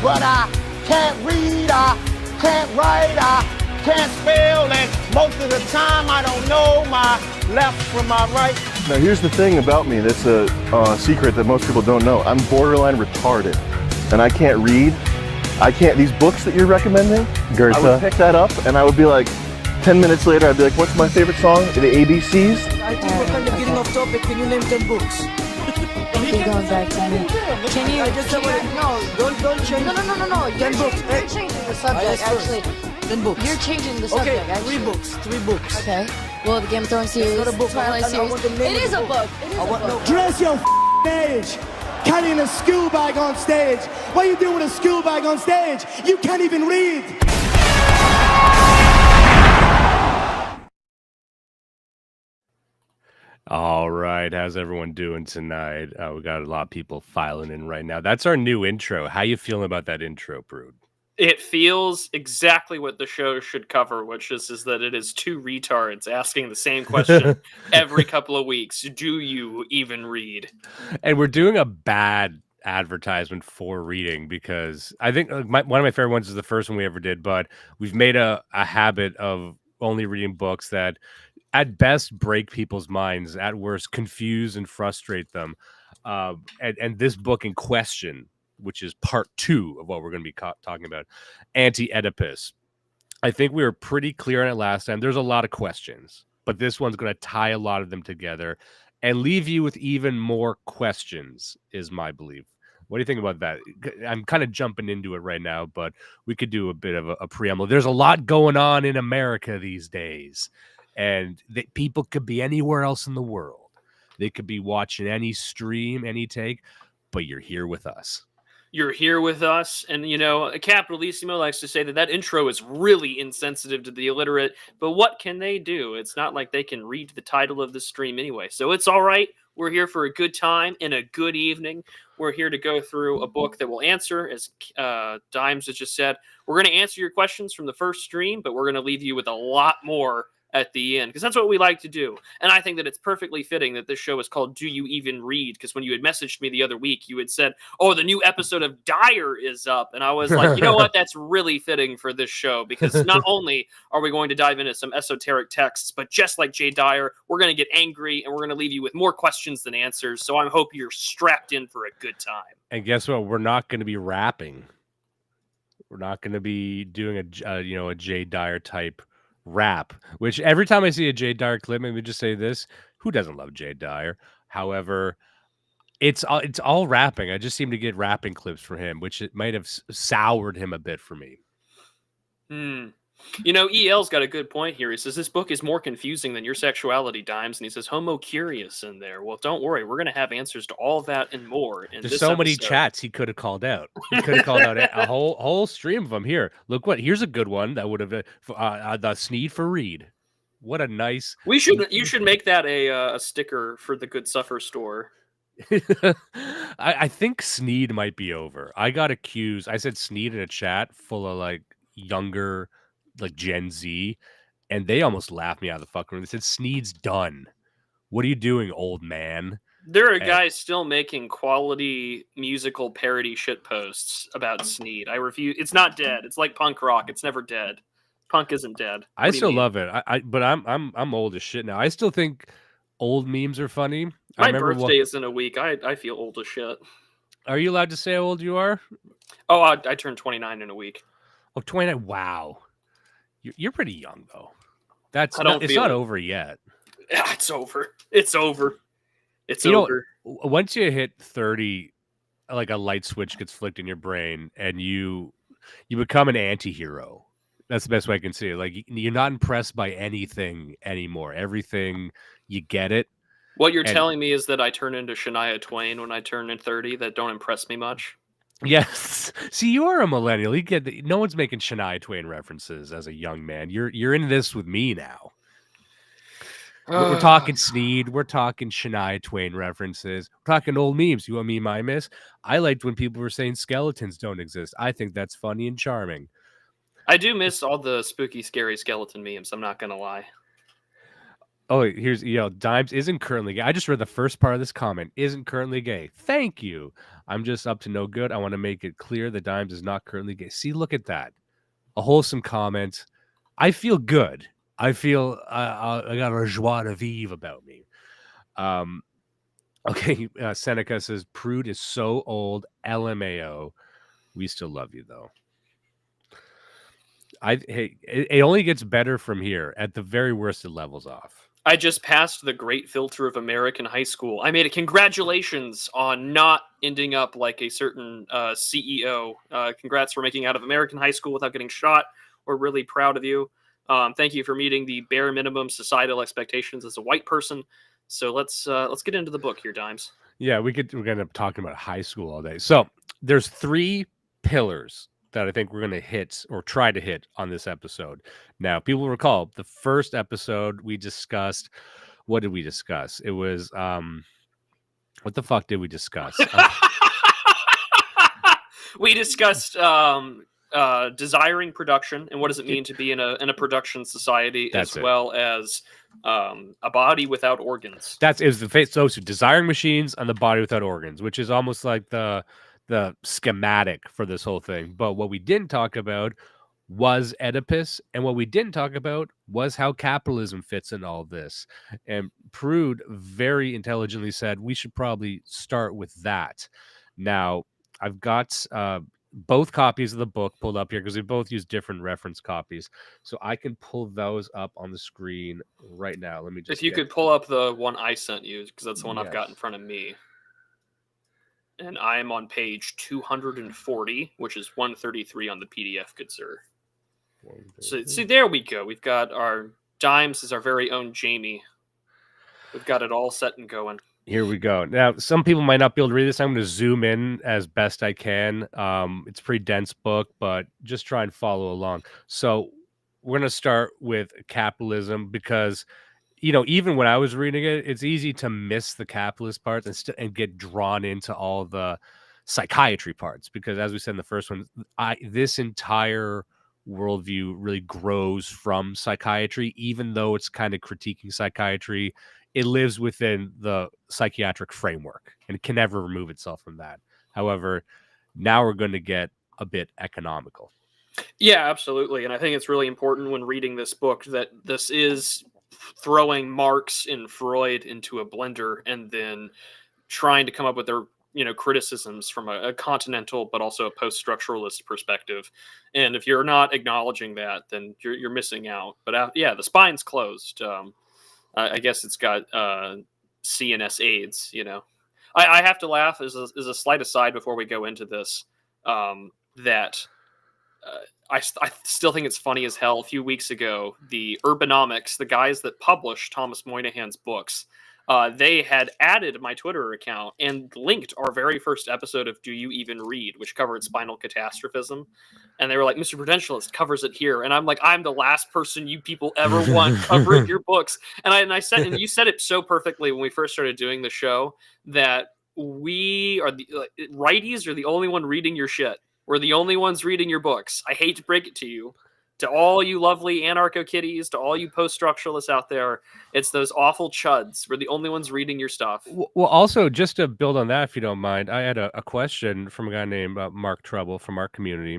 but I can't read, I can't write, I can't spell, and most of the time I don't know my left from my right. Now here's the thing about me that's a secret that most people don't know. I'm borderline retarded, and I can't read. These books that you're recommending, Goethe. I would pick that up and I would be like, 10 minutes later, I'd be like, what's my favorite song? The ABCs? I think we're kind of getting off topic. Can you name 10 books? Keep going back to me. Can you? Don't change. No. 10 books. You're changing the subject, actually. 10 books. You're changing the subject, Okay, actually. 3 books. Okay. Well, the Game of Thrones series, not a book. Twilight I series. want the name It of is the a book. It is a book. Dress your age. Carrying a school bag on stage. What are you doing with a school bag on stage? You can't even read. All right, how's everyone doing tonight? We got a lot of people filing in right now. That's our new intro. How you feeling about that intro, Prude? It feels exactly what the show should cover, which is that it is two retards asking the same question every couple of weeks. Do you even read? And we're doing a bad advertisement for reading because I think one of my favorite ones is the first one we ever did, but we've made a habit of only reading books that at best break people's minds, at worst confuse and frustrate them. And this book in question, which is part 2 of what we're going to be talking about, Anti-Oedipus. I think we were pretty clear on it last time. There's a lot of questions, but this one's going to tie a lot of them together and leave you with even more questions, is my belief. What do you think about that? I'm kind of jumping into it right now, but we could do a bit of a preamble. There's a lot going on in America these days, and people could be anywhere else in the world. They could be watching any stream, any take, but you're here with us. You're here with us, and Capitalissimo likes to say that intro is really insensitive to the illiterate, but what can they do? It's not like they can read the title of the stream anyway, so it's all right. We're here for a good time and a good evening. We're here to go through a book that will answer, as Dimes has just said. We're going to answer your questions from the first stream, but we're going to leave you with a lot more at the end, because that's what we like to do. And I think that it's perfectly fitting that this show is called Do You Even Read? Because when you had messaged me the other week, you had said, oh, the new episode of Dyer is up. And I was like, you know what? That's really fitting for this show, because not only are we going to dive into some esoteric texts, but just like Jay Dyer, we're going to get angry and we're going to leave you with more questions than answers. So I hope you're strapped in for a good time. And guess what? We're not going to be rapping. We're not going to be doing a Jay Dyer type rap, which every time I see a Jay Dyer clip, maybe just say this: who doesn't love Jay Dyer? However, it's all rapping. I just seem to get rapping clips for him, which it might have soured him a bit for me. EL's got a good point here. He says this book is more confusing than your sexuality, Dimes, and he says homo curious in there. Well, don't worry, we're going to have answers to all that and more in There's this so many episode. chats he could have called out. He could have called out a whole stream of them. Here, look here's a good one that would have the Sneed for Read. What a nice. You should make that a sticker for the Good Suffer store. I think Sneed might be over. I got accused. I said Sneed in a chat full of like younger, like Gen Z, and they almost laughed me out of the fucking room. They said Sneed's done. What are you doing, old man? There are guys still making quality musical parody shit posts about Sneed. I refuse. It's not dead. It's like punk rock. It's never dead. Punk isn't dead. I still love it. But I'm old as shit now. I still think old memes are funny. My birthday is in a week. I feel old as shit. Are you allowed to say how old you are? Oh, I turned 29 in a week. Oh, 29. Wow. You're pretty young though. It's not over yet. Yeah, it's over. It's over. It's over. Once you hit 30, like a light switch gets flicked in your brain and you become an anti-hero. That's the best way I can see it. Like you're not impressed by anything anymore. Everything, you get it. What you're telling me is that I turn into Shania Twain when I turn in 30 that don't impress me much. Yes. See, you are a millennial. You get no one's making Shania Twain references as a young man. You're in this with me now. We're talking Sneed. We're talking Shania Twain references. We're talking old memes. You want me I miss? I liked when people were saying skeletons don't exist. I think that's funny and charming. I do miss all the spooky, scary skeleton memes. I'm not going to lie. Oh, here's Dimes isn't currently gay. I just read the first part of this comment. Isn't currently gay. Thank you. I'm just up to no good. I want to make it clear that Dimes is not currently gay. See, look at that. A wholesome comment. I feel good. I feel I got a joie de vivre about me. Okay, Seneca says Prude is so old. LMAO. We still love you though. It only gets better from here. At the very worst, it levels off. I just passed the great filter of American high school. I made it. Congratulations on not ending up like a certain CEO. Congrats for making out of American high school without getting shot. We're really proud of you. Thank you for meeting the bare minimum societal expectations as a white person. So let's get into the book here, Dimes. Yeah, we're gonna end up talking about high school all day. So there's 3 pillars that I think we're gonna hit or try to hit on this episode. Now, people recall the first episode we discussed. What did we discuss? It was what the fuck did we discuss? We discussed desiring production and what does it mean to be in a production society, as well as a body without organs. It was the face. So desiring machines and the body without organs, which is almost like the schematic for this whole thing. But what we didn't talk about was Oedipus, and what we didn't talk about was how capitalism fits in all this. And Prude very intelligently said we should probably start with that. Now, I've got both copies of the book pulled up here because we both use different reference copies. So I can pull those up on the screen right now. Let me just... If you could pull up the one I sent you, because that's the one I've got in front of me. And I am on page 240, which is 133 on the PDF, good sir. So see, there we go. We've got our Dimes as our very own Jamie. We've got it all set and going. Here we go. Now, some people might not be able to read this. I'm going to zoom in as best I can. It's a pretty dense book, but just try and follow along. So we're going to start with capitalism because, even when I was reading it, it's easy to miss the capitalist parts and get drawn into all the psychiatry parts. Because as we said in the first one, this entire worldview really grows from psychiatry, even though it's kind of critiquing psychiatry. It lives within the psychiatric framework and it can never remove itself from that. However, now we're going to get a bit economical. Yeah, absolutely. And I think it's really important when reading this book that this is throwing Marx and Freud into a blender and then trying to come up with their criticisms from a continental but also a post-structuralist perspective. And if you're not acknowledging that, then you're missing out. But the spine's closed. I guess it's got CNS AIDS, I have to laugh as a slight aside before we go into this, that I still think it's funny as hell. A few weeks ago, the Urbanomics, the guys that published Thomas Moynihan's books, they had added my Twitter account and linked our very first episode of Do You Even Read, which covered spinal catastrophism. And they were like, Mr. Prudentialist covers it here. And I'm like, I'm the last person you people ever want covering your books. And you said it so perfectly when we first started doing the show that we are the righties are the only one reading your shit. We're the only ones reading your books. I hate to break it to you. To all you lovely anarcho-kitties, to all you post-structuralists out there, it's those awful chuds. We're the only ones reading your stuff. Well, also, just to build on that, if you don't mind, I had a question from a guy named Mark Trouble from our community.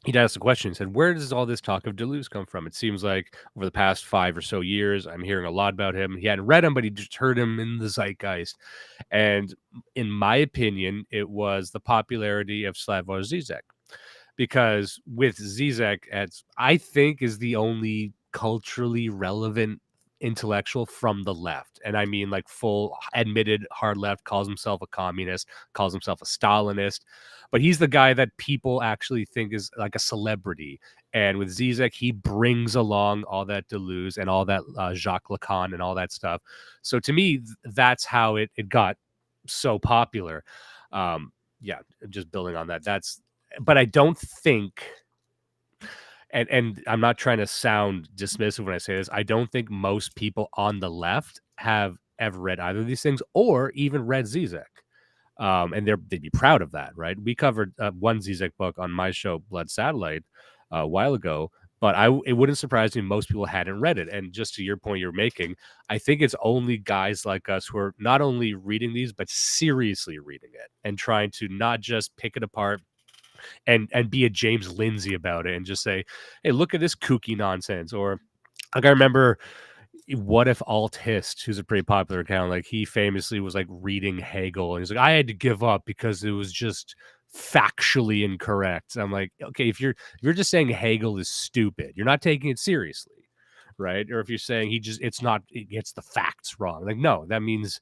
He'd asked a question. He said, where does all this talk of Deleuze come from? It seems like over the past 5 or so years, I'm hearing a lot about him. He hadn't read him, but he just heard him in the zeitgeist. And in my opinion, it was the popularity of Slavoj Žižek. Because with Zizek, I think is the only culturally relevant intellectual from the left. And I mean like full admitted hard left, calls himself a communist, calls himself a Stalinist. But he's the guy that people actually think is like a celebrity. And with Zizek, he brings along all that Deleuze and all that Jacques Lacan and all that stuff. So to me, that's how it got so popular. Just building on that. But I don't think, and I'm not trying to sound dismissive when I say this, I don't think most people on the left have ever read either of these things or even read Zizek. And they'd be proud of that, right? We covered one Zizek book on my show, Blood Satellite, a while ago, But it wouldn't surprise me most people hadn't read it. And just to your point you're making, I think it's only guys like us who are not only reading these, but seriously reading it and trying to not just pick it apart and be a James Lindsay about it and just say, hey, look at this kooky nonsense. Or like I remember What If Alt Hist, who's a pretty popular account, like he famously was like reading Hegel and he's like, I had to give up because it was just factually incorrect. I'm like, okay, if you're just saying Hegel is stupid, you're not taking it seriously, right? Or if you're saying he gets the facts wrong, like, no, that means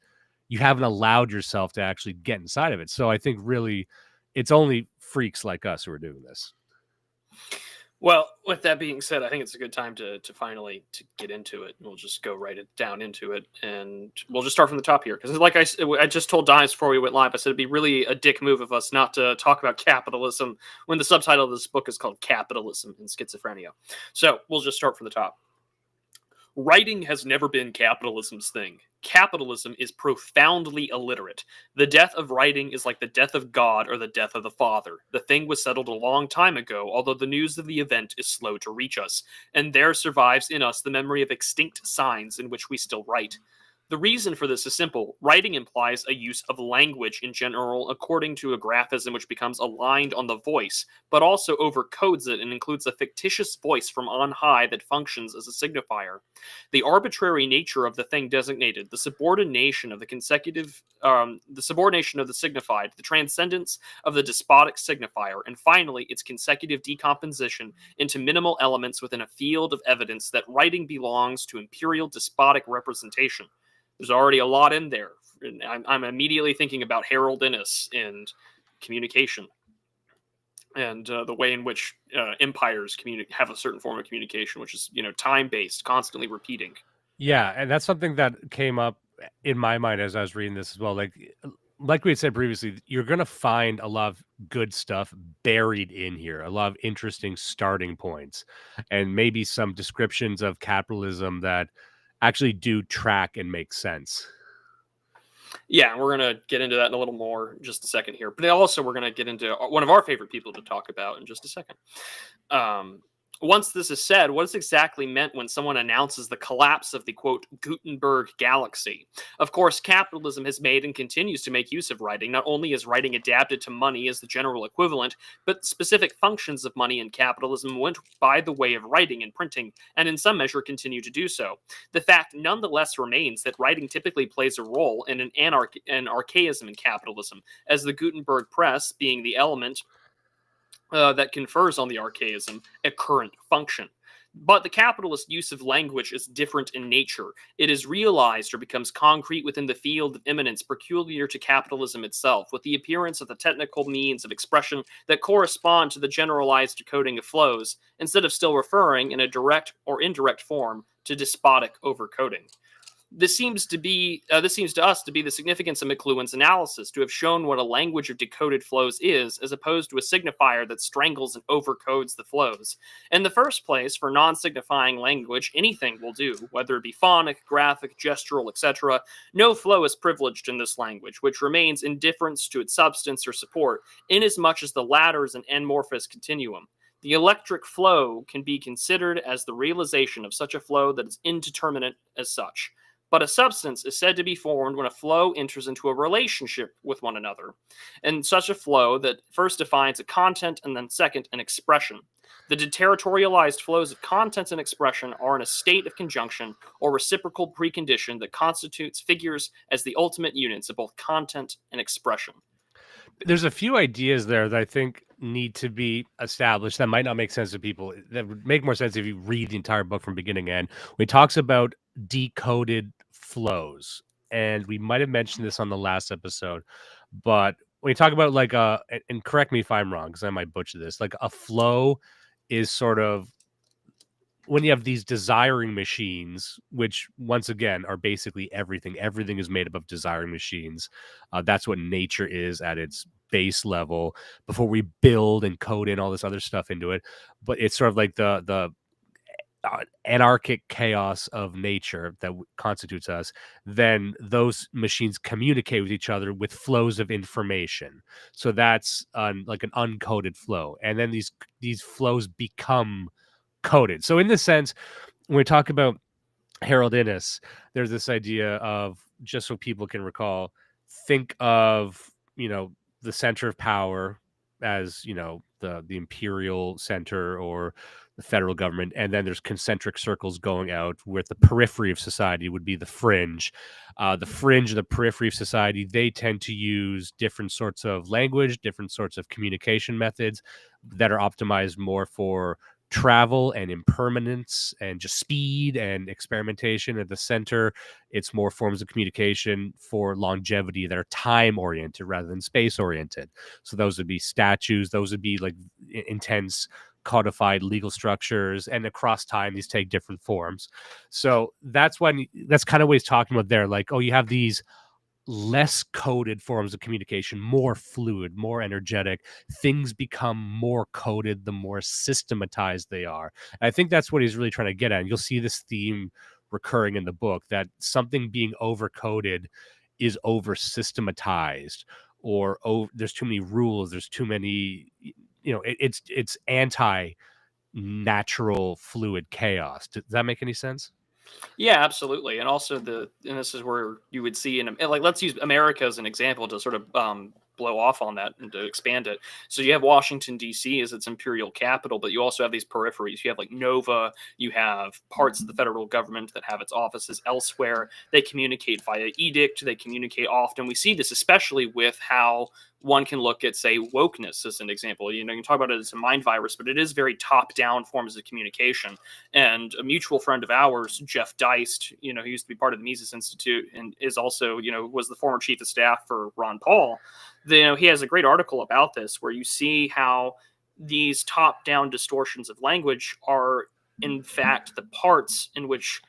you haven't allowed yourself to actually get inside of it. So I think really it's only freaks like us who are doing this. Well, with that being said, I think it's a good time to finally to get into it. We'll just go right down into it, and we'll just start from the top here. Because like I just told Dimes before we went live, I said it'd be really a dick move of us not to talk about capitalism when the subtitle of this book is called Capitalism and Schizophrenia. So we'll just start from the top. Writing has never been capitalism's thing. Capitalism is profoundly illiterate. The death of writing is like the death of God or the death of the Father. The thing was settled a long time ago, although the news of the event is slow to reach us, and there survives in us the memory of extinct signs in which we still write. The reason for this is simple. Writing implies a use of language in general according to a graphism which becomes aligned on the voice, but also overcodes it and includes a fictitious voice from on high that functions as a signifier. The arbitrary nature of the thing designated, the subordination of the consecutive, the subordination of the signified, the transcendence of the despotic signifier, and finally its consecutive decomposition into minimal elements within a field of evidence that writing belongs to imperial despotic representation. There's already a lot in there. I'm immediately thinking about Harold Innis and communication and the way in which empires have a certain form of communication, which is, time-based, constantly repeating. Yeah, and that's something that came up in my mind as I was reading this as well. Like we had said previously, you're going to find a lot of good stuff buried in here, a lot of interesting starting points, and maybe some descriptions of capitalism that actually do track and make sense. Yeah, we're going to get into that in a little more in just a second here. But also we're going to get into one of our favorite people to talk about in just a second. Once this is said, what is exactly meant when someone announces the collapse of the, quote, Gutenberg galaxy? Of course, capitalism has made and continues to make use of writing. Not only is writing adapted to money as the general equivalent, but specific functions of money in capitalism went by the way of writing and printing, and in some measure continue to do so. The fact nonetheless remains that writing typically plays a role in an archaism in capitalism, as the Gutenberg press, being the element that confers on the archaism a current function. But the capitalist use of language is different in nature. It is realized or becomes concrete within the field of immanence peculiar to capitalism itself, with the appearance of the technical means of expression that correspond to the generalized decoding of flows, instead of still referring in a direct or indirect form to despotic overcoding. This seems to us to be the significance of McLuhan's analysis, to have shown what a language of decoded flows is, as opposed to a signifier that strangles and overcodes the flows. In the first place, for non-signifying language, anything will do, whether it be phonic, graphic, gestural, etc. No flow is privileged in this language, which remains indifference to its substance or support, inasmuch as the latter is an amorphous continuum. The electric flow can be considered as the realization of such a flow that is indeterminate as such. But a substance is said to be formed when a flow enters into a relationship with one another, and such a flow that first defines a content and then second an expression. The deterritorialized flows of content and expression are in a state of conjunction or reciprocal precondition that constitutes figures as the ultimate units of both content and expression. There's a few ideas there that I think need to be established that might not make sense to people. That would make more sense if you read the entire book from beginning to end. When he talks about decoded flows, and we might have mentioned this on the last episode, but when you talk about and correct me if I'm wrong, because I might butcher this, like a flow is sort of when you have these desiring machines, which once again are basically everything. Everything is made up of desiring machines. That's what nature is at its base level before we build and code in all this other stuff into it. But it's sort of like the anarchic chaos of nature that constitutes us. Then those machines communicate with each other with flows of information. So that's like an uncoded flow. And then these flows become coded. So in this sense, when we talk about Harold Innis, there's this idea of, just so people can recall, think of, the center of power as, the imperial center or the federal government, and then there's concentric circles going out, where the periphery of society would be the fringe. The fringe, the periphery of society, they tend to use different sorts of language, different sorts of communication methods that are optimized more for travel and impermanence and just speed and experimentation. At the center, it's more forms of communication for longevity that are time oriented rather than space oriented. So those would be statues, those would be like intense codified legal structures, and across time these take different forms. So that's kind of what he's talking about there. Like, oh, you have these less coded forms of communication, more fluid, more energetic. Things become more coded the more systematized they are. And I think that's what he's really trying to get at. And you'll see this theme recurring in the book, that something being over coded is over systematized, or there's too many rules, there's too many, it's anti natural fluid chaos. Does that make any sense? Yeah, absolutely. And also and this is where you would see like, let's use America as an example to sort of blow off on that and to expand it. So you have Washington, D.C. as its imperial capital, but you also have these peripheries. You have like Nova, you have parts of the federal government that have its offices elsewhere. They communicate via edict, they communicate often. We see this especially with how one can look at, say, wokeness as an example. You can talk about it as a mind virus, but it is very top-down forms of communication. And a mutual friend of ours, Jeff Deist, he used to be part of the Mises Institute and is also, was the former chief of staff for Ron Paul. He has a great article about this, where you see how these top-down distortions of language are, in fact, the parts in which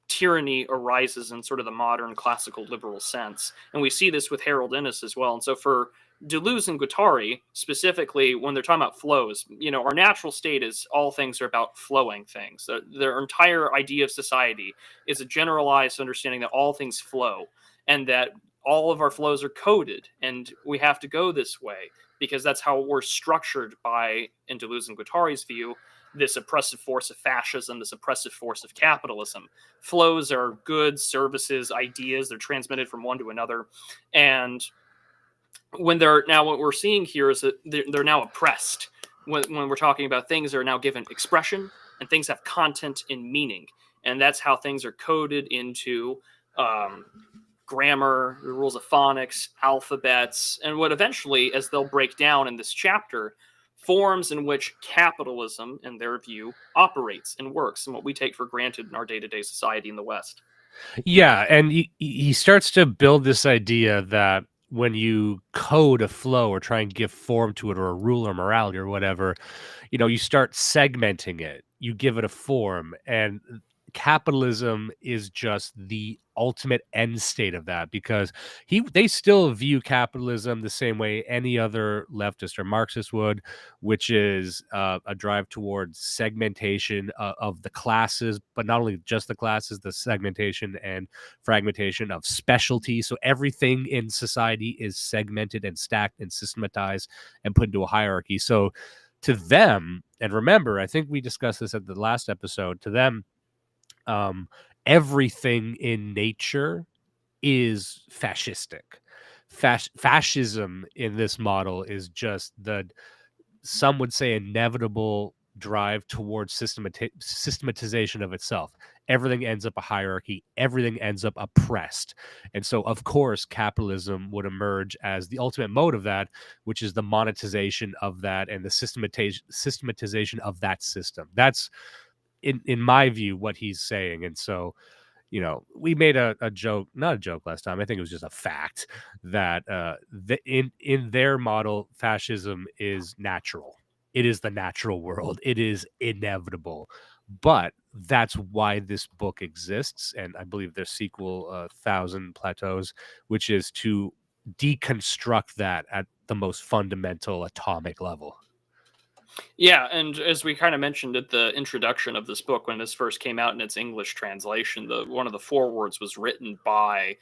tyranny arises in sort of the modern classical liberal sense. And we see this with Harold Innis as well. And so for Deleuze and Guattari, specifically, when they're talking about flows, our natural state is all things are about flowing things. Their entire idea of society is a generalized understanding that all things flow, and that all of our flows are coded, and we have to go this way because that's how we're structured by, in Deleuze and Guattari's view, this oppressive force of fascism, this oppressive force of capitalism. Flows are goods, services, ideas. They're transmitted from one to another. And what we're seeing here is that they're now oppressed. When we're talking about things that are now given expression, and things have content and meaning. And that's how things are coded into grammar, the rules of phonics, alphabets, and what eventually, as they'll break down in this chapter, forms in which capitalism, in their view, operates and works, and what we take for granted in our day-to-day society in the West. Yeah, and he starts to build this idea that when you code a flow or try and give form to it, or a rule or morality or whatever, you start segmenting it, you give it a form, and capitalism is just the ultimate end state of that, because they still view capitalism the same way any other leftist or Marxist would, which is a drive towards segmentation of the classes, but not only just the classes, the segmentation and fragmentation of specialty. So everything in society is segmented and stacked and systematized and put into a hierarchy. So to them, and remember, I think we discussed this at the last episode, to them, everything in nature is fascistic. Fascism in this model is just some would say, inevitable drive towards systematization of itself. Everything ends up a hierarchy. Everything ends up oppressed. And so, of course, capitalism would emerge as the ultimate mode of that, which is the monetization of that and the systematization of that system. That's, in my view, what he's saying. And so, we made a joke, not a joke last time, I think it was just a fact, that in their model, fascism is natural. It is the natural world. It is inevitable. But that's why this book exists. And I believe their sequel, 1,000 Plateaus, which is to deconstruct that at the most fundamental atomic level. Yeah, and as we kind of mentioned at the introduction of this book, when this first came out in its English translation, one of the forewords was written by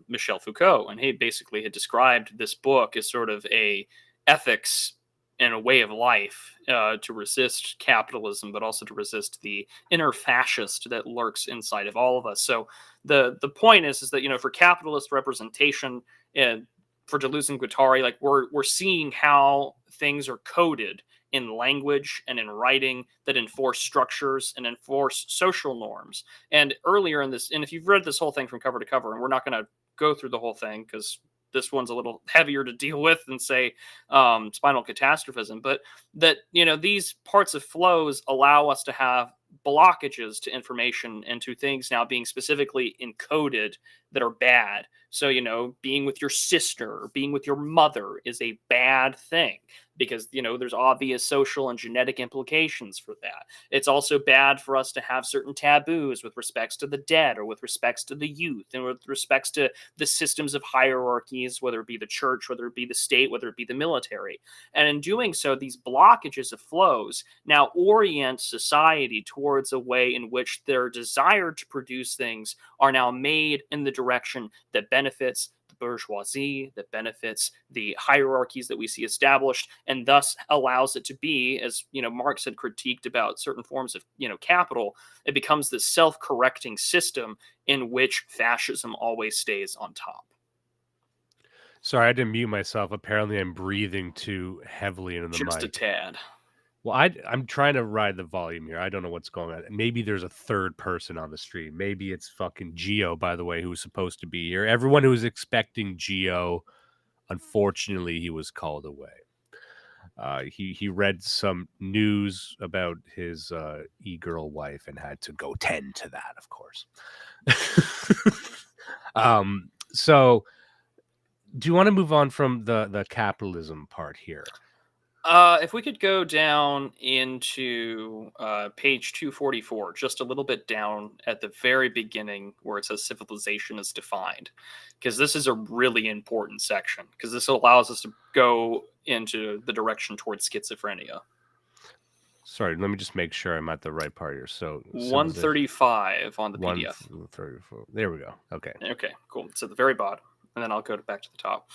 Michel Foucault, and he basically had described this book as sort of a ethics and a way of life to resist capitalism, but also to resist the inner fascist that lurks inside of all of us. So the point is that, you know, for capitalist representation and for Deleuze and Guattari, like we're seeing how things are coded in language and in writing that enforce structures and enforce social norms. And earlier in this, and if you've read this whole thing from cover to cover, and we're not going to go through the whole thing because this one's a little heavier to deal with than, say, spinal catastrophism, but that, you know, these parts of flows allow us to have blockages to information and to things now being specifically encoded that are bad. So, you know, being with your sister or being with your mother is a bad thing because, you know, there's obvious social and genetic implications for that. It's also bad for us to have certain taboos with respects to the dead or with respects to the youth and with respects to the systems of hierarchies, whether it be the church, whether it be the state, whether it be the military. And in doing so, these blockages of flows now orient society towards a way in which their desire to produce things are now made in the direction that benefits the bourgeoisie, that benefits the hierarchies that we see established, and thus allows it to be, as, you know, Marx had critiqued about certain forms of, you know, capital, it becomes this self-correcting system in which fascism always stays on top. Sorry, I didn't mute myself. Apparently, I'm breathing too heavily into the mic. Just a tad. Well, I'm trying to ride the volume here. I don't know what's going on. Maybe there's a third person on the stream. Maybe it's fucking Gio, by the way, who was supposed to be here. Everyone who was expecting Gio, unfortunately, he was called away. He read some news about his e-girl wife and had to go tend to that, of course. So do you want to move on from the capitalism part here? If we could go down into page 244, just a little bit down at the very beginning where it says civilization is defined, because this is a really important section, because this allows us to go into the direction towards schizophrenia. Sorry, let me just make sure I'm at the right part here. So 135 on the PDF. 134. There we go. Okay. Okay, cool. It's at the very bottom, and then I'll go back to the top.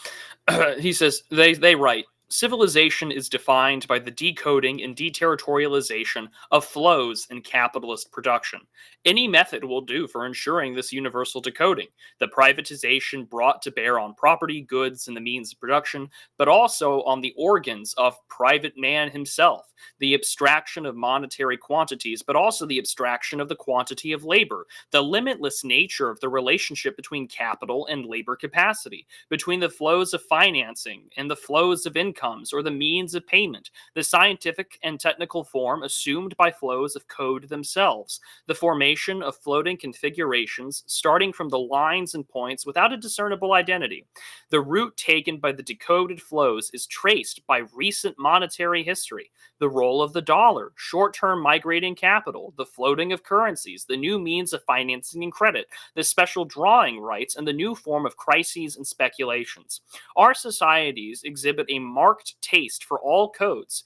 He says, they write, civilization is defined by the decoding and deterritorialization of flows in capitalist production. Any method will do for ensuring this universal decoding, the privatization brought to bear on property, goods, and the means of production, but also on the organs of private man himself, the abstraction of monetary quantities, but also the abstraction of the quantity of labor, the limitless nature of the relationship between capital and labor capacity, between the flows of financing and the flows of incomes or the means of payment, the scientific and technical form assumed by flows of code themselves, the formation of floating configurations starting from the lines and points without a discernible identity. The route taken by the decoded flows is traced by recent monetary history, the role of the dollar, short-term migrating capital, the floating of currencies, the new means of financing and credit, the special drawing rights, and the new form of crises and speculations. Our societies exhibit a marked taste for all codes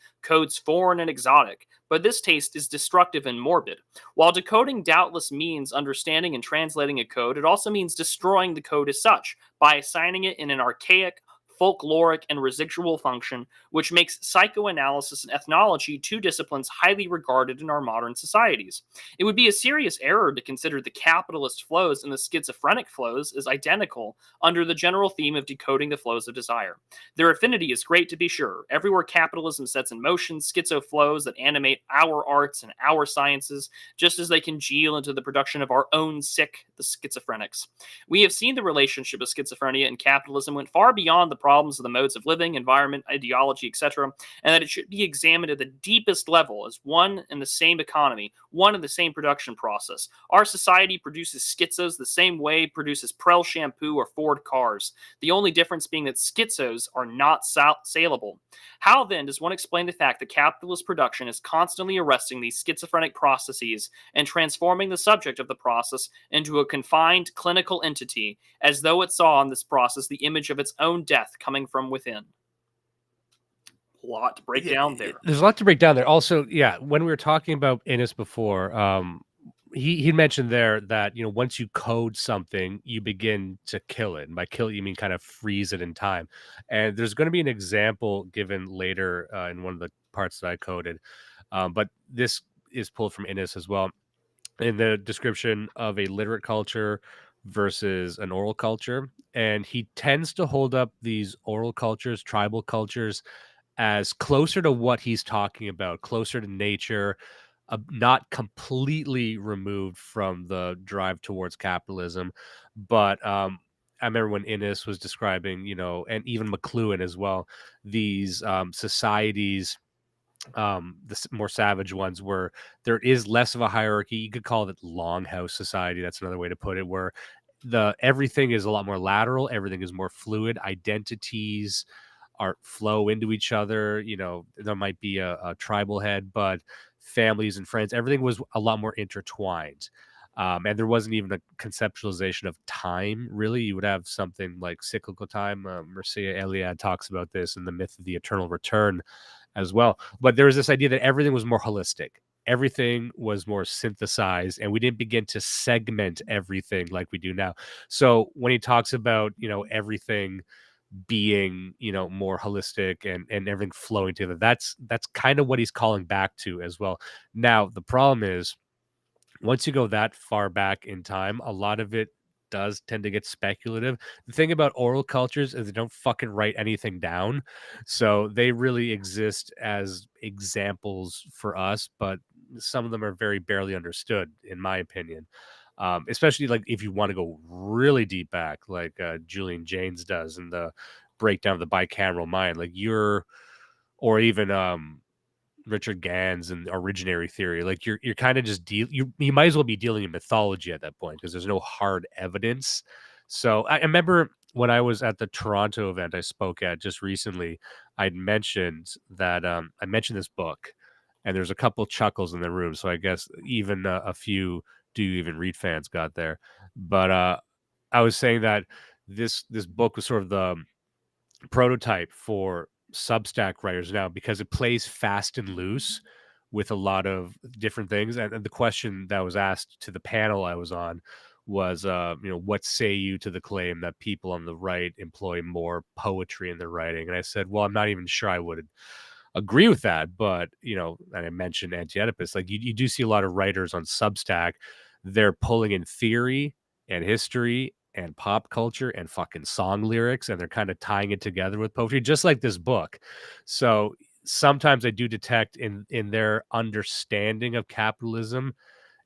foreign and exotic, but this taste is destructive and morbid. While decoding doubtless means understanding and translating a code, it also means destroying the code as such, by assigning it in an archaic, folkloric, and residual function, which makes psychoanalysis and ethnology two disciplines highly regarded in our modern societies. It would be a serious error to consider the capitalist flows and the schizophrenic flows as identical under the general theme of decoding the flows of desire. Their affinity is great, to be sure. Everywhere capitalism sets in motion schizo flows that animate our arts and our sciences, just as they congeal into the production of our own sick, the schizophrenics. We have seen the relationship of schizophrenia and capitalism went far beyond the problems of the modes of living, environment, ideology, etc., and that it should be examined at the deepest level as one and the same economy, one and the same production process. Our society produces schizos the same way it produces Prel shampoo or Ford cars, the only difference being that schizos are not saleable. How then does one explain the fact that capitalist production is constantly arresting these schizophrenic processes and transforming the subject of the process into a confined clinical entity, as though it saw in this process the image of its own death coming from within? A lot to break down there. There's a lot to break down there. Also, yeah, when we were talking about Innes before, he mentioned there that, you know, once you code something, you begin to kill it. And by kill it, you mean kind of freeze it in time. And there's going to be an example given later in one of the parts that I coded. But this is pulled from Innes as well, in the description of a literate culture versus an oral culture. And he tends to hold up these oral cultures, tribal cultures, as closer to what he's talking about, closer to nature, not completely removed from the drive towards capitalism. But I remember when Innes was describing, you know, and even McLuhan as well, these societies, more savage ones, where there is less of a hierarchy. You could call it longhouse society. That's another way to put it, where the everything is a lot more lateral, everything is more fluid, identities are flow into each other. You know, there might be a tribal head, but families and friends, everything was a lot more intertwined. And there wasn't even a conceptualization of time, really. You would have something like cyclical time. Mircea Eliade talks about this in The Myth of the Eternal Return as well. But there was this idea that everything was more holistic. Everything was more synthesized, and we didn't begin to segment everything like we do now. So when he talks about, you know, everything being, you know, more holistic and everything flowing together, that's kind of what he's calling back to as well. Now, the problem is, once you go that far back in time, a lot of it does tend to get speculative. The thing about oral cultures is they don't fucking write anything down. So they really exist as examples for us, but some of them are very barely understood, in my opinion. Especially like if you want to go really deep back, like Julian Jaynes does in the breakdown of the bicameral mind, like or even Richard Gans and originary theory. Like you're kind of just you might as well be dealing in mythology at that point, because there's no hard evidence. So I remember when I was at the Toronto event I spoke at just recently, I'd mentioned that I mentioned this book, and there's a couple chuckles in the room. So I guess even a few Do You Even Read fans got there. But I was saying that this book was sort of the prototype for Substack writers now, because it plays fast and loose with a lot of different things. And the question that was asked to the panel I was on was, you know, what say you to the claim that people on the right employ more poetry in their writing? And I said, well, I'm not even sure I would agree with that. But, you know, and I mentioned Anti-Oedipus, like you do see a lot of writers on Substack, they're pulling in theory and history and pop culture and fucking song lyrics, and they're kind of tying it together with poetry, just like this book. So sometimes I do detect in their understanding of capitalism,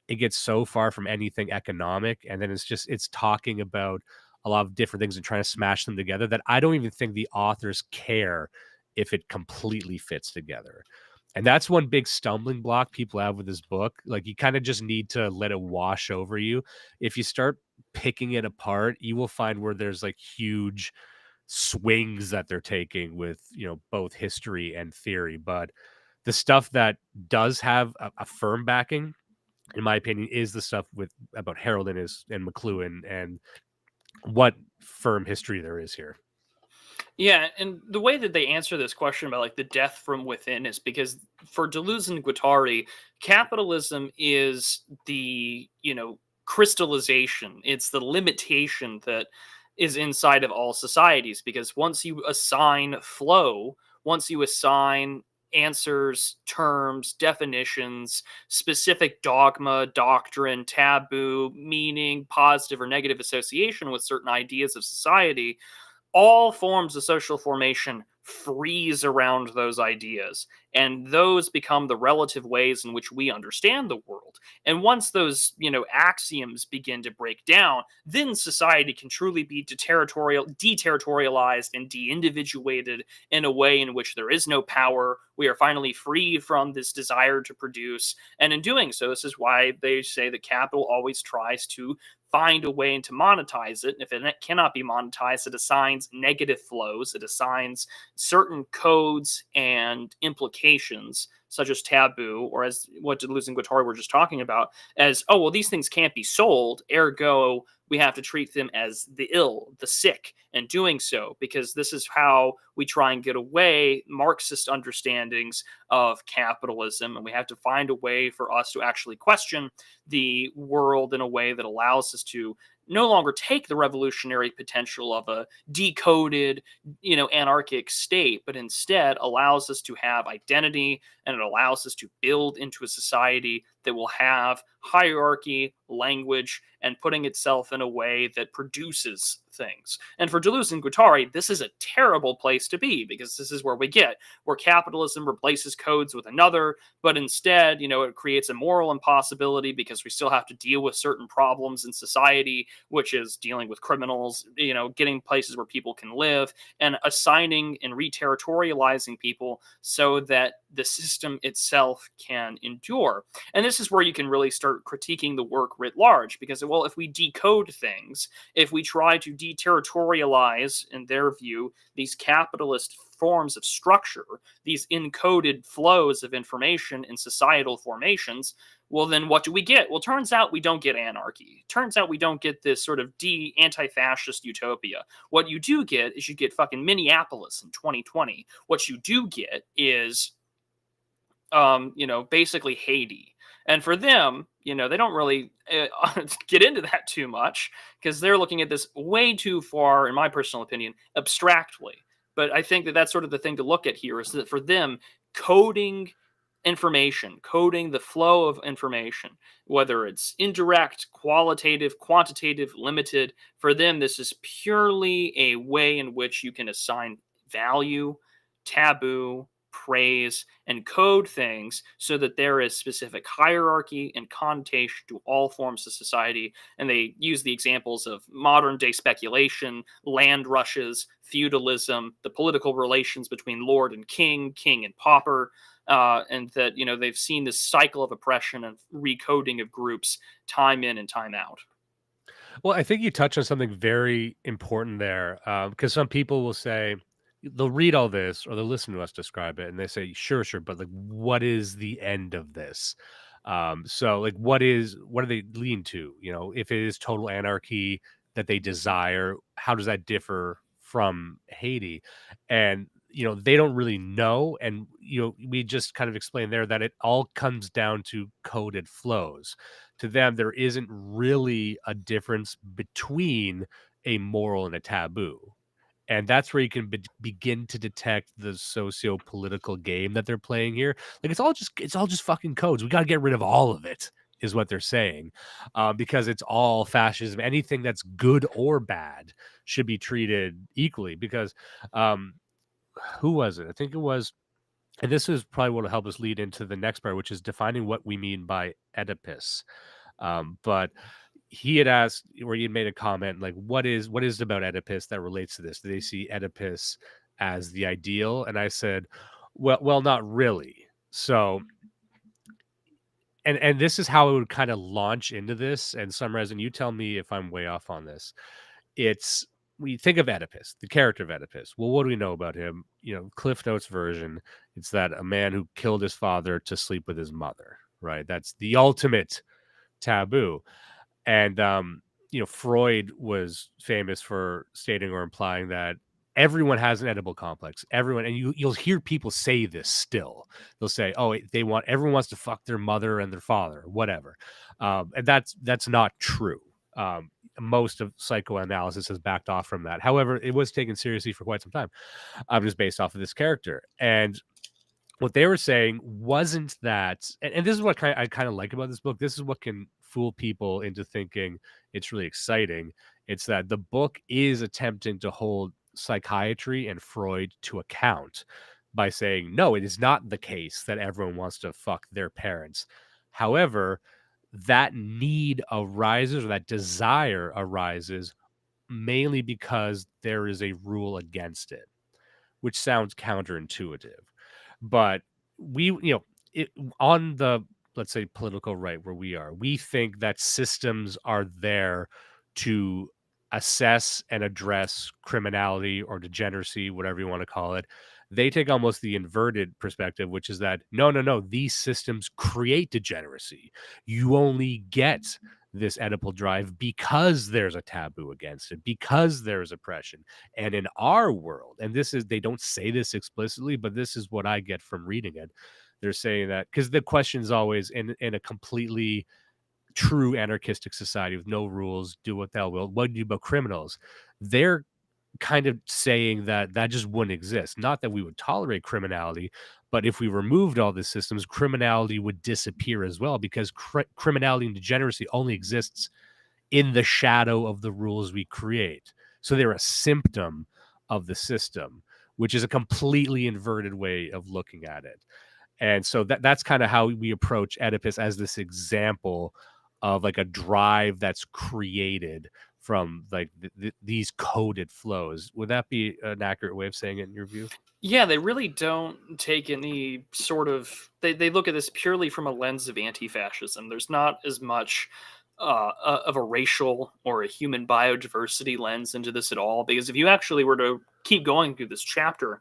it gets so far from anything economic, and then it's talking about a lot of different things and trying to smash them together, that I don't even think the authors care if it completely fits together. And that's one big stumbling block people have with this book. Like, you kind of just need to let it wash over you. If you start picking it apart, you will find where there's like huge swings that they're taking with, you know, both history and theory. But the stuff that does have a firm backing, in my opinion, is the stuff about Harold Innis and McLuhan, and what firm history there is here. Yeah, and the way that they answer this question about like the death from within is because for Deleuze and Guattari, capitalism is the, you know, crystallization. It's the limitation that is inside of all societies, because once you assign flow, once you assign answers, terms, definitions, specific dogma, doctrine, taboo, meaning, positive or negative association with certain ideas of society, all forms of social formation freeze around those ideas, and those become the relative ways in which we understand the world. And once those, you know, axioms begin to break down, then society can truly be deterritorialized and de-individuated in a way in which there is no power. We are finally free from this desire to produce, and in doing so, this is why they say that capital always tries to find a way to monetize it. And if it cannot be monetized, it assigns negative flows. It assigns certain codes and implications such as taboo, or as what Deleuze and Guattari were just talking about, as, oh, well, these things can't be sold, ergo, we have to treat them as the ill, the sick, and doing so, because this is how we try and get away Marxist understandings of capitalism, and we have to find a way for us to actually question the world in a way that allows us to no longer take the revolutionary potential of a decoded, anarchic state, but instead allows us to have identity, and it allows us to build into a society that will have hierarchy, language, and putting itself in a way that produces things. And for Deleuze and Guattari, this is a terrible place to be, because this is where capitalism replaces codes with another, but instead, it creates a moral impossibility, because we still have to deal with certain problems in society, which is dealing with criminals, getting places where people can live, and assigning and re-territorializing people so that the system itself can endure. And this is where you can really start critiquing the work writ large, because, well, if we decode things, if we try to deterritorialize, in their view, these capitalist forms of structure, these encoded flows of information in societal formations, well, then what do we get? Well, turns out we don't get anarchy. Turns out we don't get this sort of anti-fascist utopia. What you do get is you get fucking Minneapolis in 2020. What you do get is, basically Haiti. And for them, they don't really get into that too much, because they're looking at this way too far, in my personal opinion, abstractly. But I think that that's sort of the thing to look at here, is that for them, coding information, coding the flow of information, whether it's indirect, qualitative, quantitative, limited, for them, this is purely a way in which you can assign value, taboo, praise, and code things so that there is specific hierarchy and connotation to all forms of society. And they use the examples of modern day speculation, land rushes, feudalism, the political relations between lord and king, king and pauper, and that, they've seen this cycle of oppression and recoding of groups time in and time out. Well, I think you touched on something very important there, because some people will say, they'll read all this or they'll listen to us describe it, and they say, sure, but like, what is the end of this? So like, what do they lean to? If it is total anarchy that they desire, how does that differ from Haiti? And they don't really know. And we just kind of explained there that it all comes down to coded flows. To them, there isn't really a difference between a moral and a taboo. And that's where you can begin to detect the socio-political game that they're playing here. Like, it's all just fucking codes. We got to get rid of all of it, is what they're saying, because it's all fascism. Anything that's good or bad should be treated equally. Because who was it? I think it was, and this is probably what will help us lead into the next part, which is defining what we mean by Oedipus. But he had asked, where he had made a comment like, what is it about Oedipus that relates to this? Do they see Oedipus as the ideal? And I said, well, not really. So, and this is how it would kind of launch into this and summarize, and you tell me if I'm way off on this. It's, we think of Oedipus, the character of Oedipus. Well, what do we know about him? Cliff Notes version, it's that a man who killed his father to sleep with his mother, right? That's the ultimate taboo. And Freud was famous for stating or implying that everyone has an edible complex. Everyone, and you'll hear people say this still. They'll say, "Oh, everyone wants to fuck their mother and their father, whatever," and that's not true. Most of psychoanalysis has backed off from that. However, it was taken seriously for quite some time, just based off of this character. And what they were saying wasn't that, and this is what I kind of like about this book. This is what can fool people into thinking it's really exciting. It's that the book is attempting to hold psychiatry and Freud to account by saying, no, it is not the case that everyone wants to fuck their parents. However, that need arises, or that desire arises, mainly because there is a rule against it, which sounds counterintuitive. But we, on the, let's say, political right where we are, we think that systems are there to assess and address criminality or degeneracy, whatever you want to call it, They take almost the inverted perspective, which is that no, these systems create degeneracy. You only get this Oedipal drive because there's a taboo against it, because there's oppression. And in our world, and this is, they don't say this explicitly, but this is what I get from reading it. They're saying that because the question is always in a completely true anarchistic society with no rules, do what thou wilt, what do you do about criminals? They're kind of saying that that just wouldn't exist. Not that we would tolerate criminality, but if we removed all these systems, criminality would disappear as well, because criminality and degeneracy only exists in the shadow of the rules we create. So they're a symptom of the system, which is a completely inverted way of looking at it. And so that's kind of how we approach Oedipus, as this example of like a drive that's created from like these coded flows. Would that be an accurate way of saying it in your view? Yeah, they really don't take any sort of. They look at this purely from a lens of anti-fascism. There's not as much of a racial or a human biodiversity lens into this at all. Because if you actually were to keep going through this chapter,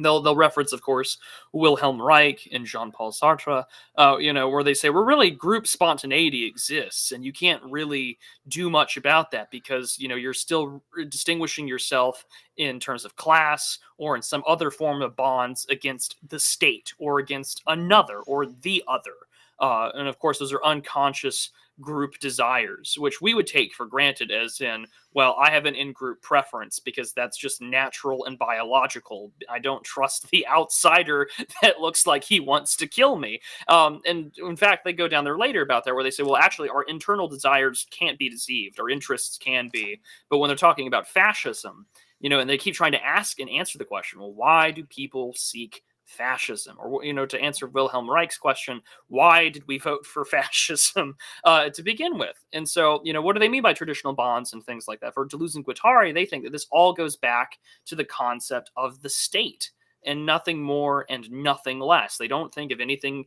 they'll reference, of course, Wilhelm Reich and Jean-Paul Sartre, where they say, well, really, group spontaneity exists, and you can't really do much about that because, you're still distinguishing yourself in terms of class or in some other form of bonds against the state or against another or the other. And of course, those are unconscious group desires, which we would take for granted as in, well, I have an in-group preference because that's just natural and biological. I don't trust the outsider that looks like he wants to kill me. And in fact, they go down there later about that, where they say, well, actually, our internal desires can't be deceived. Our interests can be. But when they're talking about fascism, and they keep trying to ask and answer the question, well, why do people seek fascism? Or, to answer Wilhelm Reich's question, why did we vote for fascism to begin with? And so, what do they mean by traditional bonds and things like that? For Deleuze and Guattari, they think that this all goes back to the concept of the state and nothing more and nothing less. They don't think of anything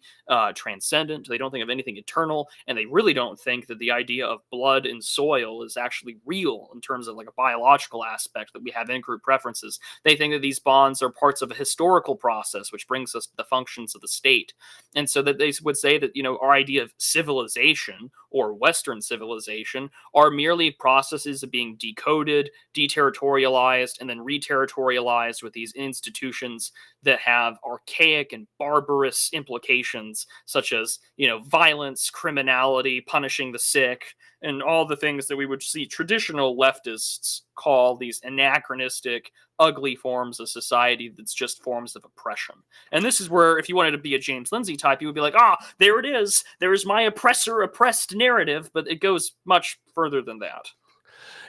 transcendent. They don't think of anything eternal. And they really don't think that the idea of blood and soil is actually real in terms of like a biological aspect, that we have in-group preferences. They think that these bonds are parts of a historical process, which brings us to the functions of the state. And so that they would say that, our idea of civilization or Western civilization are merely processes of being decoded, deterritorialized, and then reterritorialized with these institutions that have archaic and barbarous implications, such as, violence, criminality, punishing the sick, and all the things that we would see traditional leftists call these anachronistic, ugly forms of society that's just forms of oppression. And this is where, if you wanted to be a James Lindsay type, you would be like, there it is. There's my oppressor-oppressed narrative, but it goes much further than that.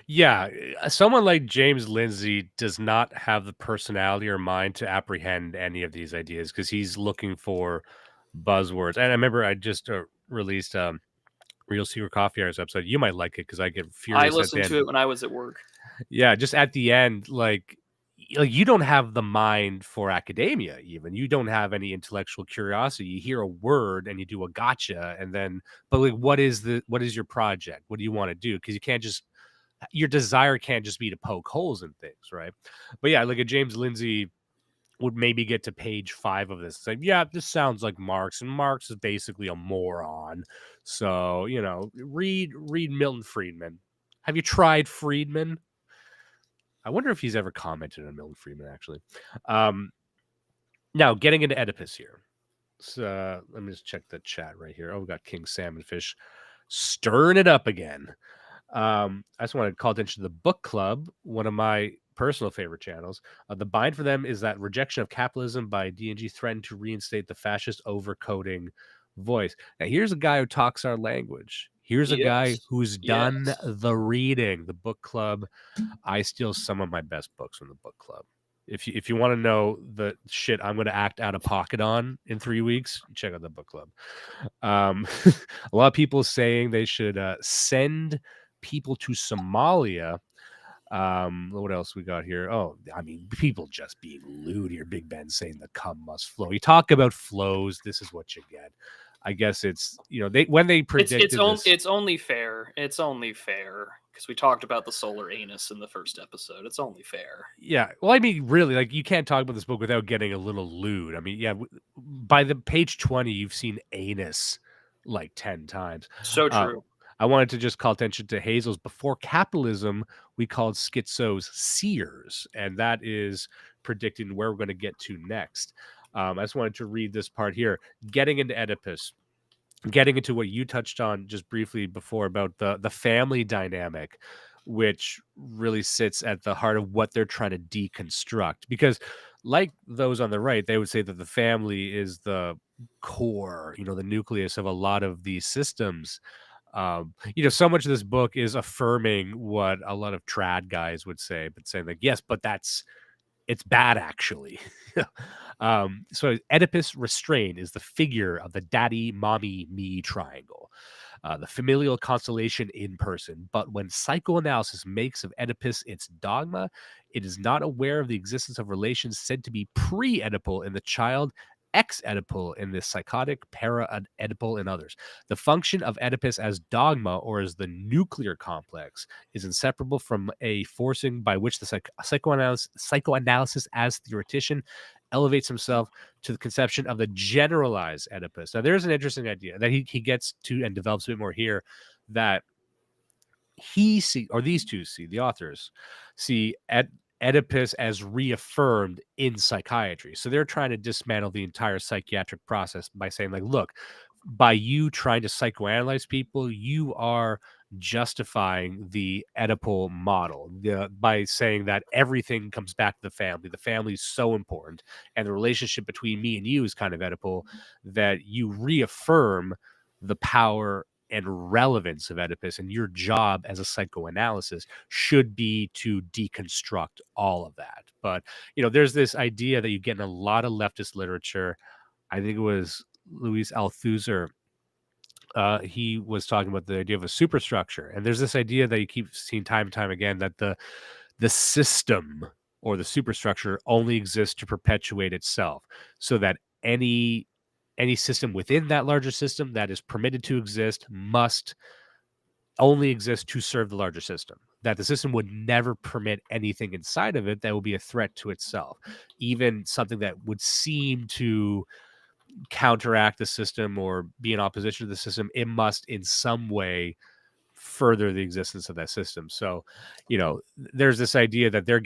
Yeah, someone like James Lindsay does not have the personality or mind to apprehend any of these ideas because he's looking for buzzwords. And I remember I just released Real Secret Coffee Hours episode. You might like it because I get furious. I listened to it when I was at work. Yeah, just at the end, like you don't have the mind for academia. Even you don't have any intellectual curiosity. You hear a word and you do a gotcha, and then, but like, what is your project? What do you want to do? Because you can't just. Your desire can't just be to poke holes in things, right? But yeah, like a James Lindsay would maybe get to page 5 of this and say, yeah, this sounds like Marx, and Marx is basically a moron. So, read Milton Friedman. Have you tried Friedman? I wonder if he's ever commented on Milton Friedman, actually. Now, getting into Oedipus here. So let me just check the chat right here. Oh, we got King Salmonfish stirring it up again. I just want to call attention to the book club, one of my personal favorite channels. The bind for them is that rejection of capitalism by D&G threatened to reinstate the fascist overcoding voice. Now, here's a guy who talks our language. Here's a guy who's done the reading. The book club. I steal some of my best books from the book club. If you want to know the shit I'm going to act out of pocket on in 3 weeks, check out the book club. A lot of people saying they should send people to Somalia. What else we got here? Oh, I mean, people just being lewd here. Big Ben saying the cum must flow. You talk about flows, this is what you get. I guess it's, when they predicted this. It's only fair. It's only fair because we talked about the solar anus in the first episode. It's only fair. Yeah. Well, I mean, really, like, you can't talk about this book without getting a little lewd. I mean, yeah, by the page 20, you've seen anus like 10 times. So true. I wanted to just call attention to Hazel's before capitalism, we called schizos seers, and that is predicting where we're going to get to next. I just wanted to read this part here. Getting into Oedipus, getting into what you touched on just briefly before about the family dynamic, which really sits at the heart of what they're trying to deconstruct. Because like those on the right, they would say that the family is the core, the nucleus of a lot of these systems. So much of this book is affirming what a lot of trad guys would say, but saying like, yes, but it's bad actually. So Oedipus restrained is the figure of the daddy, mommy, me triangle, the familial constellation in person. But when psychoanalysis makes of Oedipus its dogma, it is not aware of the existence of relations said to be pre-Oedipal in the child, ex-Oedipal in the psychotic, para-Oedipal in others. The function of Oedipus as dogma, or as the nuclear complex, is inseparable from a forcing by which the psychoanalysis as theoretician elevates himself to the conception of the generalized Oedipus. Now, there's an interesting idea that he gets to and develops a bit more here, that these two see, the authors see Oedipus as reaffirmed in psychiatry. So they're trying to dismantle the entire psychiatric process by saying, like, look, by you trying to psychoanalyze people, you are justifying the Oedipal model by saying that everything comes back to the family. The family is so important, and the relationship between me and you is kind of Oedipal, that you reaffirm the power and relevance of Oedipus, and your job as a psychoanalysis should be to deconstruct all of that. But there's this idea that you get in a lot of leftist literature. I think it was Luis Althusser. He was talking about the idea of a superstructure, and there's this idea that you keep seeing time and time again, that the system or the superstructure only exists to perpetuate itself, so that any system within that larger system that is permitted to exist must only exist to serve the larger system, that the system would never permit anything inside of it that would be a threat to itself, even something that would seem to counteract the system or be in opposition to the system. It must in some way further the existence of that system. So there's this idea that they're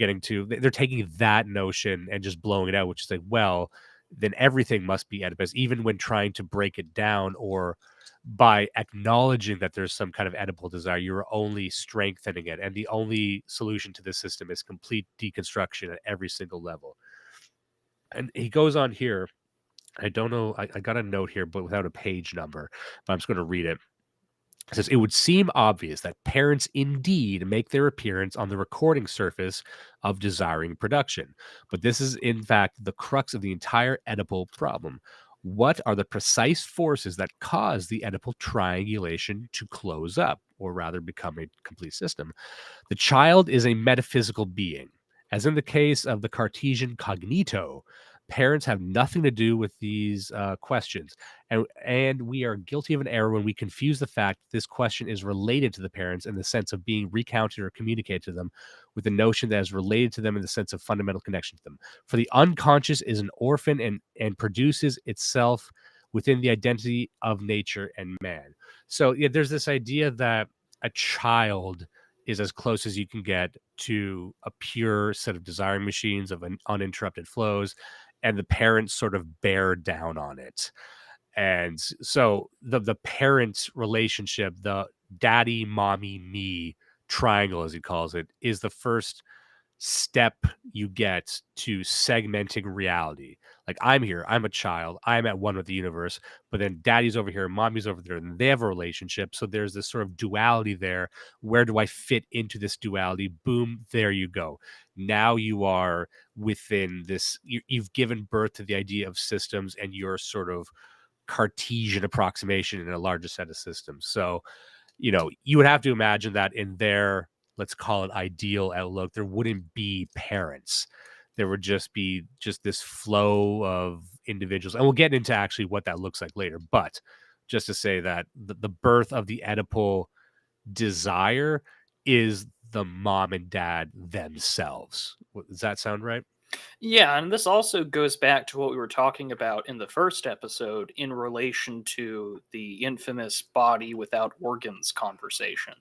taking that notion and just blowing it out, which is like, well, then everything must be Oedipus, even when trying to break it down, or by acknowledging that there's some kind of Oedipal desire, you're only strengthening it. And the only solution to this system is complete deconstruction at every single level. And he goes on here. I don't know. I got a note here, but without a page number, but I'm just going to read it. It says, it would seem obvious that parents indeed make their appearance on the recording surface of desiring production. But this is, in fact, the crux of the entire Oedipal problem. What are the precise forces that cause the Oedipal triangulation to close up, or rather become a complete system? The child is a metaphysical being. As in the case of the Cartesian cognito, parents have nothing to do with these questions. And we are guilty of an error when we confuse the fact that this question is related to the parents in the sense of being recounted or communicated to them, with the notion that is related to them in the sense of fundamental connection to them. For the unconscious is an orphan and produces itself within the identity of nature and man. So there's this idea that a child is as close as you can get to a pure set of desiring machines of uninterrupted flows, and the parents sort of bear down on it. And so the parents relationship, the daddy, mommy, me triangle, as he calls it, is the first step you get to segmenting reality. Like, I'm here, I'm a child, I'm at one with the universe, but then daddy's over here, mommy's over there, and they have a relationship. So there's this sort of duality there. Where do I fit into this duality? Boom, there you go. Now you are within this, you've given birth to the idea of systems and your sort of Cartesian approximation in a larger set of systems. So, you would have to imagine that in their, let's call it, ideal outlook, there wouldn't be parents. There would just be this flow of individuals. And we'll get into actually what that looks like later. But just to say that the birth of the Oedipal desire is the mom and dad themselves. Does that sound right? Yeah, and this also goes back to what we were talking about in the first episode in relation to the infamous body without organs conversation.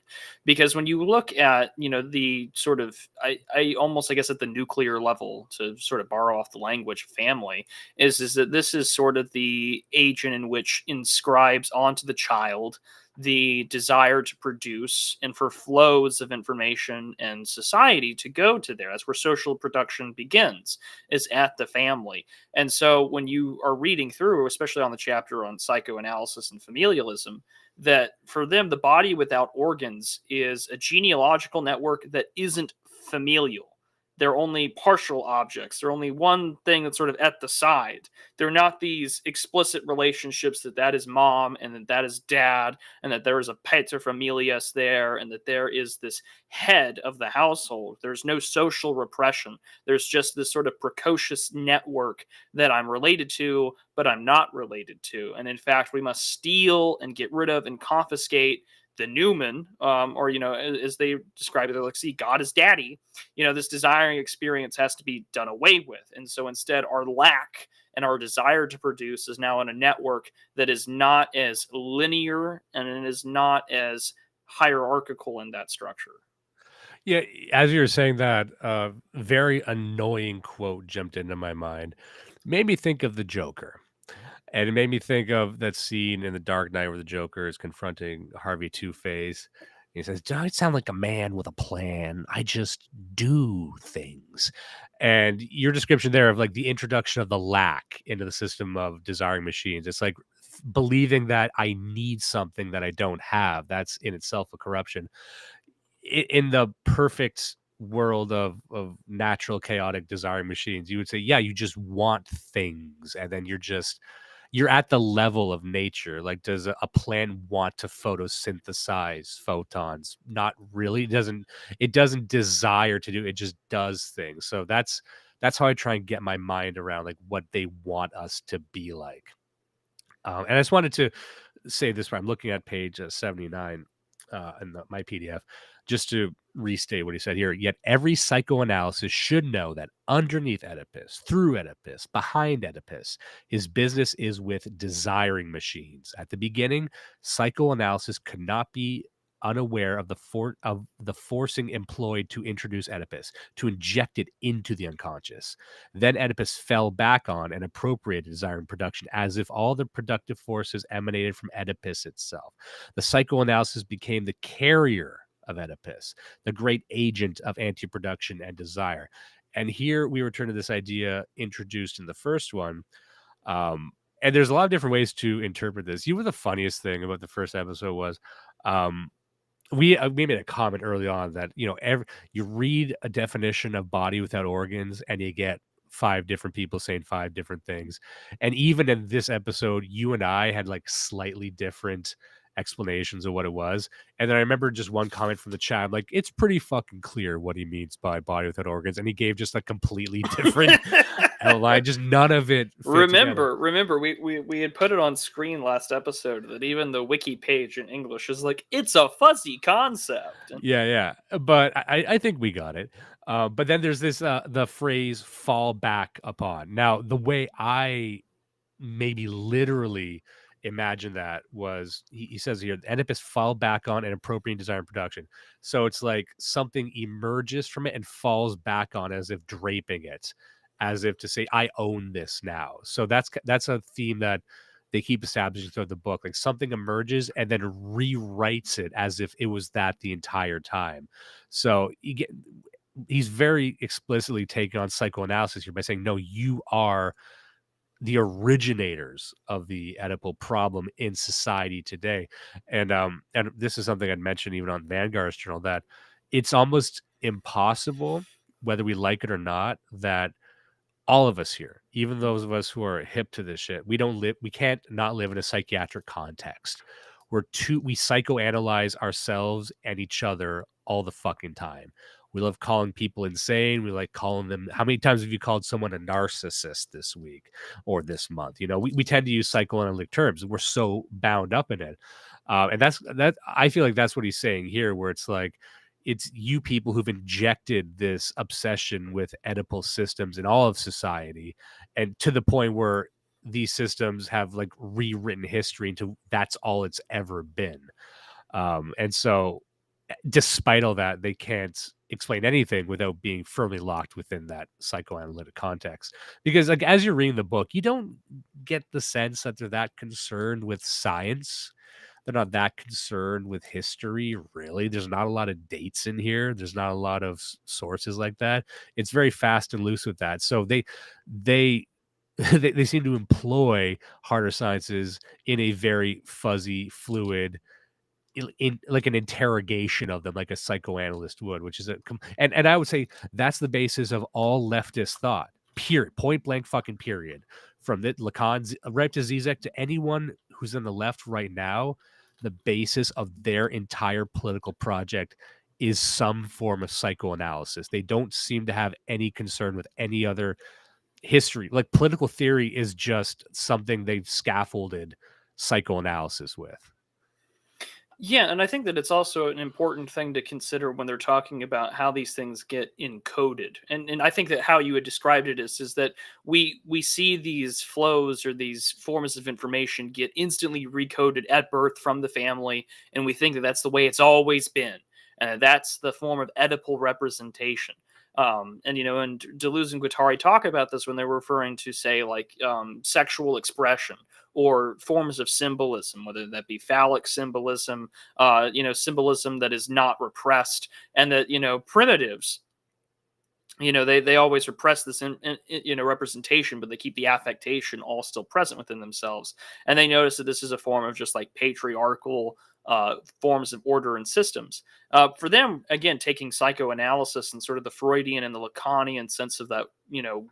Because when you look at, the sort of, I almost, I guess, at the nuclear level, to sort of borrow off the language of family, is that this is sort of the agent in which inscribes onto the child the desire to produce and for flows of information and society to go to there. That's where social production begins, is at the family. And so when you are reading through, especially on the chapter on psychoanalysis and familialism, that for them, the body without organs is a genealogical network that isn't familial. They're only partial objects. They're only one thing that's sort of at the side. They're not these explicit relationships that is mom and that is dad, and that there is a paterfamilias there, and that there is this head of the household. There's no social repression. There's just this sort of precocious network that I'm related to, but I'm not related to. And in fact, we must steal and get rid of and confiscate the Newman, or, as they describe it, they're like, see, God is daddy. This desiring experience has to be done away with. And so instead, our lack and our desire to produce is now in a network that is not as linear and it is not as hierarchical in that structure. Yeah, as you were saying that, very annoying quote jumped into my mind. Made me think of the Joker. And it made me think of that scene in The Dark Knight where the Joker is confronting Harvey Two-Face. He says, "Don't sound like a man with a plan. I just do things." And your description there of like the introduction of the lack into the system of desiring machines. It's like believing that I need something that I don't have. That's in itself a corruption. In the perfect world of natural chaotic desiring machines, you would say, yeah, you just want things, and then you're at the level of nature. Like, does a plant want to photosynthesize photons? Not really. It doesn't desire to do it, just does things. So that's how I try and get my mind around like what they want us to be like. And I just wanted to say this, where I'm looking at page 79 in my PDF, just to restate what he said here. Yet every psychoanalysis should know that underneath Oedipus, through Oedipus, behind Oedipus, his business is with desiring machines. At the beginning, psychoanalysis could not be unaware of the forcing employed to introduce Oedipus, to inject it into the unconscious. Then Oedipus fell back on and appropriated desiring production, as if all the productive forces emanated from Oedipus itself. The psychoanalysis became the carrier of Oedipus, the great agent of anti-production and desire. And here we return to this idea introduced in the first one. And there's a lot of different ways to interpret this. The funniest thing about the first episode was, we made a comment early on that, you read a definition of body without organs and you get 5 different people saying 5 different things. And even in this episode, you and I had like slightly different explanations of what it was. And then I remember just one comment from the chat, I'm like, it's pretty fucking clear what he means by body without organs. And he gave just a completely different outline, just none of it fit together. Remember, we had put it on screen last episode that even the wiki page in English is like, it's a fuzzy concept. Yeah. But I think we got it. But then there's this, the phrase fall back upon. Now, the way I maybe literally imagine that was, he says here, Oedipus fall back on and appropriate desire and production. So it's like something emerges from it and falls back on, as if draping it, as if to say, I own this now. So that's a theme that they keep establishing throughout the book. Like something emerges and then rewrites it as if it was that the entire time. So he's very explicitly taking on psychoanalysis here by saying, no, you are the originators of the Oedipal problem in society today. And this is something I'd mentioned even on Vanguard's journal, that it's almost impossible, whether we like it or not, that all of us here, even those of us who are hip to this shit, we can't not live in a psychiatric context. We psychoanalyze ourselves and each other all the fucking time. We love calling people insane. We like calling them. How many times have you called someone a narcissist this week or this month? We tend to use psychoanalytic terms. We're so bound up in it. And I feel like that's what he's saying here, where it's like, it's you people who've injected this obsession with Oedipal systems in all of society, and to the point where these systems have like rewritten history into that's all it's ever been. And so despite all that, they can't explain anything without being firmly locked within that psychoanalytic context. Because like as you're reading the book, you don't get the sense that they're that concerned with science. They're not that concerned with history, really. There's not a lot of dates in here. There's not a lot of sources like that. It's very fast and loose with that. So they they seem to employ harder sciences in a very fuzzy, fluid, in like an interrogation of them, like a psychoanalyst would, which is and I would say that's the basis of all leftist thought. Period. Point blank fucking period. From the Lacan right to Zizek to anyone who's on the left right now, the basis of their entire political project is some form of psychoanalysis. They don't seem to have any concern with any other history. Like political theory is just something they've scaffolded psychoanalysis with. Yeah, and I think that it's also an important thing to consider when they're talking about how these things get encoded. And I think that how you had described it is that we see these flows or these forms of information get instantly recoded at birth from the family, and we think that that's the way it's always been. That's the form of Oedipal representation. And Deleuze and Guattari talk about this when they're referring to, say, like sexual expression or forms of symbolism, whether that be phallic symbolism, symbolism that is not repressed, and that primitives, they always repress this representation, but they keep the affectation all still present within themselves, and they notice that this is a form of just like patriarchal forms of order and systems. For them, again, taking psychoanalysis and sort of the Freudian and the Lacanian sense of that,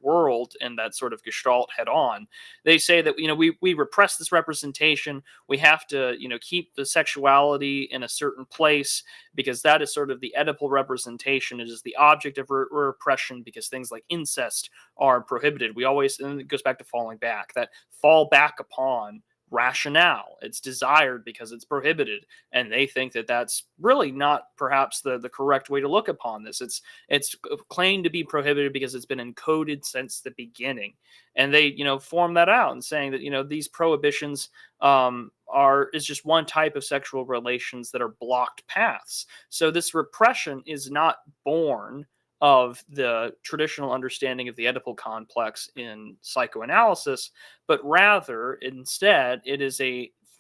world and that sort of gestalt head on, they say that, we repress this representation. We have to, keep the sexuality in a certain place because that is sort of the Oedipal representation. It is the object of repression because things like incest are prohibited. We always, and it goes back to falling back, that fall back upon rationale. It's desired because it's prohibited, and they think that that's really not perhaps the correct way to look upon this. It's claimed to be prohibited because it's been encoded since the beginning, and they form that out and saying that these prohibitions is just one type of sexual relations that are blocked paths. So this repression is not born of the traditional understanding of the Oedipal complex in psychoanalysis, but rather instead it is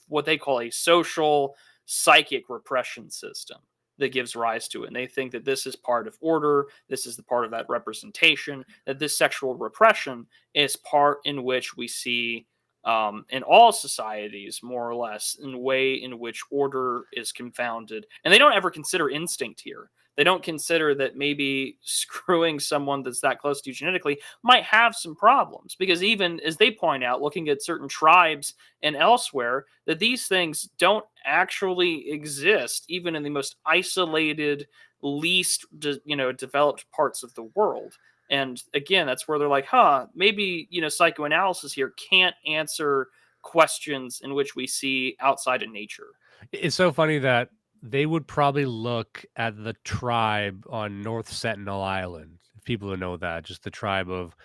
what they call a social psychic repression system that gives rise to it. And they think that this is part of order, this is the part of that representation, that this sexual repression is part in which we see in all societies, more or less, in a way in which order is confounded. And they don't ever consider instinct here. They don't consider that maybe screwing someone that's that close to you genetically might have some problems. Because even as they point out, looking at certain tribes and elsewhere, that these things don't actually exist, even in the most isolated, least developed parts of the world. And again, that's where they're like, maybe, psychoanalysis here can't answer questions in which we see outside of nature. It's so funny that they would probably look at the tribe on North Sentinel Island, people who know that, just the tribe of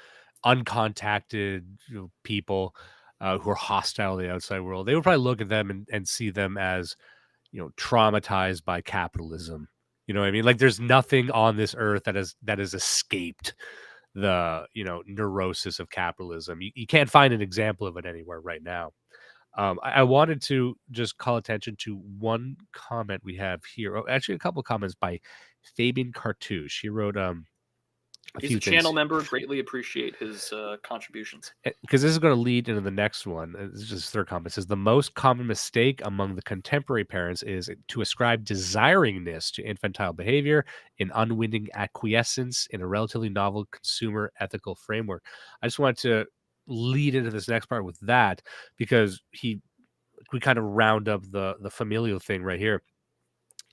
uncontacted people who are hostile to the outside world. They would probably look at them and see them as, traumatized by capitalism. You know what I mean? Like there's nothing on this earth that has escaped the, neurosis of capitalism. You can't find an example of it anywhere right now. I wanted to just call attention to one comment we have here. Oh, actually, a couple of comments by Fabian Cartouche. He wrote He's a channel member. Greatly appreciate his contributions. Because this is going to lead into the next one. This is just his third comment. It says the most common mistake among the contemporary parents is to ascribe desiringness to infantile behavior in unwitting acquiescence in a relatively novel consumer ethical framework. I just wanted to lead into this next part with that because we kind of round up the familial thing right here.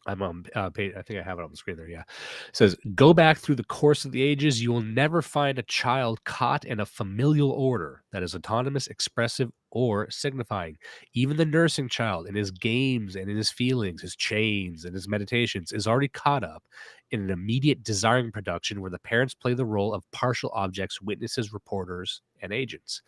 I'm on page, I think I have it on the screen there. Yeah. It says, go back through the course of the ages. You will never find a child caught in a familial order that is autonomous, expressive, or signifying. Even the nursing child in his games and in his feelings, his chains and his meditations is already caught up in an immediate desiring production where the parents play the role of partial objects, witnesses, reporters, and agents.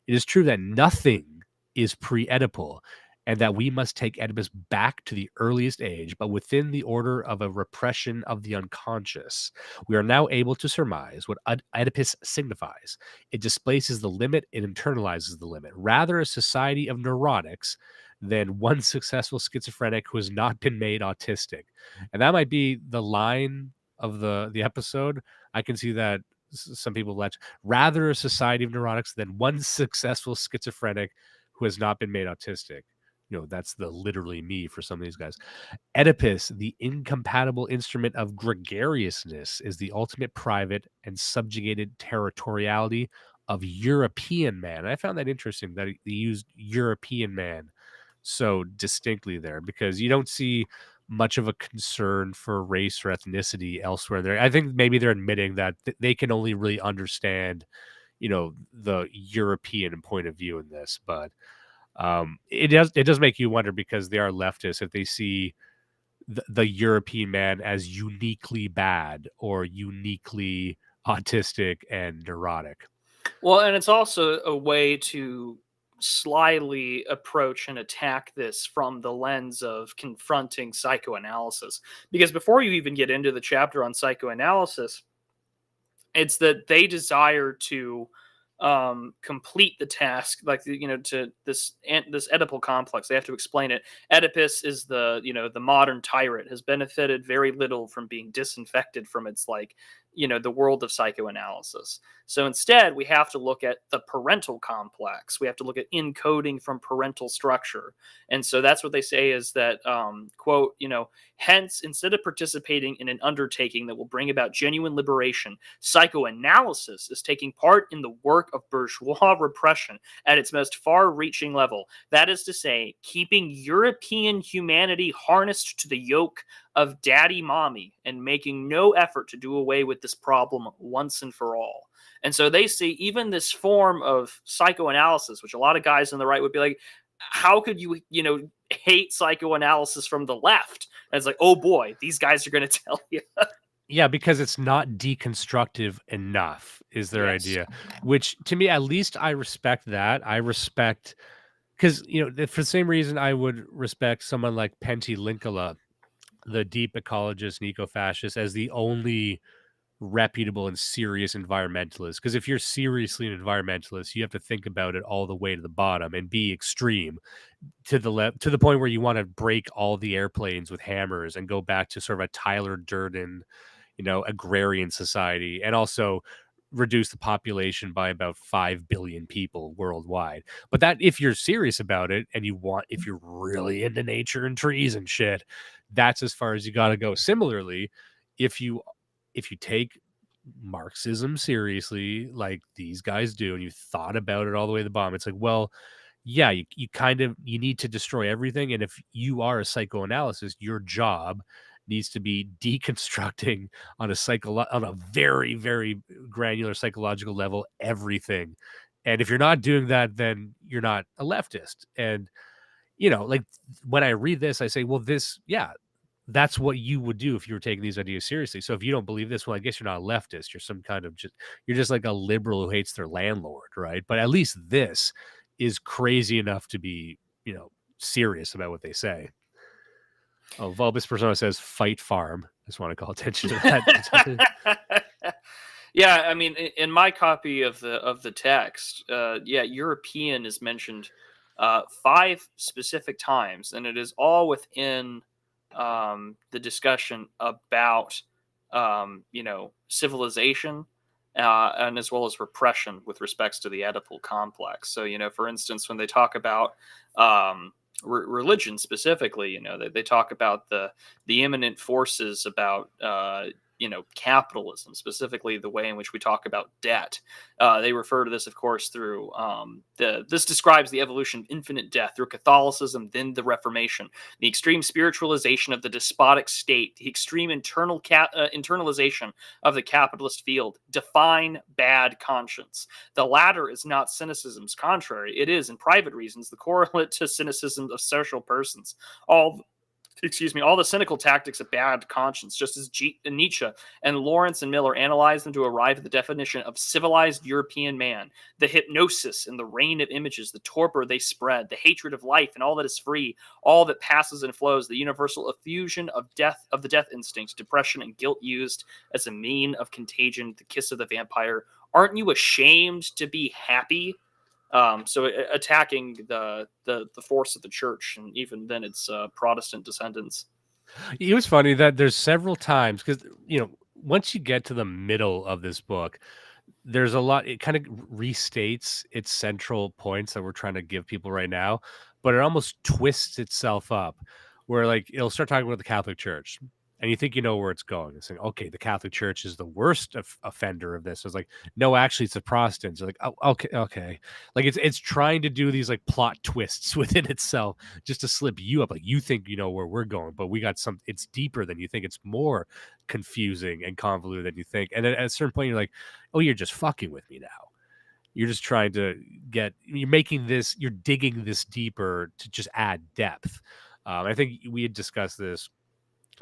It is true that nothing is pre-Oedipal, and that we must take Oedipus back to the earliest age, but within the order of a repression of the unconscious. We are now able to surmise what Oedipus signifies. It displaces the limit, it internalizes the limit. Rather, a society of neurotics than one successful schizophrenic who has not been made autistic. And that might be the line of the episode. I can see that some people let rather a society of neurotics than one successful schizophrenic who has not been made autistic. That's the literally me for some of these guys. Oedipus, the incompatible instrument of gregariousness, is the ultimate private and subjugated territoriality of European man. And I found that interesting that he used European man so distinctly there, because you don't see much of a concern for race or ethnicity elsewhere there. I think maybe they're admitting that they can only really understand, the European point of view in this, but it does make you wonder, because they are leftists, if they see the European man as uniquely bad or uniquely autistic and neurotic. Well, and it's also a way to slyly approach and attack this from the lens of confronting psychoanalysis. Because before you even get into the chapter on psychoanalysis, it's that they desire to complete the task, like to this Oedipal complex. They have to explain it. Oedipus is the modern tyrant, has benefited very little from being disinfected from its the world of psychoanalysis. So instead, we have to look at the parental complex. We have to look at encoding from parental structure. And so that's what they say is that, quote, hence, instead of participating in an undertaking that will bring about genuine liberation, psychoanalysis is taking part in the work of bourgeois repression at its most far-reaching level. That is to say, keeping European humanity harnessed to the yoke of daddy mommy and making no effort to do away with this problem once and for all. And so they see even this form of psychoanalysis, which a lot of guys on the right would be like, how could you, hate psychoanalysis from the left? And it's like, oh boy, these guys are going to tell you. Yeah, because it's not deconstructive enough is their idea, which to me, at least I respect that. I respect, because, for the same reason I would respect someone like Pentti Linkola, the deep ecologist and eco-fascist, as the only reputable and serious environmentalist. Because if you're seriously an environmentalist, you have to think about it all the way to the bottom and be extreme to the point where you want to break all the airplanes with hammers and go back to sort of a Tyler Durden, agrarian society, and also reduce the population by about 5 billion people worldwide. But that, if you're serious about it and if you're really into nature and trees and shit, that's as far as you got to go. Similarly, if you take Marxism seriously, like these guys do, and you thought about it all the way to the bottom, it's like, well, yeah, you need to destroy everything. And if you are a psychoanalyst, your job needs to be deconstructing on a very, very granular psychological level, everything. And if you're not doing that, then you're not a leftist. And, like when I read this, I say, well, that's what you would do if you were taking these ideas seriously. So if you don't believe this, well, I guess you're not a leftist. You're some kind of you're just like a liberal who hates their landlord, right? But at least this is crazy enough to be, serious about what they say. Oh, Vulbus Persona says fight farm. I just want to call attention to that. Yeah, I mean, in my copy of the text, European is mentioned 5 specific times, and it is all within the discussion about civilization and as well as repression with respects to the Oedipal complex. So, for instance, when they talk about religion specifically, they talk about the imminent forces about capitalism, specifically the way in which we talk about debt. They refer to this, of course, through this describes the evolution of infinite death through Catholicism, then the Reformation, the extreme spiritualization of the despotic state, the extreme internalization of the capitalist field. Define bad conscience. The latter is not cynicism's contrary. It is, in private reasons, the correlate to cynicism of social persons. All the cynical tactics of bad conscience, just as Nietzsche and Lawrence and Miller analyzed them to arrive at the definition of civilized European man, the hypnosis and the rain of images, the torpor they spread, the hatred of life and all that is free, all that passes and flows, the universal effusion of death, of the death instinct, depression and guilt used as a mean of contagion, the kiss of the vampire. Aren't you ashamed to be happy? So attacking the force of the church, and even then its Protestant descendants. It was funny that there's several times, because once you get to the middle of this book, there's a lot. It kind of restates its central points that we're trying to give people right now, but it almost twists itself up, where like it'll start talking about the Catholic Church. And you think you know where it's going. It's like, okay, the Catholic Church is the worst offender of this. It's like, no, actually, it's the Protestants. They're like, oh, okay. Like it's trying to do these like plot twists within itself just to slip you up. Like you think you know where we're going, but we got some. It's deeper than you think. It's more confusing and convoluted than you think. And then at a certain point, you're like, oh, you're just fucking with me now. You're just trying to you're making this. You're digging this deeper to just add depth. I think we had discussed this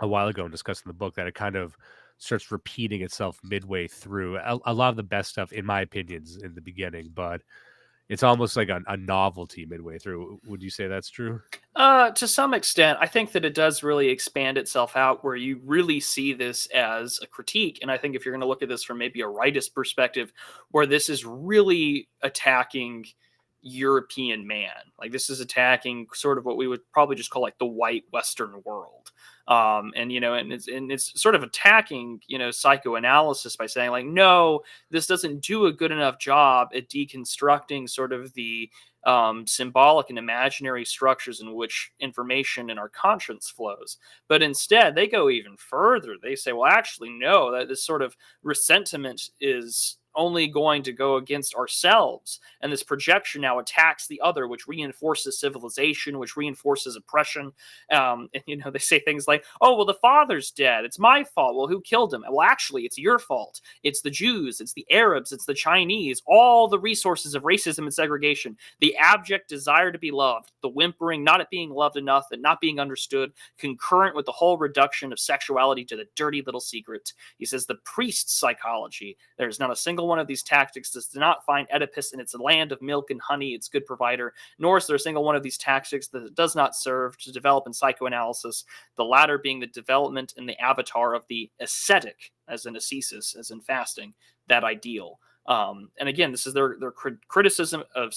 a while ago and discussing the book, that it kind of starts repeating itself midway through. A lot of the best stuff, in my opinions, in the beginning, but it's almost like a novelty midway through. Would you say that's true? To some extent, I think that it does really expand itself out, where you really see this as a critique. And I think if you're going to look at this from maybe a rightist perspective, where this is really attacking European man, like this is attacking sort of what we would probably just call like the white Western world. And it's sort of attacking, psychoanalysis by saying like, no, this doesn't do a good enough job at deconstructing sort of the symbolic and imaginary structures in which information in our conscience flows. But instead, they go even further. They say, well, actually, no, that this sort of resentment is only going to go against ourselves, and this projection now attacks the other, which reinforces civilization, which reinforces oppression. And they say things like, oh, well, the father's dead, it's my fault. Well, who killed him? Well, actually, it's your fault. It's the Jews, it's the Arabs, it's the Chinese, all the resources of racism and segregation, the abject desire to be loved, the whimpering not at being loved enough and not being understood, concurrent with the whole reduction of sexuality to the dirty little secret. He says the priest's psychology, there's not a single one of these tactics does not find Oedipus in its land of milk and honey, its good provider, nor is there a single one of these tactics that it does not serve to develop in psychoanalysis, the latter being the development in the avatar of the ascetic, as in ascesis, as in fasting, that ideal. And again, this is their criticism of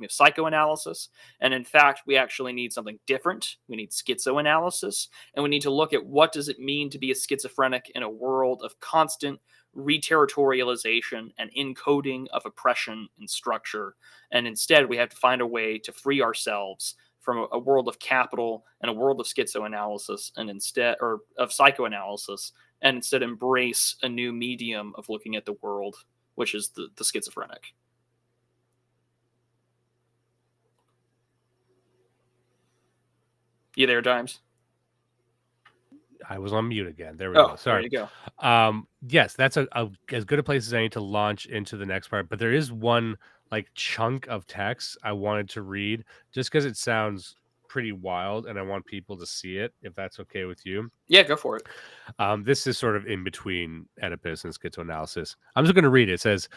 psychoanalysis. And in fact, we actually need something different. We need schizoanalysis, and we need to look at what does it mean to be a schizophrenic in a world of constant reterritorialization and encoding of oppression and structure. And instead, we have to find a way to free ourselves from a world of capital and a world of schizoanalysis, and instead, or of psychoanalysis, and instead embrace a new medium of looking at the world, which is the schizophrenic. You there, Dimes? I was on mute again. There we go. Sorry. There you go. Yes, that's as good a place as any to launch into the next part. But there is one like chunk of text I wanted to read just because it sounds pretty wild, and I want people to see it, if that's okay with you. Yeah, go for it. This is sort of in between Oedipus and schizoanalysis. I'm just going to read it. It says,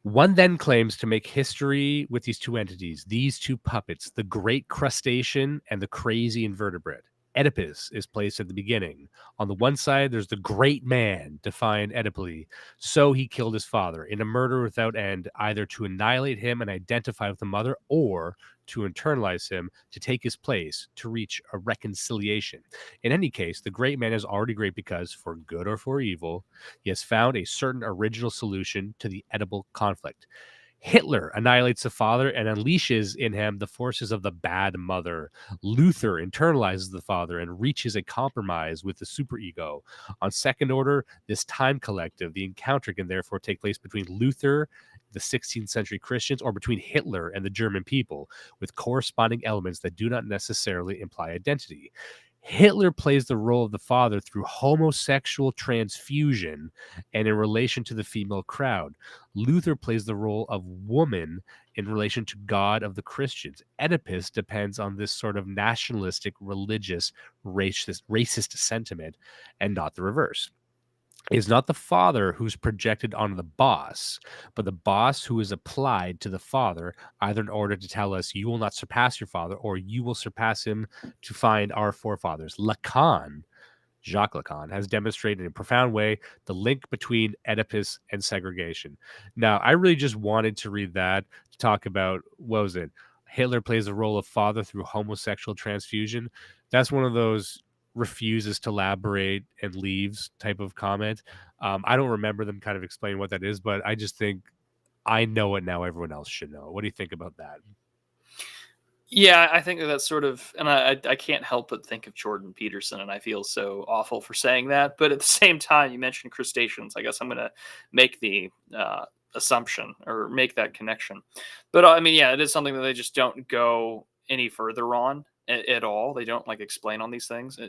one then claims to make history with these two entities, these two puppets, the great crustacean and the crazy invertebrate. Oedipus is placed at the beginning. On the one side, there's the great man, defined Oedipally. So he killed his father in a murder without end, either to annihilate him and identify with the mother, or to internalize him, to take his place, to reach a reconciliation. In any case, the great man is already great because, for good or for evil, he has found a certain original solution to the Oedipal conflict. Hitler annihilates the father and unleashes in him the forces of the bad mother. Luther internalizes the father and reaches a compromise with the superego. On second order, this time collective, the encounter can therefore take place between Luther, the 16th century Christians, or between Hitler and the German people, with corresponding elements that do not necessarily imply identity. Hitler plays the role of the father through homosexual transfusion and in relation to the female crowd. Luther plays the role of woman in relation to God of the Christians. Oedipus depends on this sort of nationalistic, religious, racist sentiment, and not the reverse. It is not the father who's projected onto the boss, but the boss who is applied to the father, either in order to tell us you will not surpass your father or you will surpass him to find our forefathers. Jacques Lacan, has demonstrated in a profound way the link between Oedipus and segregation. Now, I really just wanted to read that to talk about, what was it? Hitler plays the role of father through homosexual transfusion. That's one of those refuses to elaborate and leaves type of comment. I don't remember them kind of explaining what that is, but I just think I know it now. Everyone else should know. What do you think about that? Yeah, I think that's sort of, and I can't help but think of Jordan Peterson, and I feel so awful for saying that. But at the same time, you mentioned crustaceans. I guess I'm going to make the assumption or make that connection. But I mean, yeah, it is something that they just don't go any further on at all. They don't like explain on these things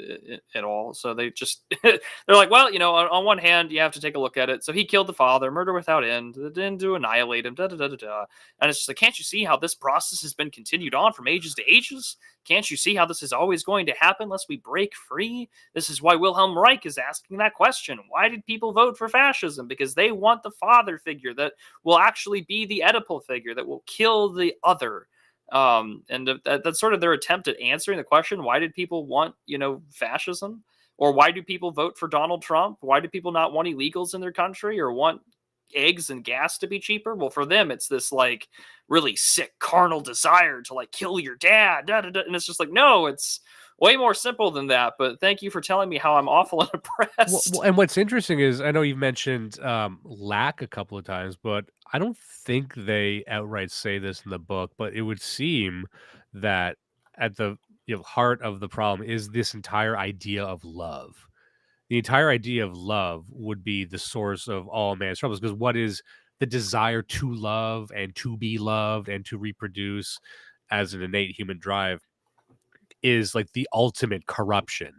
at all. So they just they're like, well, on one hand, you have to take a look at it. So he killed the father, murder without end, didn't do annihilate him, da da da da da. And it's just like, can't you see how this process has been continued on from ages to ages? Can't you see how this is always going to happen unless we break free? This is why Wilhelm Reich is asking that question. Why did people vote for fascism? Because they want the father figure that will actually be the Oedipal figure that will kill the other. And that's sort of their attempt at answering the question: why did people want fascism, or why do people vote for Donald Trump? Why do people not want illegals in their country or want eggs and gas to be cheaper? Well, for them it's this like really sick carnal desire to like kill your dad, da, da, da. And it's just like, no, it's way more simple than that. But thank you for telling me how I'm awful and oppressed. Well, and what's interesting is, I know you've mentioned lack a couple of times, but I don't think they outright say this in the book, but it would seem that at the heart of the problem is this entire idea of love. The entire idea of love would be the source of all man's troubles, because what is the desire to love and to be loved and to reproduce as an innate human drive is like the ultimate corruption,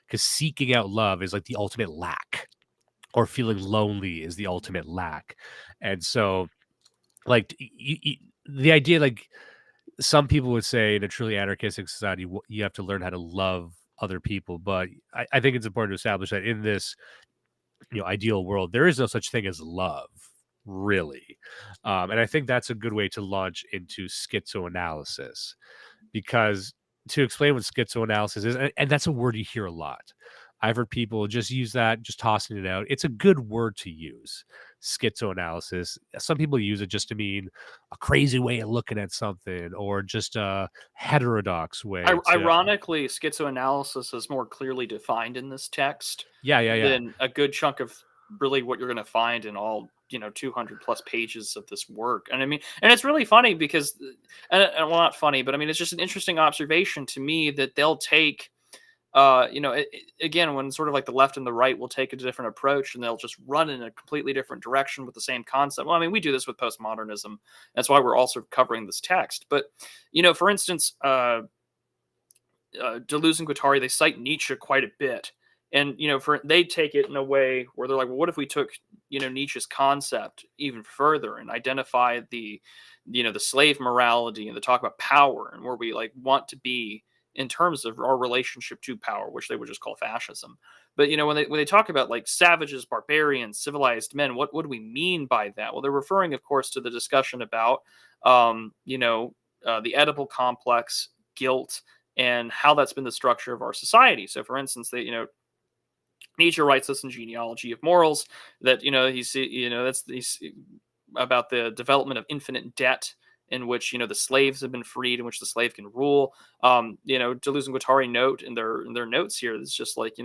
because seeking out love is like the ultimate lack, or feeling lonely is the ultimate lack. And so like the idea, like some people would say in a truly anarchistic society, you have to learn how to love other people. But I think it's important to establish that in this ideal world, there is no such thing as love, really. And I think that's a good way to launch into schizoanalysis, because to explain what schizoanalysis is, and that's a word you hear a lot. I've heard people just use that, just tossing it out. It's a good word to use, schizoanalysis. Some people use it just to mean a crazy way of looking at something, or just a heterodox way. Ironically, schizoanalysis is more clearly defined in this text than a good chunk of really what you're going to find in all 200 plus pages of this work. And I mean, and it's really funny because, well, not funny, but I mean, it's just an interesting observation to me that they'll take again, when sort of like the left and the right will take a different approach and they'll just run in a completely different direction with the same concept. Well, I mean, we do this with postmodernism. That's why we're also covering this text. But, for instance, Deleuze and Guattari, they cite Nietzsche quite a bit. And, they take it in a way where they're like, well, what if we took, Nietzsche's concept even further and identify the slave morality and the talk about power and where we like want to be in terms of our relationship to power, which they would just call fascism. But, when they talk about like savages, barbarians, civilized men, what do we mean by that? Well, they're referring, of course, to the discussion about, the Oedipal complex, guilt, and how that's been the structure of our society. So, for instance, Nietzsche writes this in Genealogy of Morals that, he's about the development of infinite debt, in which the slaves have been freed, in which the slave can rule. Deleuze and Guattari note in their notes here, it's just like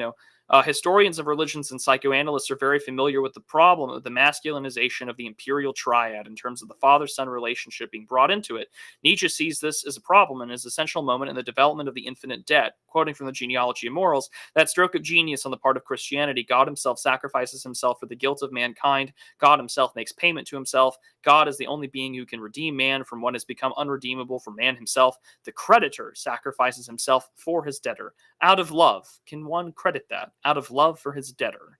Historians of religions and psychoanalysts are very familiar with the problem of the masculinization of the imperial triad in terms of the father-son relationship being brought into it. Nietzsche sees this as a problem and as an essential moment in the development of the infinite debt. Quoting from the Genealogy of Morals, that stroke of genius on the part of Christianity, God himself sacrifices himself for the guilt of mankind. God himself makes payment to himself. God is the only being who can redeem man from what has become unredeemable for man himself. The creditor sacrifices himself for his debtor. Out of love. Can one credit that? Out of love for his debtor.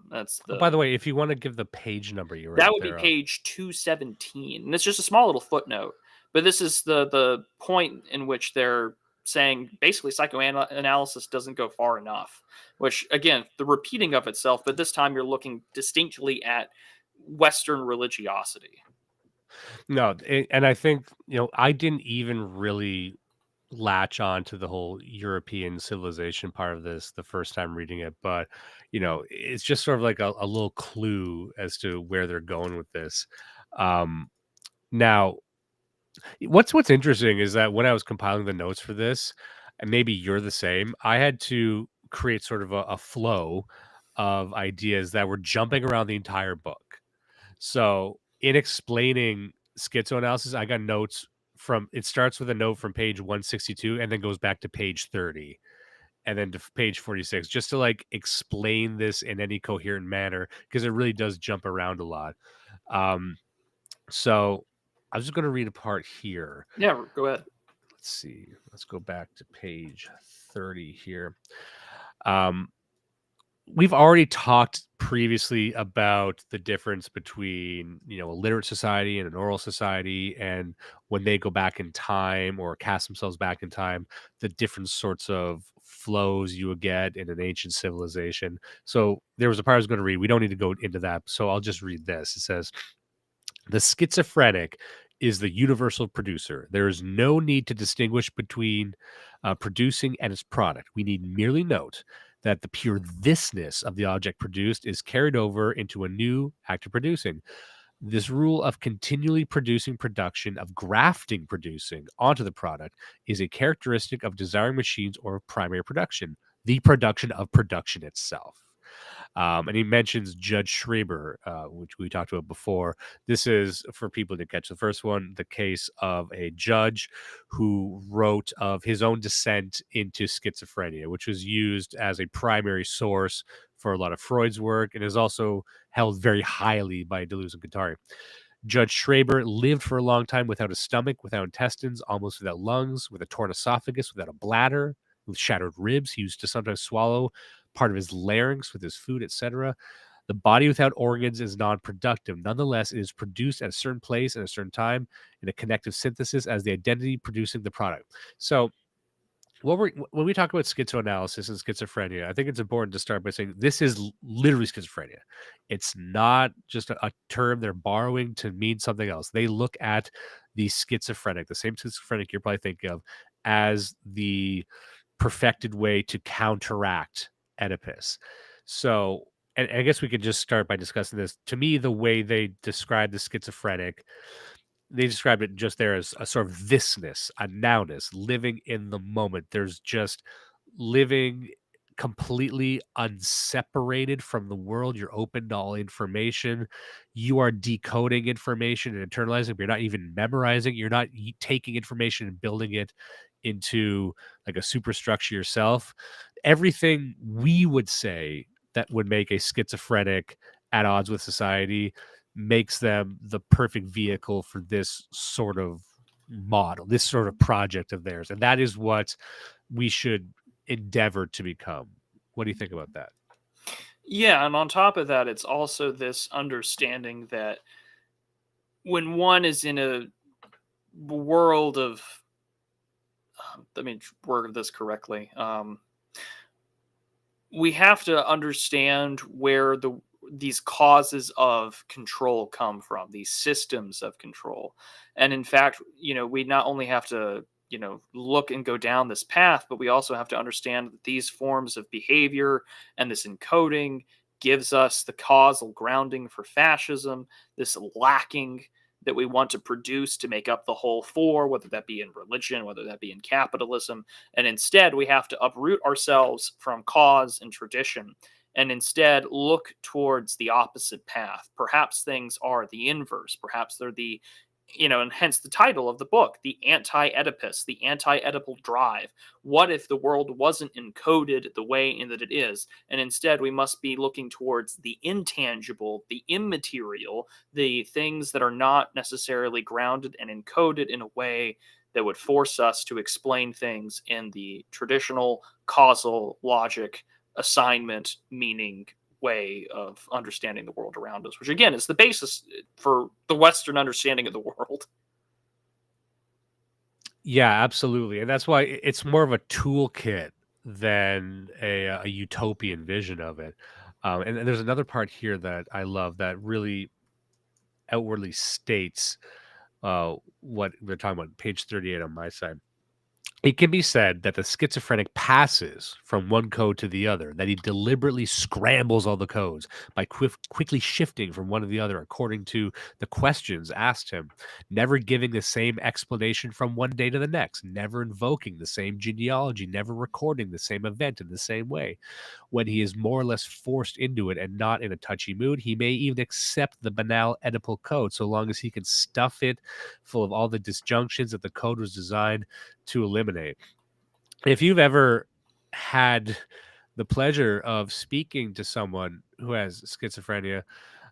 That's the. Oh, by the way, if you want to give the page number, you were That would be page 217. And it's just a small little footnote. But this is the point in which they're saying basically psychoanalysis doesn't go far enough. Which, again, the repeating of itself, but this time you're looking distinctly at Western religiosity. No, and I think, I didn't even really latch on to the whole European civilization part of this the first time reading it, but it's just sort of like a little clue as to where they're going with this. Now, what's interesting is that when I was compiling the notes for this, and maybe you're the same, I had to create sort of a flow of ideas that were jumping around the entire book. So in explaining schizoanalysis, I got notes it starts with a note from page 162 and then goes back to page 30 and then to page 46, just to like explain this in any coherent manner, because it really does jump around a lot. So I was just going to read a part here. Yeah, go ahead. Let's see. Let's go back to page 30 here. We've already talked previously about the difference between, a literate society and an oral society, and when they go back in time or cast themselves back in time, the different sorts of flows you would get in an ancient civilization. So there was a part I was going to read. We don't need to go into that, so I'll just read this. It says, the schizophrenic is the universal producer. There is no need to distinguish between producing and its product. We need merely note that the pure thisness of the object produced is carried over into a new act of producing. This rule of continually producing production, of grafting producing onto the product, is a characteristic of desiring machines or primary production, the production of production itself. And he mentions Judge Schreiber, which we talked about before. This is, for people to catch the first one, the case of a judge who wrote of his own descent into schizophrenia, which was used as a primary source for a lot of Freud's work and is also held very highly by Deleuze and Guattari. Judge Schreiber lived for a long time without a stomach, without intestines, almost without lungs, with a torn esophagus, without a bladder, with shattered ribs. He used to sometimes swallow part of his larynx with his food, etc. The body without organs is non-productive. Nonetheless, it is produced at a certain place at a certain time in a connective synthesis as the identity producing the product. So when we talk about schizoanalysis and schizophrenia, I think it's important to start by saying this is literally schizophrenia. It's not just a term they're borrowing to mean something else. They look at the schizophrenic, the same schizophrenic you're probably thinking of, as the perfected way to counteract Oedipus. So, and I guess we could just start by discussing this. To me, the way they describe the schizophrenic, they described it just there as a sort of thisness, a nowness, living in the moment. There's just living completely unseparated from the world. You're open to all information. You are decoding information and internalizing, but you're not even memorizing. You're not taking information and building it into like a superstructure yourself. Everything we would say that would make a schizophrenic at odds with society makes them the perfect vehicle for this sort of model, this sort of project of theirs. And that is what we should endeavor to become. What do you think about that? Yeah, and on top of that, it's also this understanding that when one is in a world of, let me word this correctly, we have to understand where these causes of control come from, these systems of control. And in fact, we not only have to look and go down this path, but we also have to understand that these forms of behavior and this encoding gives us the causal grounding for fascism, this lacking that we want to produce to make up the whole for, whether that be in religion, whether that be in capitalism. And instead, we have to uproot ourselves from cause and tradition and instead look towards the opposite path. Perhaps things are the inverse. Perhaps they're the, and hence the title of the book, the Anti-Oedipus, the anti-Oedipal drive. What if the world wasn't encoded the way in that it is? And instead, we must be looking towards the intangible, the immaterial, the things that are not necessarily grounded and encoded in a way that would force us to explain things in the traditional causal logic assignment meaning way of understanding the world around us, which again is the basis for the Western understanding of the world. Yeah, absolutely. And that's why it's more of a toolkit than a utopian vision of it. And there's another part here that I love that really outwardly states what they're talking about, page 38 on my side. It can be said that the schizophrenic passes from one code to the other, that he deliberately scrambles all the codes by quickly shifting from one to the other according to the questions asked him, never giving the same explanation from one day to the next, never invoking the same genealogy, never recording the same event in the same way. When he is more or less forced into it and not in a touchy mood, he may even accept the banal Oedipal code so long as he can stuff it full of all the disjunctions that the code was designed to eliminate. If you've ever had the pleasure of speaking to someone who has schizophrenia,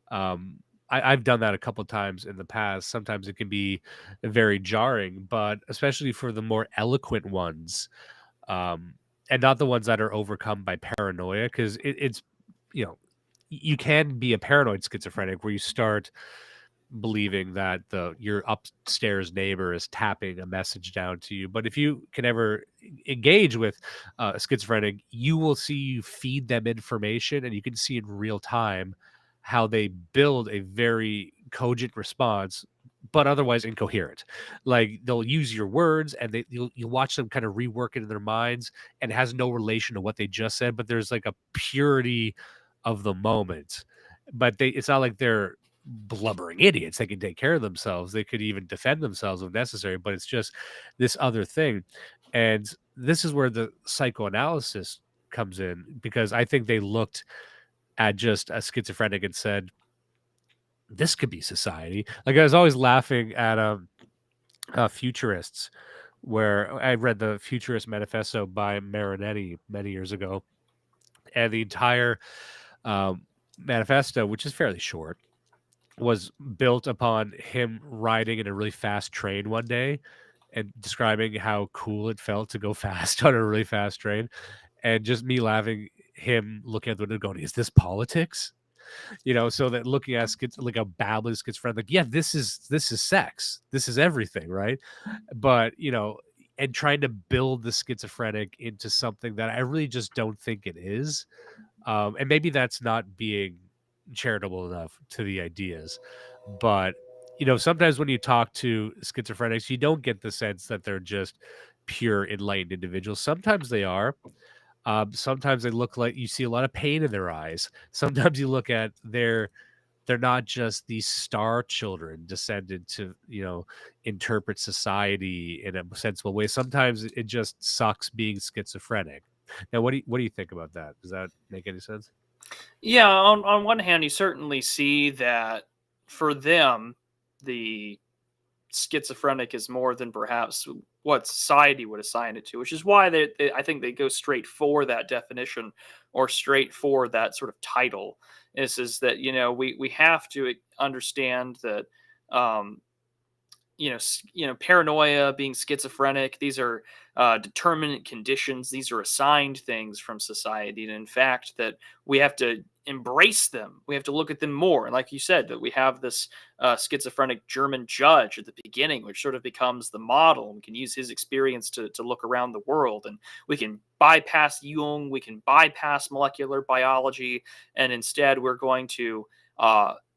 I've done that a couple of times in the past. Sometimes it can be very jarring, but especially for the more eloquent ones, and not the ones that are overcome by paranoia, because it's, you can be a paranoid schizophrenic where you start believing that your upstairs neighbor is tapping a message down to you. But if you can ever engage with a schizophrenic, you will see you feed them information, and you can see in real time how they build a very cogent response, but otherwise incoherent. Like they'll use your words, and you'll watch them kind of rework it in their minds, and it has no relation to what they just said. But there's like a purity of the moment. But it's not like they're blubbering idiots. They can take care of themselves. They could even defend themselves if necessary, but it's just this other thing. And this is where the psychoanalysis comes in, because I think they looked at just a schizophrenic and said, this could be society. Like I was always laughing at futurists, where I read the Futurist Manifesto by Marinetti many years ago, and the entire manifesto, which is fairly short, was built upon him riding in a really fast train one day and describing how cool it felt to go fast on a really fast train. And just me laughing, him looking at the window going, is this politics? So that looking at like a babbling schizophrenic, like, yeah, this is sex. This is everything, right? But, and trying to build the schizophrenic into something that I really just don't think it is. And maybe that's not being charitable enough to the ideas, but sometimes when you talk to schizophrenics, you don't get the sense that they're just pure enlightened individuals. Sometimes they are. Sometimes they look like you see a lot of pain in their eyes. Sometimes you look at they're not just these star children descended to interpret society in a sensible way. Sometimes it just sucks being schizophrenic. Now, what do you think about that? Does that make any sense? Yeah, on one hand, you certainly see that for them, the schizophrenic is more than perhaps what society would assign it to, which is why I think they go straight for that definition, or straight for that sort of title. Is that we have to understand that paranoia, being schizophrenic, these are determinate conditions. These are assigned things from society. And in fact, that we have to embrace them. We have to look at them more. And like you said, that we have this schizophrenic German judge at the beginning, which sort of becomes the model. We can use his experience to look around the world, and we can bypass Jung, we can bypass molecular biology, and instead we're going to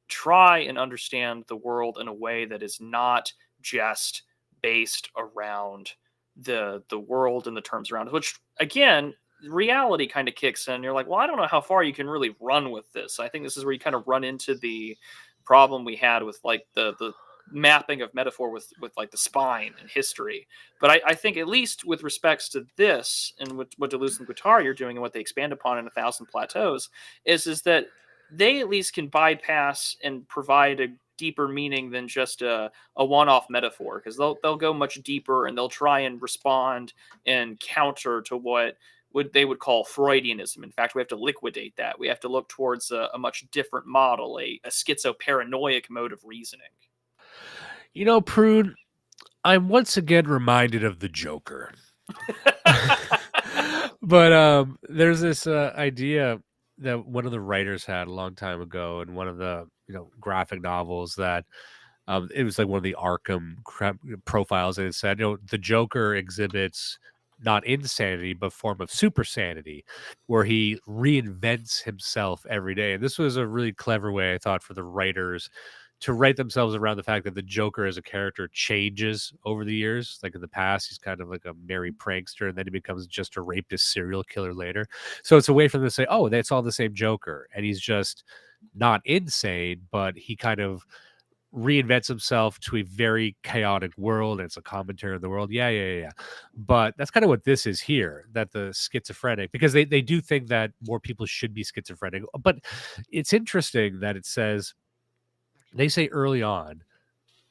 try and understand the world in a way that is not just based around the world and the terms around it, which again, reality kind of kicks in. You're like, well, I don't know how far you can really run with this. I think this is where you kind of run into the problem we had with like the mapping of metaphor with like the spine and history. But I think at least with respects to this and what Deleuze and Guattari are doing and what they expand upon in 1,000 Plateaus is that they at least can bypass and provide a deeper meaning than just a one-off metaphor, because they'll go much deeper and they'll try and respond and counter to what they would call Freudianism. In fact, we have to liquidate that. We have to look towards a much different model, a schizoparanoic mode of reasoning. You know, Prude, I'm once again reminded of the Joker. But there's this idea that one of the writers had a long time ago in one of the graphic novels that it was like one of the Arkham profiles, and it said, the Joker exhibits not insanity but form of supersanity, where he reinvents himself every day. And this was a really clever way, I thought, for the writers to write themselves around the fact that the Joker as a character changes over the years. Like in the past, he's kind of like a merry prankster, and then he becomes just a rapist serial killer later. So it's a way for them to say, oh, that's all the same Joker. And he's just not insane, but he kind of reinvents himself to a very chaotic world. And it's a commentary on the world. Yeah. But that's kind of what this is here, that the schizophrenic, because they do think that more people should be schizophrenic. But it's interesting that it says, they say early on,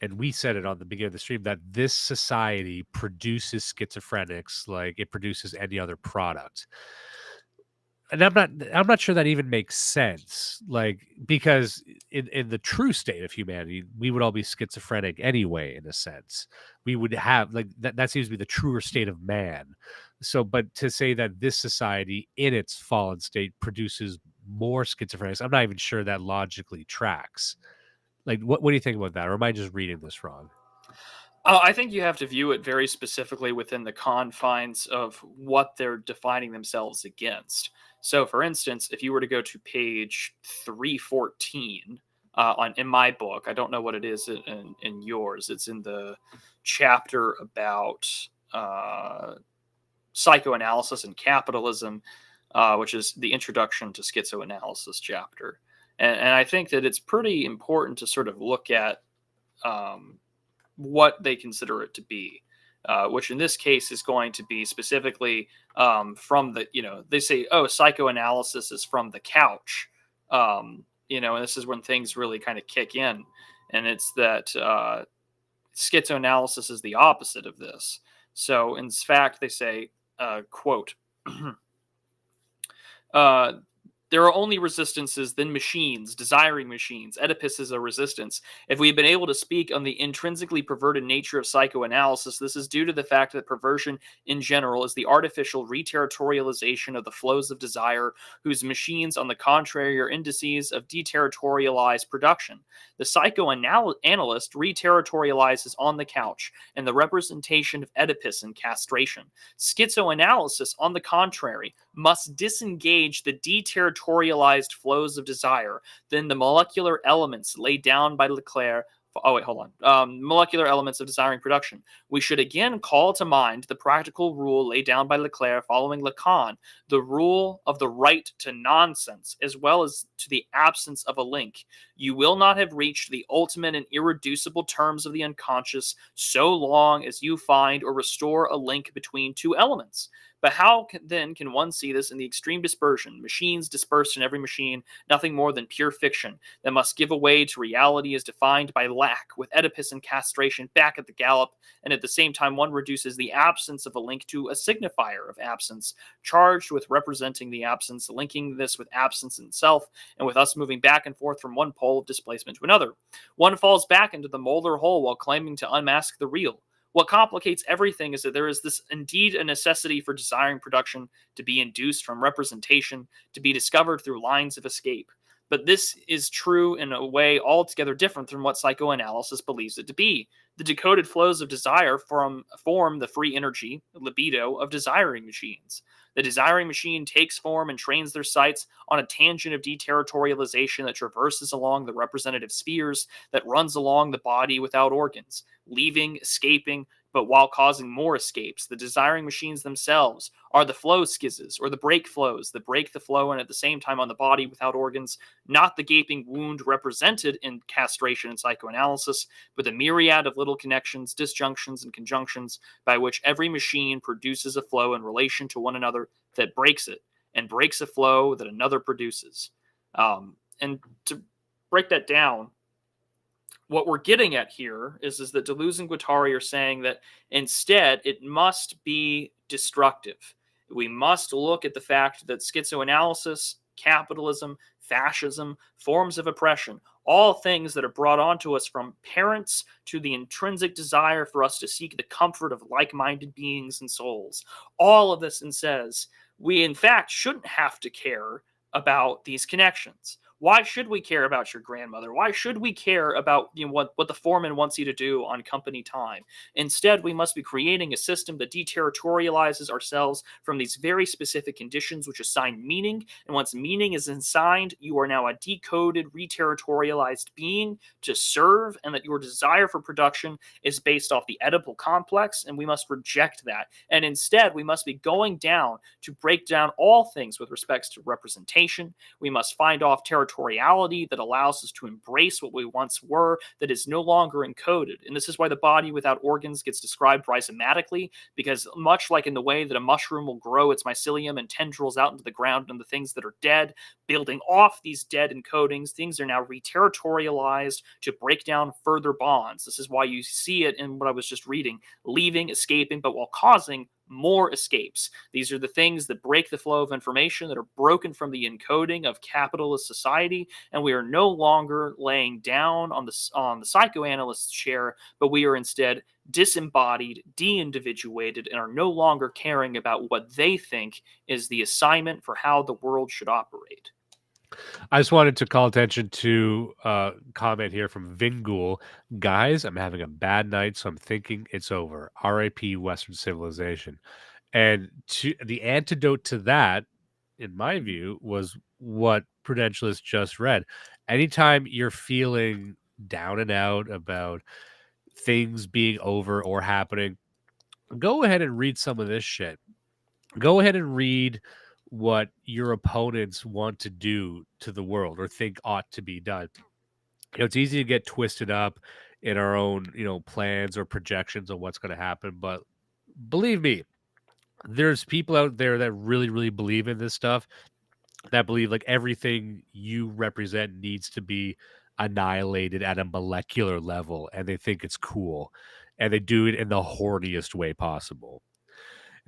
and we said it on the beginning of the stream, that this society produces schizophrenics like it produces any other product. And I'm not sure that even makes sense. Like, because in the true state of humanity, we would all be schizophrenic anyway, in a sense. We would have like that seems to be the truer state of man. So, but to say that this society in its fallen state produces more schizophrenics, I'm not even sure that logically tracks. Like, what do you think about that? Or am I just reading this wrong? I think you have to view it very specifically within the confines of what they're defining themselves against. So, for instance, if you were to go to page 314 in my book, I don't know what it is in yours. It's in the chapter about psychoanalysis and capitalism, which is the introduction to schizoanalysis chapter. And I think that it's pretty important to sort of look at what they consider it to be, which in this case is going to be specifically from the, they say, oh, psychoanalysis is from the couch, and this is when things really kind of kick in. And it's that schizoanalysis is the opposite of this. So in fact, they say, quote, there are only resistances, then machines, desiring machines. Oedipus is a resistance. If we have been able to speak on the intrinsically perverted nature of psychoanalysis, this is due to the fact that perversion in general is the artificial reterritorialization of the flows of desire, whose machines, on the contrary, are indices of deterritorialized production. The psychoanalyst reterritorializes on the couch, and the representation of Oedipus and castration. Schizoanalysis, on the contrary, must disengage the deterritorialized flows of desire, then the molecular elements laid down by Leclerc. Molecular elements of desiring production. We should again call to mind the practical rule laid down by Leclerc following Lacan, the rule of the right to nonsense, as well as to the absence of a link. You will not have reached the ultimate and irreducible terms of the unconscious so long as you find or restore a link between two elements. But how then can one see this in the extreme dispersion, machines dispersed in every machine, nothing more than pure fiction that must give away to reality as defined by lack, with Oedipus and castration back at the gallop, and at the same time one reduces the absence of a link to a signifier of absence, charged with representing the absence, linking this with absence itself, and with us moving back and forth from one pole of displacement to another. One falls back into the molder hole while claiming to unmask the real. What complicates everything is that there is this indeed a necessity for desiring production to be induced from representation, to be discovered through lines of escape. But this is true in a way altogether different from what psychoanalysis believes it to be. The decoded flows of desire form the free energy, libido, of desiring machines. The desiring machine takes form and trains their sights on a tangent of deterritorialization that traverses along the representative spheres, that runs along the body without organs, leaving, escaping, but while causing more escapes. The desiring machines themselves are the flow schizzes, or the break flows that break the flow and at the same time on the body without organs, not the gaping wound represented in castration and psychoanalysis, but the myriad of little connections, disjunctions, and conjunctions by which every machine produces a flow in relation to one another that breaks it, and breaks a flow that another produces. And to break that down, what we're getting at here is that Deleuze and Guattari are saying that instead it must be destructive. We must look at the fact that schizoanalysis, capitalism, fascism, forms of oppression, all things that are brought onto us from parents to the intrinsic desire for us to seek the comfort of like-minded beings and souls. All of this and says we in fact shouldn't have to care about these connections. Why should we care about your grandmother? Why should we care about what the foreman wants you to do on company time? Instead, we must be creating a system that deterritorializes ourselves from these very specific conditions which assign meaning. And once meaning is assigned, you are now a decoded, reterritorialized being to serve, and that your desire for production is based off the Oedipal complex, and we must reject that. And instead, we must be going down to break down all things with respects to representation. We must find off territoriality that allows us to embrace what we once were, that is no longer encoded. And this is why the body without organs gets described rhizomatically, because much like in the way that a mushroom will grow its mycelium and tendrils out into the ground and the things that are dead, building off these dead encodings, things are now reterritorialized to break down further bonds. This is why you see it in what I was just reading, leaving, escaping, but while causing more escapes. These are the things that break the flow of information, that are broken from the encoding of capitalist society, and we are no longer laying down on the psychoanalyst's chair, but we are instead disembodied, de-individuated, and are no longer caring about what they think is the assignment for how the world should operate. I just wanted to call attention to a comment here from Vingul. Guys, I'm having a bad night, so I'm thinking it's over. R.I.P. Western civilization. And the antidote to that, in my view, was what Prudentialist just read. Anytime you're feeling down and out about things being over or happening, go ahead and read some of this shit. Go ahead and read what your opponents want to do to the world or think ought to be done. It's easy to get twisted up in our own, plans or projections on what's going to happen. But believe me, there's people out there that really, really believe in this stuff, that believe like everything you represent needs to be annihilated at a molecular level, and they think it's cool, and they do it in the horniest way possible.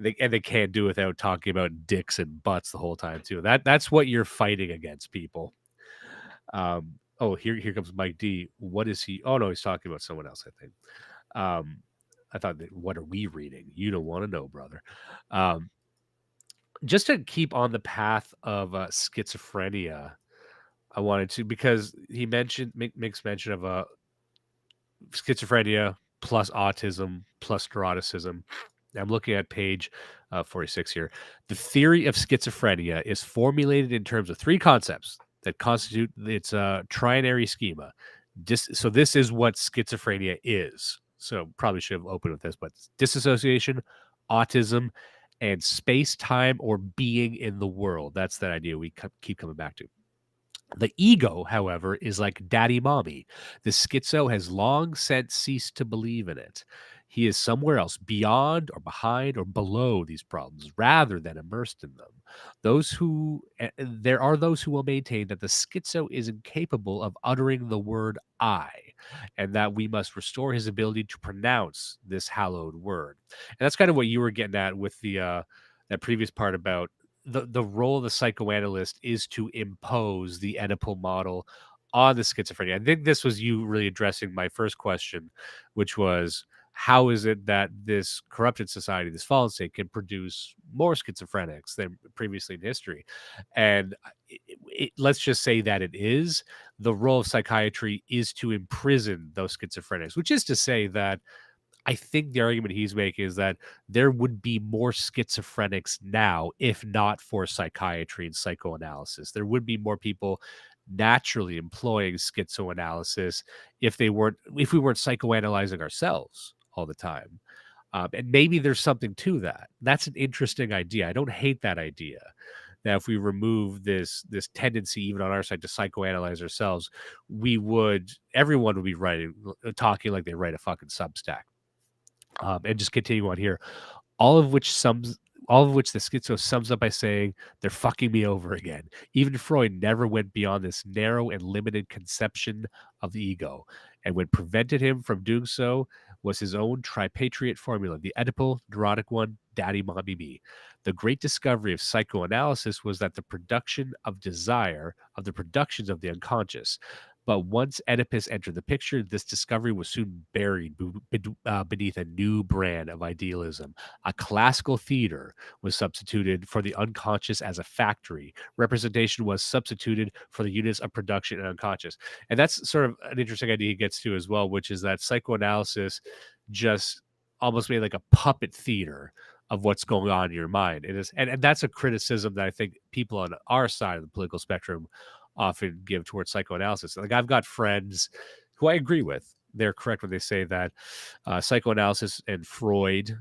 They can't do it without talking about dicks and butts the whole time too. That's what you're fighting against, people. Here comes Mike D. What is he? Oh no, he's talking about someone else, I think. I thought, what are we reading? You don't want to know, brother. Just to keep on the path of schizophrenia, I wanted to, because he makes mention of schizophrenia plus autism plus neuroticism. I'm looking at page 46 here. The theory of schizophrenia is formulated in terms of three concepts that constitute its trinary schema. So this is what schizophrenia is. So probably should have opened with this, but disassociation, autism, and space-time or being in the world. That's that idea we keep coming back to. The ego, however, is like daddy mommy. The schizo has long since ceased to believe in it. He is somewhere else, beyond or behind or below these problems, rather than immersed in them. There are those who will maintain that the schizo is incapable of uttering the word I, and that we must restore his ability to pronounce this hallowed word. And that's kind of what you were getting at with the that previous part about the role of the psychoanalyst is to impose the Oedipal model on the schizophrenia. I think this was you really addressing my first question, which was, how is it that this corrupted society, this fallen state, can produce more schizophrenics than previously in history? And let's just say that it is. The role of psychiatry is to imprison those schizophrenics, which is to say that I think the argument he's making is that there would be more schizophrenics now if not for psychiatry and psychoanalysis. There would be more people naturally employing schizoanalysis if we weren't psychoanalyzing ourselves all the time. And maybe there's something to that. That's an interesting idea. I don't hate that idea. That if we remove this tendency, even on our side, to psychoanalyze ourselves, everyone would be talking like they write a fucking Substack. And just continue on here. All of which the schizo sums up by saying, they're fucking me over again. Even Freud never went beyond this narrow and limited conception of the ego. And what prevented him from doing so was his own tripatriate formula, the Oedipal, neurotic one, daddy, mommy, me. The great discovery of psychoanalysis was that the production of desire, of the productions of the unconscious. But once Oedipus entered the picture, this discovery was soon buried beneath a new brand of idealism. A classical theater was substituted for the unconscious as a factory. Representation was substituted for the units of production and unconscious. And that's sort of an interesting idea he gets to as well, which is that psychoanalysis just almost made like a puppet theater of what's going on in your mind. And that's a criticism that I think people on our side of the political spectrum often give towards psychoanalysis. Like, I've got friends who I agree with. They're correct when they say that psychoanalysis and Freud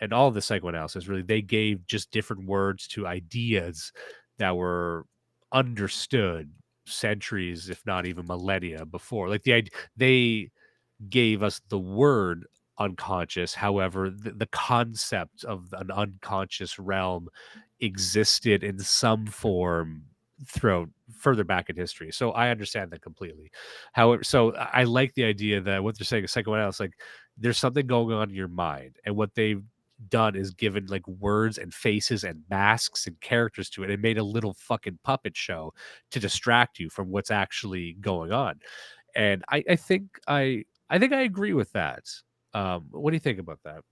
and all of the psychoanalysis, really, they gave just different words to ideas that were understood centuries, if not even millennia before. Like, they gave us the word unconscious. However, the concept of an unconscious realm existed in some form throughout further back in history. So I understand that completely. However, so I like the idea that what they're saying is psychoanalysis, like, there's something going on in your mind, and what they've done is given like words and faces and masks and characters to it, and made a little fucking puppet show to distract you from what's actually going on. And I think I agree with that. What do you think about that?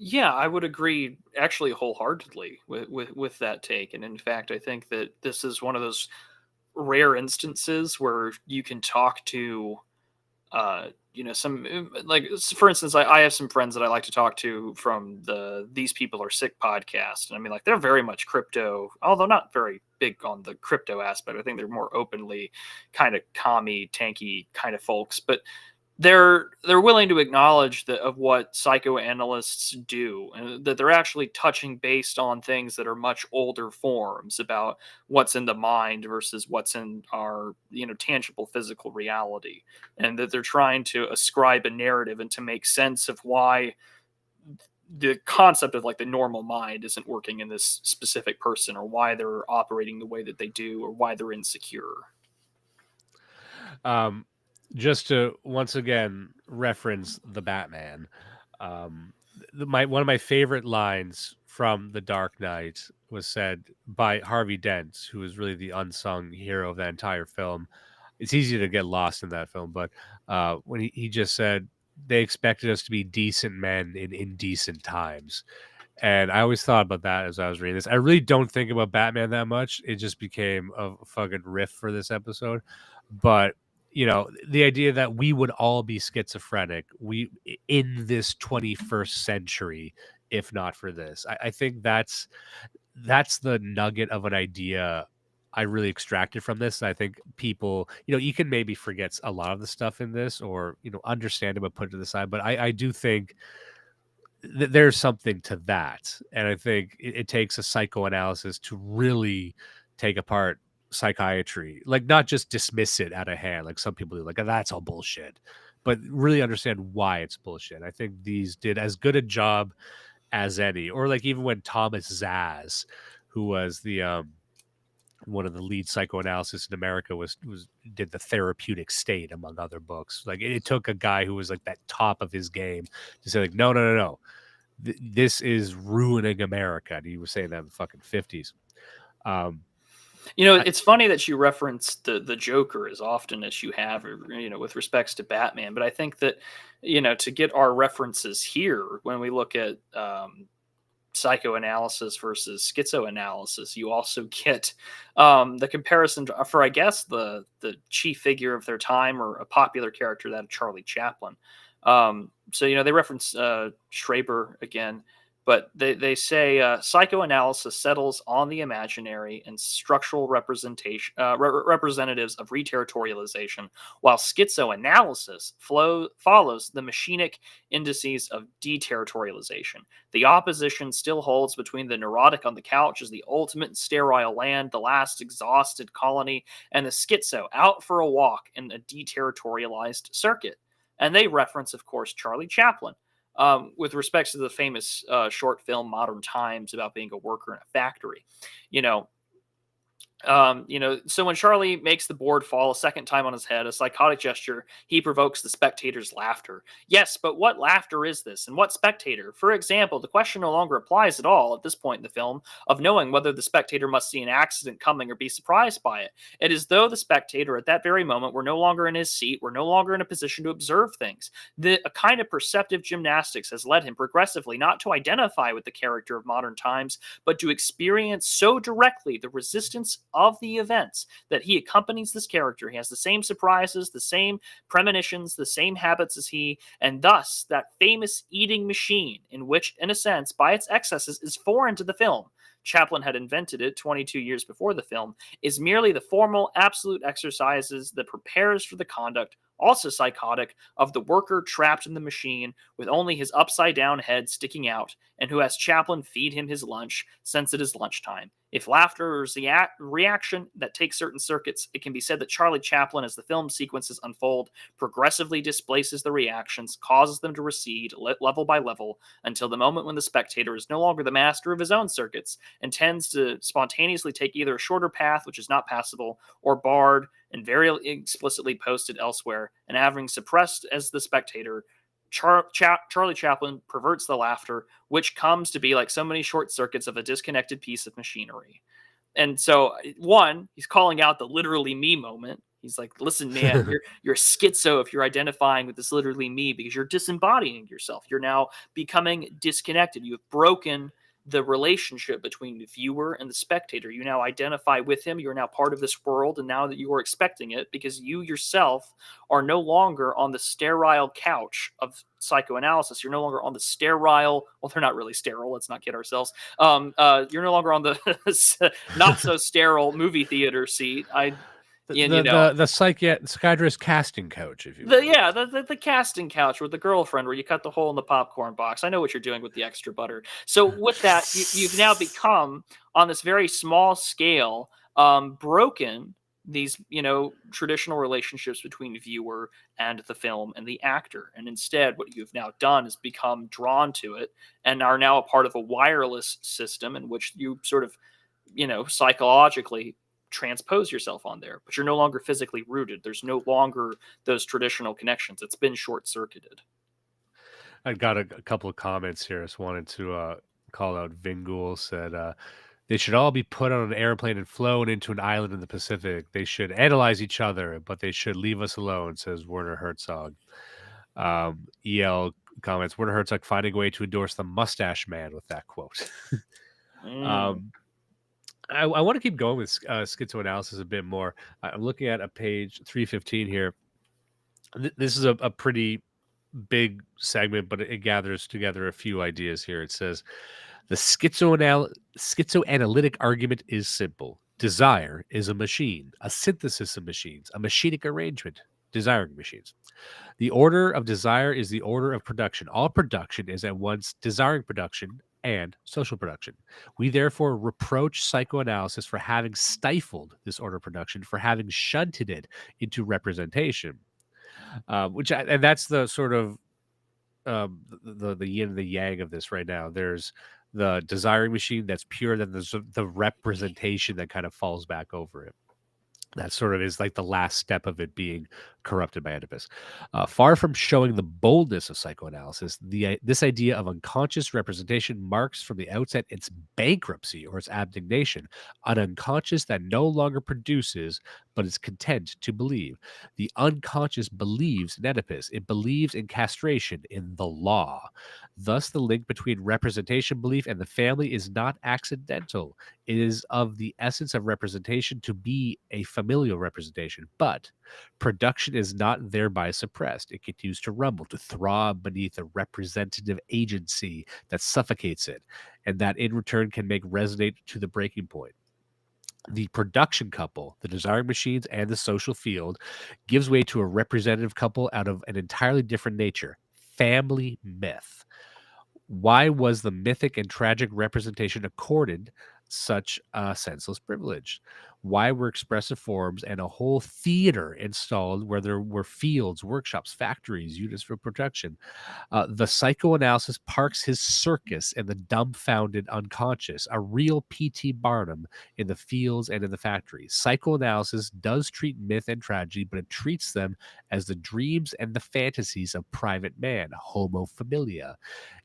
Yeah, I would agree actually wholeheartedly with that take. And in fact, I think that this is one of those rare instances where you can talk to some like, for instance, I have some friends that I like to talk to from the These People Are Sick podcast. And I mean, like, they're very much crypto, although not very big on the crypto aspect. I think they're more openly kind of commie, tanky kind of folks, but they're willing to acknowledge that of what psychoanalysts do, and that they're actually touching based on things that are much older forms about what's in the mind versus what's in our tangible physical reality, and that they're trying to ascribe a narrative and to make sense of why the concept of like the normal mind isn't working in this specific person, or why they're operating the way that they do, or why they're insecure. Just to once again reference the Batman, one of my favorite lines from The Dark Knight was said by Harvey Dent, who is really the unsung hero of that entire film. It's easy to get lost in that film, but when he just said, they expected us to be decent men in indecent times. And I always thought about that as I was reading this. I really don't think about Batman that much. It just became a fucking riff for this episode. But the idea that we would all be schizophrenic in this 21st century, if not for this, I think that's the nugget of an idea I really extracted from this. I think people, you can maybe forget a lot of the stuff in this, or understand it but put it to the side. But I do think that there's something to that, and I think it takes a psychoanalysis to really take apart psychiatry, like, not just dismiss it out of hand like some people do, like, that's all bullshit, but really understand why it's bullshit. I think these did as good a job as any. Or like, even when Thomas Zaz, who was the one of the lead psychoanalysts in America, did The Therapeutic State, among other books. Like, it took a guy who was like that top of his game to say, like, no, this is ruining America. And he was saying that in the fucking 50s. It's funny that you reference the Joker as often as you have, with respects to Batman. But I think that, to get our references here, when we look at psychoanalysis versus schizoanalysis, you also get the comparison for, I guess, the chief figure of their time, or a popular character, that of Charlie Chaplin. So they reference Schreiber again. But they say psychoanalysis settles on the imaginary and structural representation representatives of reterritorialization, while schizoanalysis follows the machinic indices of deterritorialization. The opposition still holds between the neurotic on the couch as the ultimate sterile land, the last exhausted colony, and the schizo out for a walk in a deterritorialized circuit. And they reference, of course, Charlie Chaplin. With respect to the famous short film Modern Times about being a worker in a factory. So when Charlie makes the board fall a second time on his head, a psychotic gesture, he provokes the spectator's laughter. Yes, but what laughter is this, and what spectator? For example, the question no longer applies at all at this point in the film of knowing whether the spectator must see an accident coming or be surprised by it. It is though the spectator at that very moment were no longer in his seat, were no longer in a position to observe things. A kind of perceptive gymnastics has led him progressively not to identify with the character of Modern Times, but to experience so directly the resistance of the events that he accompanies this character. He has the same surprises, the same premonitions, the same habits as he, and thus that famous eating machine, in which, in a sense, by its excesses, is foreign to the film. Chaplin had invented it 22 years before the film, is merely the formal, absolute exercises that prepares for the conduct, also psychotic, of the worker trapped in the machine with only his upside-down head sticking out, and who has Chaplin feed him his lunch since it is lunchtime. If laughter is the reaction that takes certain circuits, it can be said that Charlie Chaplin, as the film sequences unfold, progressively displaces the reactions, causes them to recede level by level, until the moment when the spectator is no longer the master of his own circuits, and tends to spontaneously take either a shorter path, which is not passable, or barred and very explicitly posted elsewhere, and having suppressed as the spectator, Charlie Chaplin perverts the laughter, which comes to be like so many short circuits of a disconnected piece of machinery. And so, one, he's calling out the literally me moment. He's like, listen, man, you're schizo if you're identifying with this literally me, because you're disembodying yourself. You're now becoming disconnected. You have broken the relationship between the viewer and the spectator. You now identify with him. You're now part of this world, and now that you are expecting it, because you yourself are no longer on the sterile couch of psychoanalysis. You're no longer on the sterile, well, they're not really sterile, let's not kid ourselves. You're no longer on the not so sterile movie theater seat. The psychiatrist casting couch, if you will. The casting couch with the girlfriend where you cut the hole in the popcorn box. I know what you're doing with the extra butter. So with that, you've now become, on this very small scale, broken these, traditional relationships between viewer and the film and the actor. And instead, what you've now done is become drawn to it and are now a part of a wireless system in which you sort of, psychologically transpose yourself on there, but you're no longer physically rooted. There's no longer those traditional connections. It's been short-circuited. I got a couple of comments here. I just wanted to call out Vingul said they should all be put on an airplane and flown into an island in the Pacific. They should analyze each other, but they should leave us alone, says Werner Herzog. EL comments, Werner Herzog finding a way to endorse the mustache man with that quote. I want to keep going with schizoanalysis a bit more. I'm looking at a page 315 here. This is a pretty big segment, but it gathers together a few ideas here. It says, the schizoanalytic argument is simple. Desire is a machine, a synthesis of machines, a machinic arrangement, desiring machines. The order of desire is the order of production. All production is at once desiring production and social production. We therefore reproach psychoanalysis for having stifled this order of production, for having shunted it into representation, and that's the sort of the yin and the yang of this right now. There's the desiring machine that's pure, then there's the representation that kind of falls back over it. That sort of is like the last step of it being corrupted by Oedipus. Far from showing the boldness of psychoanalysis, this idea of unconscious representation marks from the outset its bankruptcy or its abnegation, an unconscious that no longer produces, but is content to believe. The unconscious believes in Oedipus. It believes in castration, in the law. Thus, the link between representation belief and the family is not accidental. It is of the essence of representation to be a familial representation, but production is not thereby suppressed. It continues to rumble, to throb beneath a representative agency that suffocates it, and that in return can make resonate to the breaking point. The production couple, the desiring machines, and the social field gives way to a representative couple out of an entirely different nature, family myth. Why was the mythic and tragic representation accorded such a senseless privilege? Why were expressive forms and a whole theater installed where there were fields, workshops, factories, units for production? The psychoanalysis parks his circus in the dumbfounded unconscious, a real P.T. Barnum in the fields and in the factories. Psychoanalysis does treat myth and tragedy, but it treats them as the dreams and the fantasies of private man, homo familia.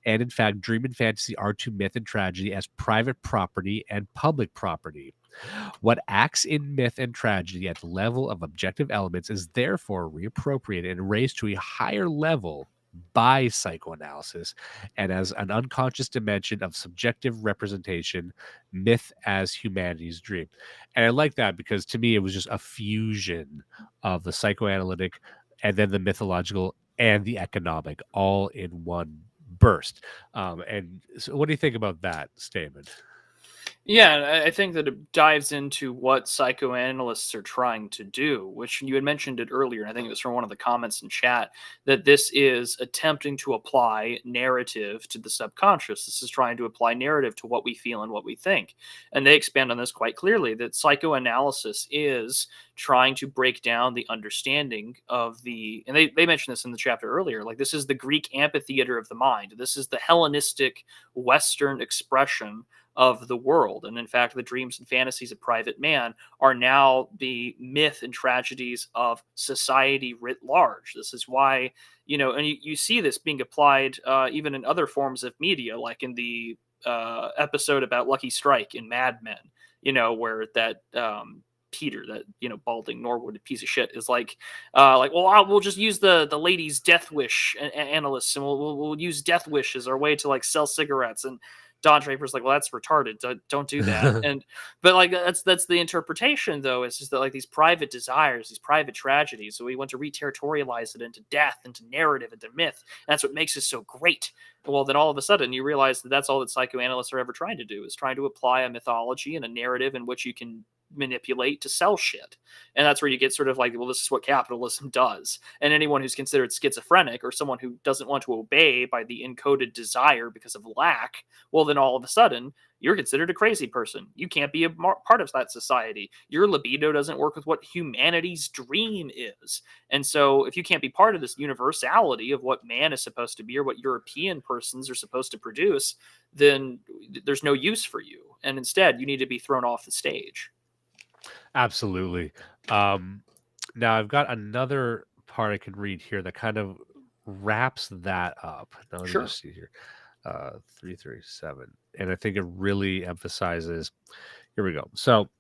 And in fact, dream and fantasy are to myth and tragedy as private property and public property. What acts in myth and tragedy at the level of objective elements is therefore reappropriated and raised to a higher level by psychoanalysis and as an unconscious dimension of subjective representation, myth as humanity's dream. And I like that because to me it was just a fusion of the psychoanalytic and then the mythological and the economic all in one burst. And so what do you think about that statement? Yeah, I think that it dives into what psychoanalysts are trying to do, which you had mentioned it earlier, and I think it was from one of the comments in chat, that this is attempting to apply narrative to the subconscious. This is trying to apply narrative to what we feel and what we think. And they expand on this quite clearly, that psychoanalysis is trying to break down the understanding of the, and they mentioned this in the chapter earlier, like this is the Greek amphitheater of the mind. This is the Hellenistic Western expression of the world. And in fact, the dreams and fantasies of private man are now the myth and tragedies of society writ large. This is why, and you see this being applied even in other forms of media, like in the episode about Lucky Strike in Mad Men, where that Peter, that balding Norwood piece of shit, is like, well, we'll just use the lady's death wish analysts, and we'll use death wish as our way to like sell cigarettes. And Don Draper's like, well, that's retarded. Don't do that. But like that's the interpretation, though. It's just that like these private desires, these private tragedies. So we want to re-territorialize it into death, into narrative, into myth. And that's what makes it so great. Well, then all of a sudden you realize that that's all that psychoanalysts are ever trying to do, is trying to apply a mythology and a narrative in which you can manipulate to sell shit. And that's where you get sort of like, well, this is what capitalism does. And anyone who's considered schizophrenic or someone who doesn't want to obey by the encoded desire because of lack, well, then all of a sudden you're considered a crazy person. You can't be a part of that society. Your libido doesn't work with what humanity's dream is. And so if you can't be part of this universality of what man is supposed to be or what European persons are supposed to produce, then there's no use for you. And instead you need to be thrown off the stage. Absolutely. Now I've got another part I can read here that kind of wraps that up. Now let me just see here. 337. And I think it really emphasizes, here we go. So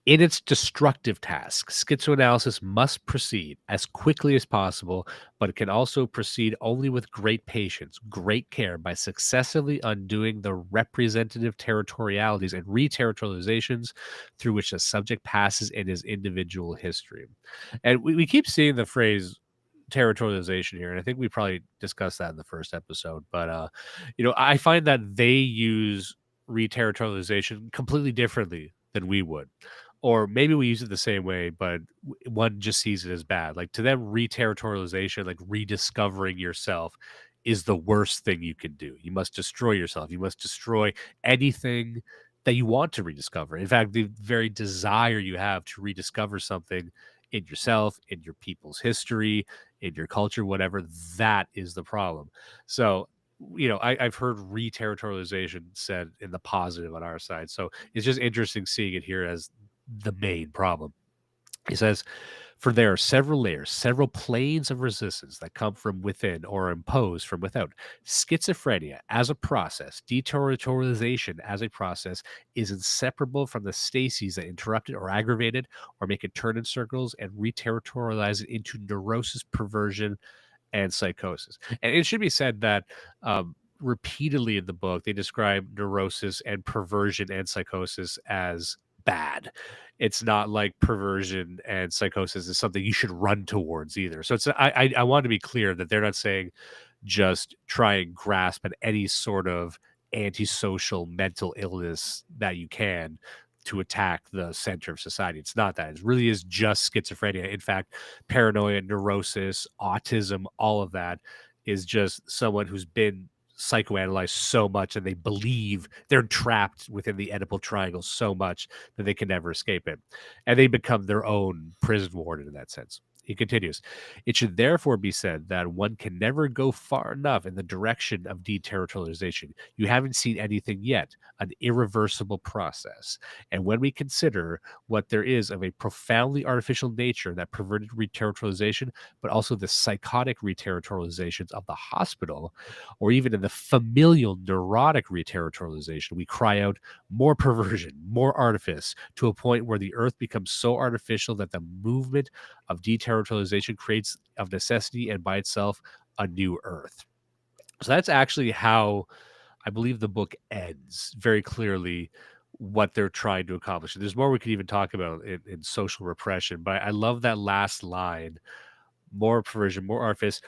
in its destructive task, schizoanalysis must proceed as quickly as possible, but it can also proceed only with great patience, great care, by successively undoing the representative territorialities and re-territorializations through which the subject passes in his individual history. And we keep seeing the phrase territorialization here, and I think we probably discussed that in the first episode, but I find that they use re-territorialization completely differently than we would. Or maybe we use it the same way, but one just sees it as bad. Like to them, re-territorialization, like rediscovering yourself, is the worst thing you can do. You must destroy yourself. You must destroy anything that you want to rediscover. In fact, the very desire you have to rediscover something in yourself, in your people's history, in your culture, whatever, that is the problem. So, I've heard re-territorialization said in the positive on our side. So it's just interesting seeing it here as the main problem. He says, For there are several layers, several planes of resistance that come from within or are imposed from without. Schizophrenia as a process, deterritorialization as a process, is inseparable from the stases that interrupt it or aggravate it or make it turn in circles and re-territorialize it into neurosis, perversion, and psychosis. And it should be said that repeatedly in the book, they describe neurosis and perversion and psychosis as bad. It's not like perversion and psychosis is something you should run towards either. So it's I want to be clear that they're not saying just try and grasp at any sort of antisocial mental illness that you can to attack the center of society. It's not that. It really is just schizophrenia. In fact, paranoia, neurosis, autism, all of that is just someone who's been psychoanalyzed so much and they believe they're trapped within the Oedipal triangle so much that they can never escape it. And they become their own prison warden in that sense. He continues, it should therefore be said that one can never go far enough in the direction of deterritorialization. You haven't seen anything yet, an irreversible process. And when we consider what there is of a profoundly artificial nature that perverted reterritorialization, but also the psychotic reterritorializations of the hospital, or even in the familial neurotic reterritorialization, we cry out more perversion, more artifice, to a point where the earth becomes so artificial that the movement of deterritorialization creates of necessity and by itself a new earth. So that's actually how I believe the book ends, very clearly what they're trying to accomplish. And there's more we could even talk about in social repression, but I love that last line, more perversion, more artifice,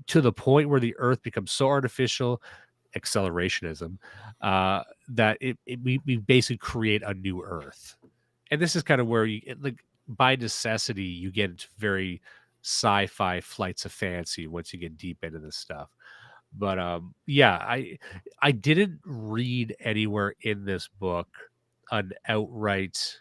to the point where the earth becomes so artificial, accelerationism, that we basically create a new earth. And this is kind of where by necessity, you get into very sci-fi flights of fancy once you get deep into this stuff. But yeah, I didn't read anywhere in this book an outright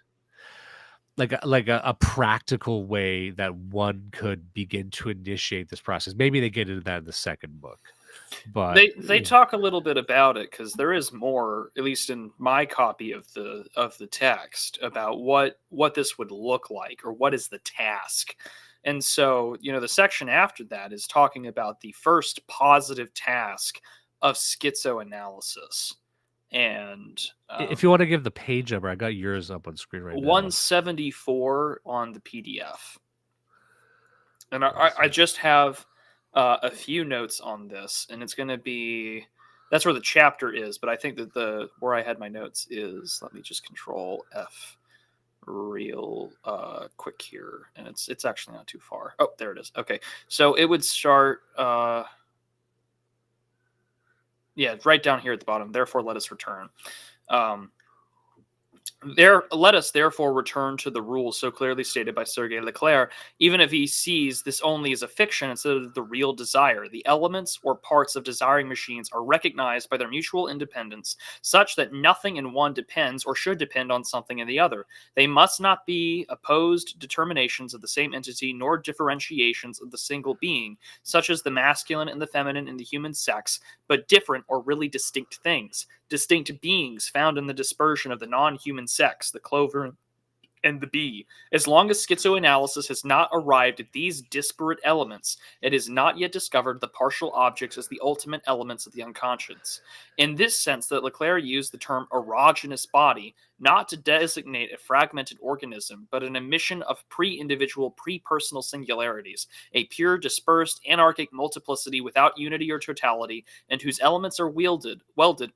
like a practical way that one could begin to initiate this process. Maybe they get into that in the second book. But they talk a little bit about it because there is more, at least in my copy of the text, about what this would look like or what is the task. And so, the section after that is talking about the first positive task of schizoanalysis. And if you want to give the page number, I got yours up on screen right now. 174 on the PDF. And I just have a few notes on this, and it's going to be, that's where the chapter is, but I think that where I had my notes is, let me just Control F real quick here, and it's actually not too far. Oh, there it is. Okay, so it would start right down here at the bottom. Therefore, let us return. Let us therefore return to the rules so clearly stated by Serge Leclerc, even if he sees this only as a fiction instead of the real desire. The elements or parts of desiring machines are recognized by their mutual independence, such that nothing in one depends or should depend on something in the other. They must not be opposed determinations of the same entity, nor differentiations of the single being, such as the masculine and the feminine in the human sex, but different or really distinct things. Distinct beings found in the dispersion of the non-human sex, the clover and the bee. As long as schizoanalysis has not arrived at these disparate elements, it has not yet discovered the partial objects as the ultimate elements of the unconscious. In this sense, that Leclerc used the term erogenous body not to designate a fragmented organism, but an emission of pre-individual, pre-personal singularities, a pure, dispersed, anarchic multiplicity without unity or totality, and whose elements are welded,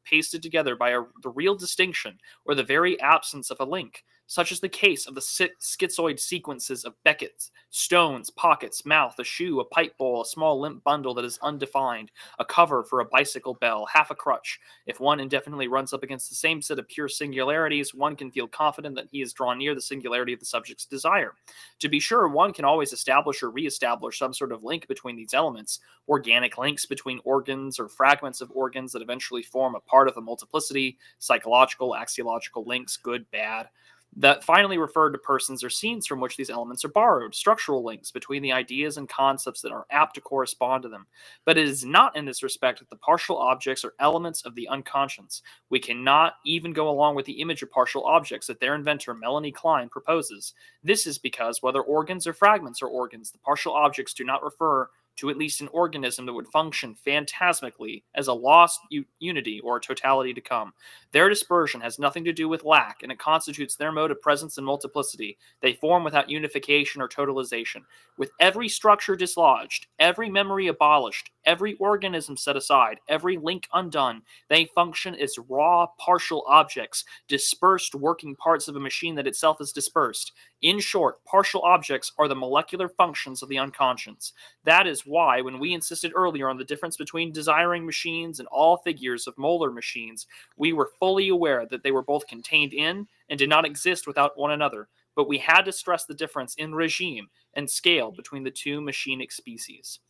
pasted together by the real distinction or the very absence of a link. Such is the case of the schizoid sequences of Beckett's, stones, pockets, mouth, a shoe, a pipe bowl, a small limp bundle that is undefined, a cover for a bicycle bell, half a crutch. If one indefinitely runs up against the same set of pure singularities, one can feel confident that he is drawn near the singularity of the subject's desire. To be sure, one can always establish or re-establish some sort of link between these elements, organic links between organs or fragments of organs that eventually form a part of a multiplicity, psychological, axiological links, good, bad. that finally referred to persons or scenes from which these elements are borrowed, structural links between the ideas and concepts that are apt to correspond to them. But it is not in this respect that the partial objects are elements of the unconscious. We cannot even go along with the image of partial objects that their inventor Melanie Klein proposes. This is because whether organs or fragments are organs, the partial objects do not refer to at least an organism that would function phantasmically as a lost unity or a totality to come. Their dispersion has nothing to do with lack, and it constitutes their mode of presence and multiplicity. They form without unification or totalization. With every structure dislodged, every memory abolished, every organism set aside, every link undone, they function as raw partial objects, dispersed working parts of a machine that itself is dispersed. In short, partial objects are the molecular functions of the unconscious. That is why, when we insisted earlier on the difference between desiring machines and all figures of molar machines, we were fully aware that they were both contained in and did not exist without one another. But we had to stress the difference in regime and scale between the two machinic species.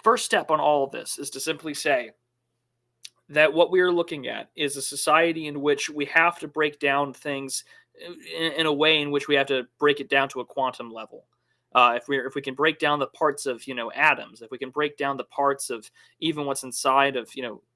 First step on all of this is to simply say that what we are looking at is a society in which we have to break down things in a way in which we have to break it down to a quantum level. If we can break down the parts of atoms, if we can break down the parts of even what's inside of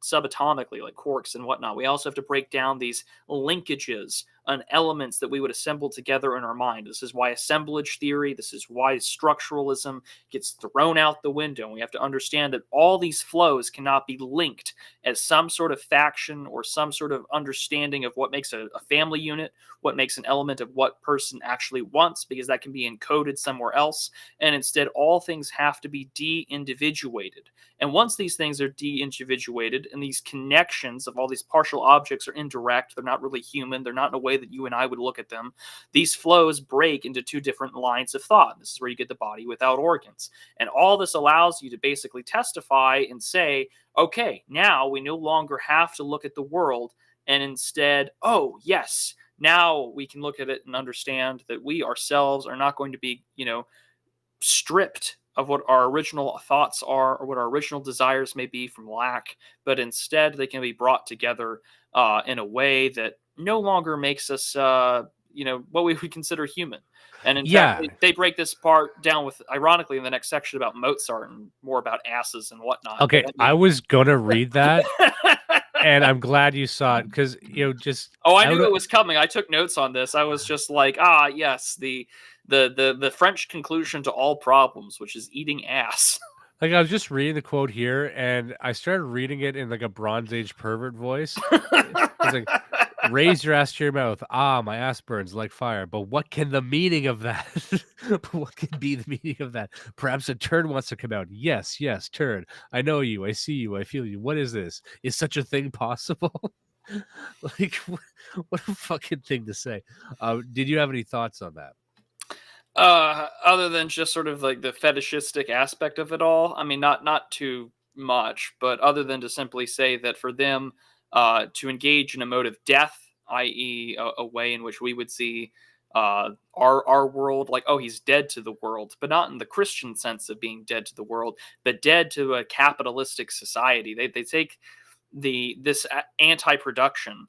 subatomically like quarks and whatnot, we also have to break down these linkages and elements that we would assemble together in our mind. This is why assemblage theory, this is why structuralism gets thrown out the window. And we have to understand that all these flows cannot be linked as some sort of faction or some sort of understanding of what makes a family unit, what makes an element of what person actually wants, because that can be encoded somewhere else. And instead, all things have to be de-individuated. And once these things are de-individuated and these connections of all these partial objects are indirect, they're not really human, they're not in a way that you and I would look at them, these flows break into two different lines of thought. This is where you get the body without organs. And all this allows you to basically testify and say, okay, now we no longer have to look at the world and instead, oh, yes, now we can look at it and understand that we ourselves are not going to be, stripped of what our original thoughts are or what our original desires may be from lack, but instead they can be brought together in a way that no longer makes us, what we would consider human. And in fact, they break this part down with, ironically, in the next section about Mozart and more about asses and whatnot. Okay, I was going to read that. And I'm glad you saw it because, I knew it was coming. I took notes on this. I was just like, yes, the French conclusion to all problems, which is eating ass. Like, I was just reading the quote here, and I started reading it in like a Bronze Age pervert voice. It's like, raise your ass to your mouth. My ass burns like fire. But what can the meaning of that? What can be the meaning of that? Perhaps a turd wants to come out. Yes, turd. I know you. I see you. I feel you. What is this? Is such a thing possible? Like, what a fucking thing to say. Did you have any thoughts on that? Other than just sort of like the fetishistic aspect of it all, I mean, not too much, but other than to simply say that for them to engage in a mode of death, i.e. a way in which we would see our world like, oh, he's dead to the world, but not in the Christian sense of being dead to the world, but dead to a capitalistic society. They take this anti-production,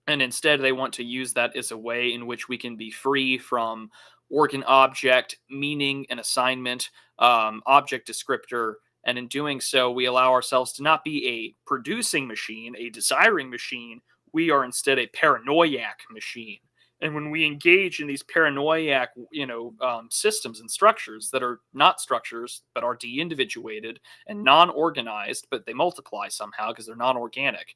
and instead they want to use that as a way in which we can be free from organ object, meaning and assignment, object descriptor. And in doing so, we allow ourselves to not be a producing machine, a desiring machine. We are instead a paranoiac machine. And when we engage in these paranoiac, systems and structures that are not structures, but are de-individuated and non-organized, but they multiply somehow because they're non-organic.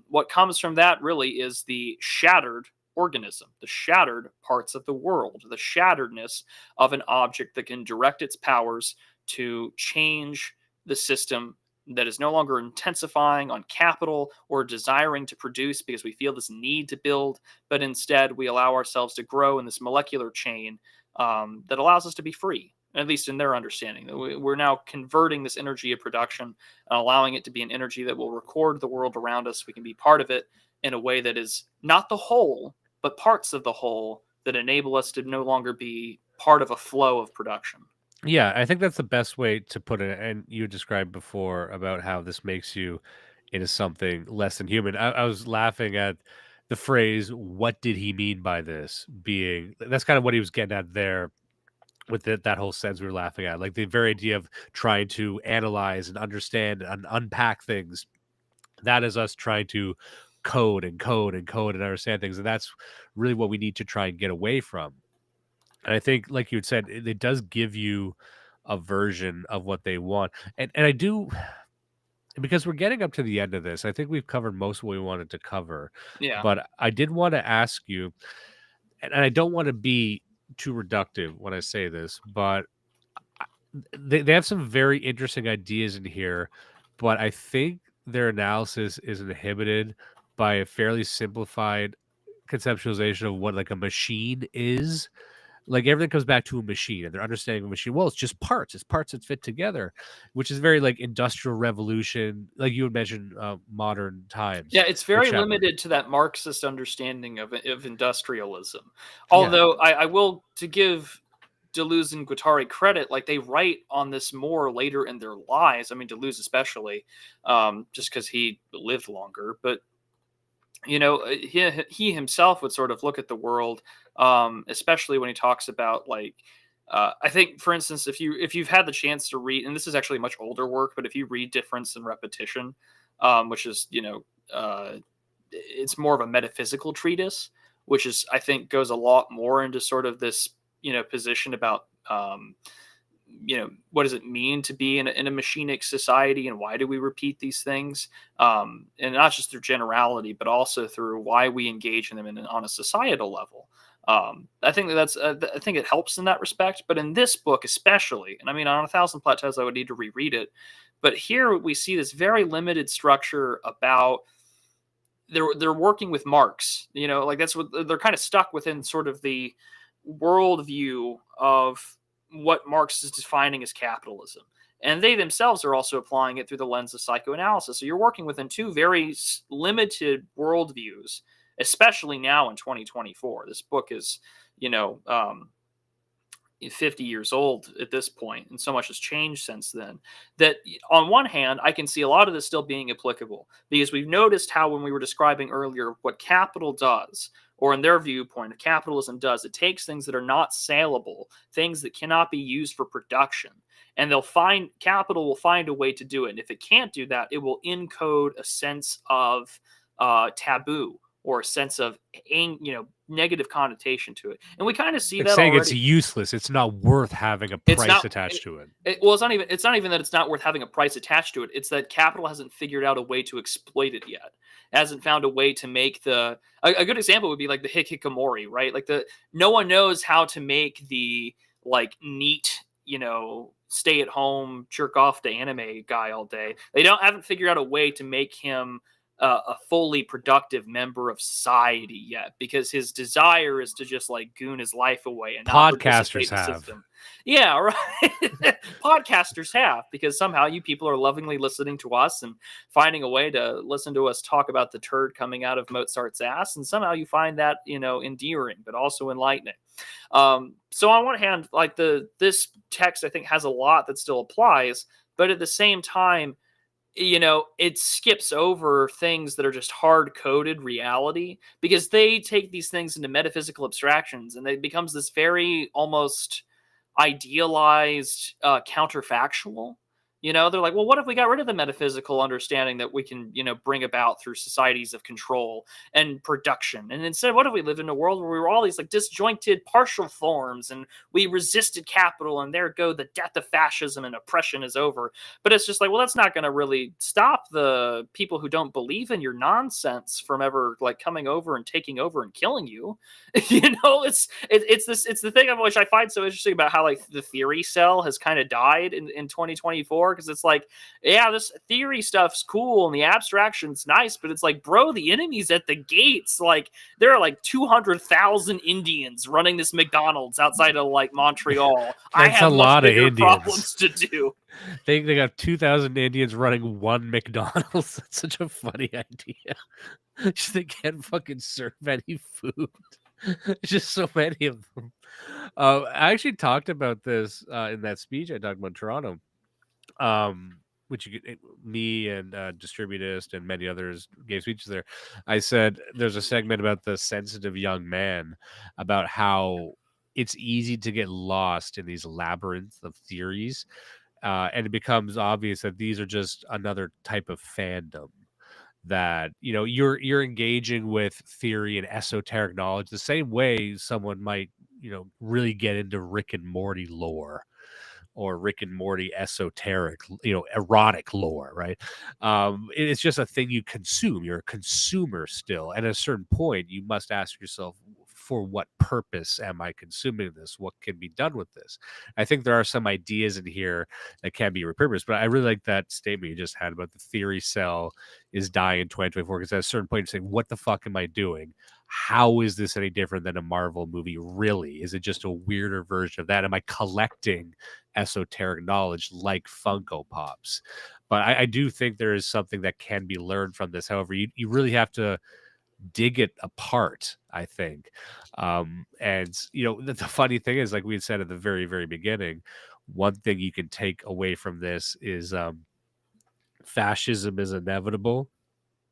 What comes from that really is the shattered organism, the shattered parts of the world, the shatteredness of an object that can direct its powers to change the system that is no longer intensifying on capital or desiring to produce because we feel this need to build, but instead we allow ourselves to grow in this molecular chain that allows us to be free, at least in their understanding. We're now converting this energy of production and allowing it to be an energy that will record the world around us. We can be part of it in a way that is not the whole, but parts of the whole that enable us to no longer be part of a flow of production. Yeah, I think that's the best way to put it. And you described before about how this makes you into something less than human. I was laughing at the phrase, what did he mean by this, being, that's kind of what he was getting at there with that whole sense we were laughing at, like the very idea of trying to analyze and understand and unpack things. That is us trying to code and code and code and understand things. And that's really what we need to try and get away from. And I think, like you had said, it does give you a version of what they want. And I do, because we're getting up to the end of this, I think we've covered most of what we wanted to cover. Yeah. But I did want to ask you, and I don't want to be too reductive when I say this, but they have some very interesting ideas in here, but I think their analysis is inhibited by a fairly simplified conceptualization of what like a machine is. Like everything comes back to a machine, and they're understanding a machine. Well, it's just parts. It's parts that fit together, which is very like industrial revolution, like you had mentioned, modern times. Yeah, it's very whichever. limited to that Marxist understanding of industrialism. Yeah. Although I will, to give Deleuze and Guattari credit, like they write on this more later in their lives. I mean, Deleuze especially, just because he lived longer. But you know, he himself would sort of look at the world, especially when he talks about like. I think, for instance, if you've had the chance to read, and this is actually much older work, but if you read Difference and Repetition, which is it's more of a metaphysical treatise, which is, I think, goes a lot more into sort of this position about what does it mean to be in a machinic society, and why do we repeat these things, and not just through generality, but also through why we engage in them on a societal level. I think I think it helps in that respect. But in this book especially, and I mean, on 1,000 Plateaus, I would need to reread it. But here we see this very limited structure about they're working with Marx. Like that's what they're kind of stuck within, sort of the worldview of what Marx is defining as capitalism. And they themselves are also applying it through the lens of psychoanalysis. So you're working within two very limited worldviews, especially now in 2024. This book is, 50 years old at this point, and so much has changed since then, that on one hand, I can see a lot of this still being applicable, because we've noticed how, when we were describing earlier what capital does, or in their viewpoint, capitalism does, it takes things that are not saleable, things that cannot be used for production, and capital will find a way to do it. And if it can't do that, it will encode a sense of taboo, or a sense of negative connotation to it. And we kind of see It's that saying already. It's useless. It's not worth having a price attached to it. Well, it's not even that it's not worth having a price attached to it. It's that capital hasn't figured out a way to exploit it yet. It hasn't found a way to make a good example would be like the hikikomori, right? Like no one knows how to make the like neat, stay at home, jerk off to anime guy all day. They haven't figured out a way to make him a fully productive member of society yet, because his desire is to just like goon his life away. And podcasters have. Yeah, right. Podcasters have, because somehow you people are lovingly listening to us and finding a way to listen to us talk about the turd coming out of Mozart's ass, and somehow you find that endearing, but also enlightening. So on one hand, like this text, I think, has a lot that still applies, but at the same time, it skips over things that are just hard-coded reality, because they take these things into metaphysical abstractions, and it becomes this very almost idealized counterfactual. They're like, well, what if we got rid of the metaphysical understanding that we can, bring about through societies of control and production? And instead, what if we live in a world where we were all these like disjointed partial forms, and we resisted capital, and there go the death of fascism, and oppression is over? But it's just like, well, that's not going to really stop the people who don't believe in your nonsense from ever like coming over and taking over and killing you. It's the thing which I find so interesting about how like the theory cell has kind of died in 2024. Because it's like, yeah, this theory stuff's cool and the abstraction's nice, but it's like, bro, the enemy's at the gates. Like, there are like 200,000 Indians running this McDonald's outside of like Montreal. I have a lot of bigger Indians. problems to do. They got 2,000 Indians running one McDonald's. That's such a funny idea. Just they can't fucking serve any food. It's just so many of them. I actually talked about this in that speech I talked about in Toronto. which me and Distributist and many others gave speeches there. I said there's a segment about the sensitive young man, about how it's easy to get lost in these labyrinths of theories, and it becomes obvious that these are just another type of fandom. That you're engaging with theory and esoteric knowledge the same way someone might really get into Rick and Morty lore, or Rick and Morty esoteric, erotic lore, right? It's just a thing you consume. You're a consumer still. And at a certain point, you must ask yourself, for what purpose am I consuming this? What can be done with this? I think there are some ideas in here that can be repurposed, but I really like that statement you just had about the theory cell is dying in 2024, because at a certain point, you're saying, what the fuck am I doing? How is this any different than a Marvel movie? Really? Is it just a weirder version of that? Am I collecting esoteric knowledge like Funko Pops? But I do think there is something that can be learned from this. However, you really have to dig it apart, I think. And the funny thing is, like we had said at the very, very beginning, one thing you can take away from this is fascism is inevitable.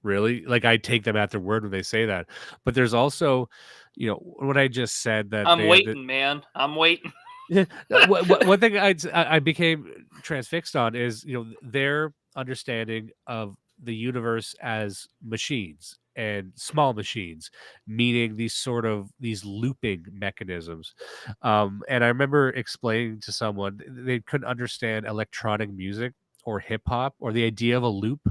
Really, like, I take them at their word when they say that. But there's also, what I just said, that I'm waiting, man. I'm waiting. one thing I became transfixed on is their understanding of the universe as machines, and small machines, meaning these looping mechanisms. And I remember explaining to someone they couldn't understand electronic music or hip hop, or the idea of a loop,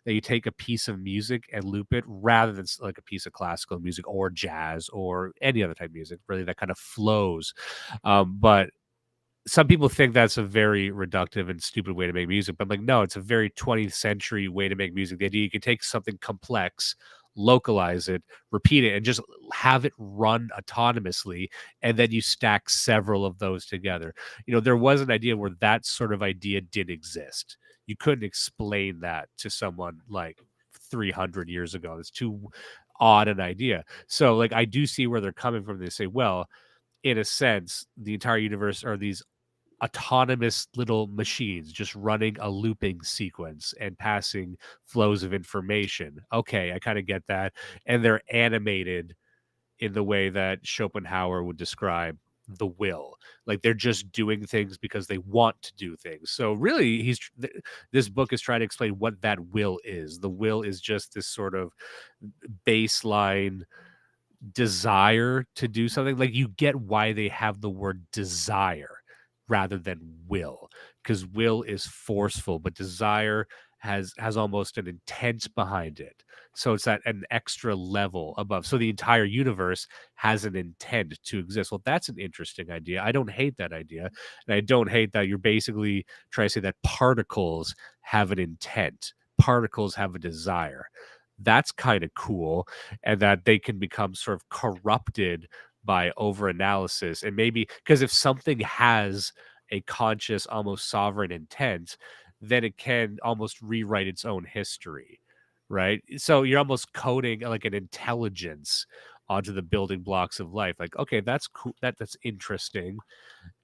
that you take a piece of music and loop it, rather than like a piece of classical music or jazz or any other type of music, really, that kind of flows. But some people think that's a very reductive and stupid way to make music, but I'm like, no, it's a very 20th century way to make music. The idea you can take something complex, localize it, repeat it, and just have it run autonomously, and then you stack several of those together. There was an idea where that sort of idea did exist. You couldn't explain that to someone like 300 years ago. It's too odd an idea. So, like, I do see where they're coming from. They say, well, in a sense, the entire universe are these autonomous little machines just running a looping sequence and passing flows of information. Okay, I kind of get that. And they're animated in the way that Schopenhauer would describe the will. Like, they're just doing things because they want to do things. So really, this book is trying to explain what that will is. The will is just this sort of baseline desire to do something. Like, you get why they have the word desire rather than will, because will is forceful, but desire has almost an intent behind it. So it's at an extra level above. So the entire universe has an intent to exist. Well, that's an interesting idea. I don't hate that idea. And I don't hate that you're basically trying to say that particles have an intent. Particles have a desire. That's kind of cool. And that they can become sort of corrupted by overanalysis. And maybe because if something has a conscious, almost sovereign intent, then it can almost rewrite its own history, right? So you're almost coding like an intelligence onto the building blocks of life. Like, okay, that's cool. That's interesting.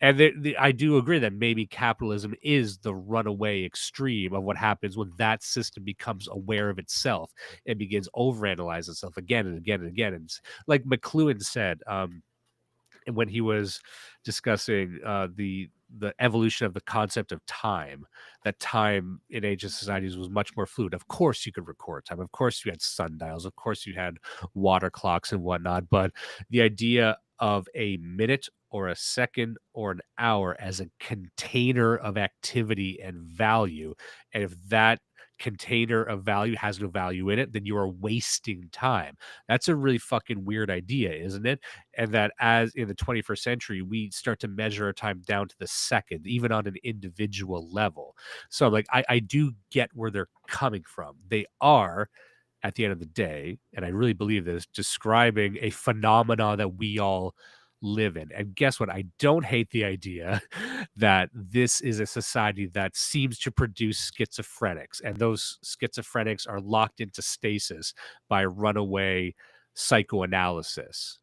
And I do agree that maybe capitalism is the runaway extreme of what happens when that system becomes aware of itself and begins overanalyze itself again and again and again. And like McLuhan said, when he was discussing the evolution of the concept of time, that time in ancient societies was much more fluid. Of course, you could record time. Of course, you had sundials. Of course, you had water clocks and whatnot. But the idea of a minute or a second or an hour as a container of activity and value, and if that container of value has no value in it, then you are wasting time. That's a really fucking weird idea, isn't it? And that as in the 21st century, we start to measure our time down to the second, even on an individual level. So like, I do get where they're coming from. They are, at the end of the day, and I really believe this, describing a phenomena that we all live in. And guess what? I don't hate the idea that this is a society that seems to produce schizophrenics, and those schizophrenics are locked into stasis by runaway psychoanalysis.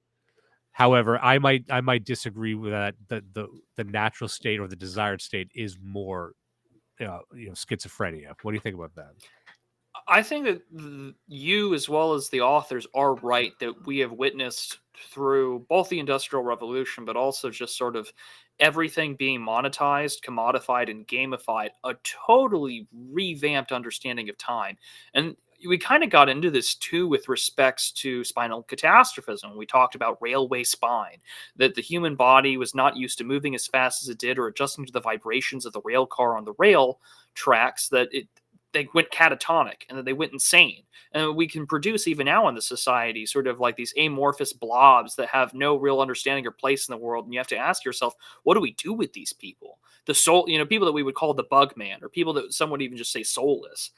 However, I might disagree with that. The natural state or the desired state is more schizophrenia. What do you think about that? I think that you, as well as the authors, are right that we have witnessed through both the Industrial Revolution, but also just sort of everything being monetized, commodified, and gamified, a totally revamped understanding of time. And we kind of got into this too with respects to spinal catastrophism. We talked about railway spine, that the human body was not used to moving as fast as it did or adjusting to the vibrations of the rail car on the rail tracks, that they went catatonic and then they went insane. And we can produce even now in the society sort of like these amorphous blobs that have no real understanding or place in the world. And you have to ask yourself, what do we do with these people? The soul, people that we would call the bug man, or people that some would even just say soulless.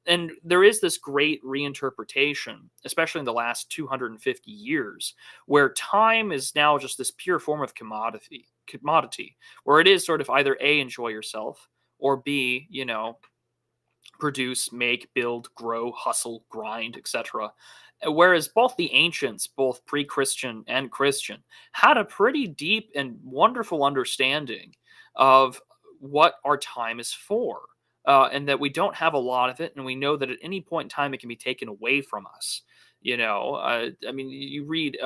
And there is this great reinterpretation, especially in the last 250 years, where time is now just this pure form of commodity, where it is sort of either A, enjoy yourself, or B, produce, make, build, grow, hustle, grind, etc. Whereas both the ancients, both pre-Christian and Christian, had a pretty deep and wonderful understanding of what our time is for. And that we don't have a lot of it, and we know that at any point in time it can be taken away from us. You read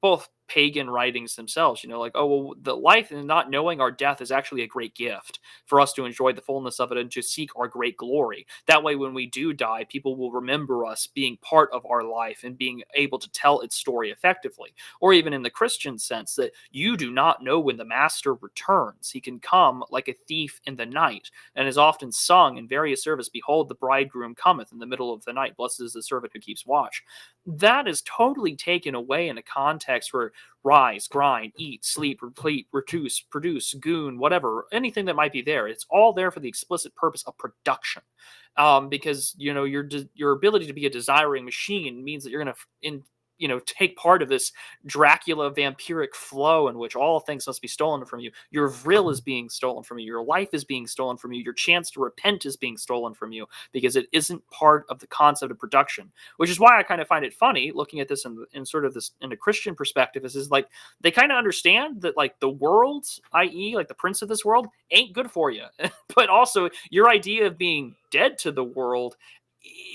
both pagan writings themselves, like, oh, well, the life and not knowing our death is actually a great gift for us to enjoy the fullness of it and to seek our great glory. That way, when we do die, people will remember us being part of our life and being able to tell its story effectively. Or even in the Christian sense, that you do not know when the master returns. He can come like a thief in the night, and is often sung in various service, behold, the bridegroom cometh in the middle of the night. Blessed is the servant who keeps watch. That is totally taken away in a context where rise, grind, eat, sleep, replete, reduce, produce, goon, whatever, anything that might be there. It's all there for the explicit purpose of production. Because your ability to be a desiring machine means that you're going to take part of this Dracula vampiric flow in which all things must be stolen from you. Your vril is being stolen from you. Your life is being stolen from you. Your chance to repent is being stolen from you because it isn't part of the concept of production, which is why I kind of find it funny looking at this in sort of this in a Christian perspective is like they kind of understand that like the world, i.e. like the prince of this world, ain't good for you. But also your idea of being dead to the world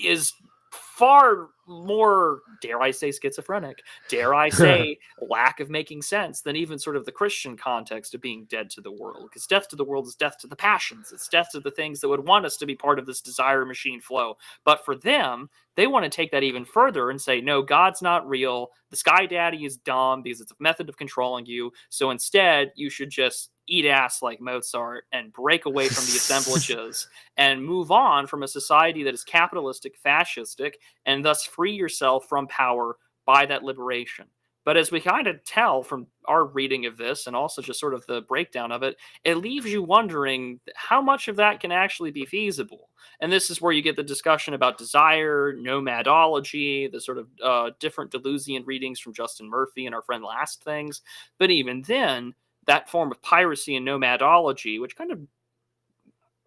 is far more, dare I say, schizophrenic, dare I say, lack of making sense than even sort of the Christian context of being dead to the world. Because death to the world is death to the passions. It's death to the things that would want us to be part of this desire machine flow. But for them, they want to take that even further and say, no, God's not real. The Sky Daddy is dumb because it's a method of controlling you. So instead, you should just eat ass like Mozart and break away from the assemblages and move on from a society that is capitalistic, fascistic, and thus free yourself from power by that liberation. But as we kind of tell from our reading of this and also just sort of the breakdown of it, it leaves you wondering how much of that can actually be feasible. And this is where you get the discussion about desire, nomadology, the sort of different Deleuzian readings from Justin Murphy and our friend Last Things. But even then, that form of piracy and nomadology, which kind of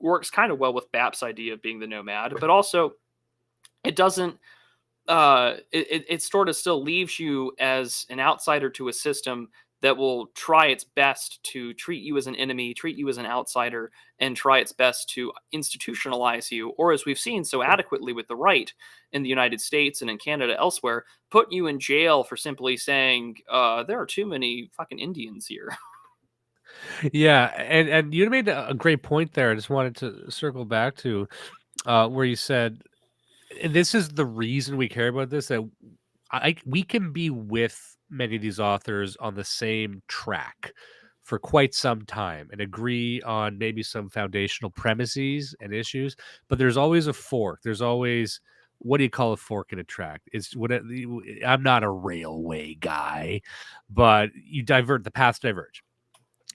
works kind of well with Bap's idea of being the nomad, but also it doesn't, it sort of still leaves you as an outsider to a system that will try its best to treat you as an enemy, treat you as an outsider, and try its best to institutionalize you, or as we've seen so adequately with the right in the United States and in Canada elsewhere, put you in jail for simply saying, there are too many fucking Indians here. Yeah, and you made a great point there. I just wanted to circle back to where you said, and this is the reason we care about this, that we can be with many of these authors on the same track for quite some time and agree on maybe some foundational premises and issues, but there's always a fork. There's always, what do you call a fork in a track? I'm not a railway guy, but the paths diverge.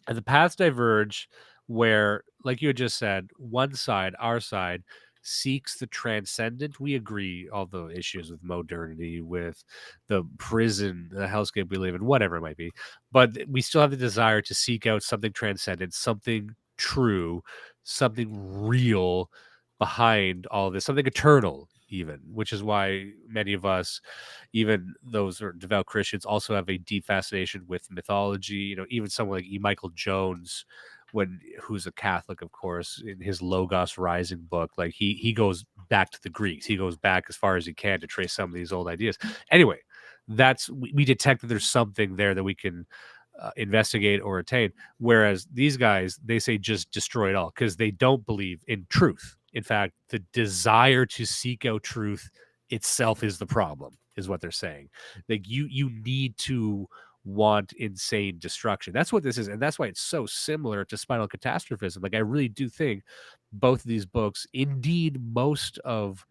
And the paths diverge where, like you had just said, one side, our side, seeks the transcendent. We agree all the issues with modernity, with the prison, the hellscape we live in, whatever it might be. But we still have the desire to seek out something transcendent, something true, something real behind all this, something eternal even, which is why many of us, even those who are devout Christians, also have a deep fascination with mythology. Even someone like E. Michael Jones who's a Catholic, of course, in his Logos Rising book, like he goes back to the Greeks. He goes back as far as he can to trace some of these old ideas. Anyway, we detect that there's something there that we can investigate or attain. Whereas these guys, they say just destroy it all because they don't believe in truth. In fact, the desire to seek out truth itself is the problem, is what they're saying. Like you need to want insane destruction. That's what this is, and that's why it's so similar to spinal catastrophism. Like I really do think both of these books, indeed most of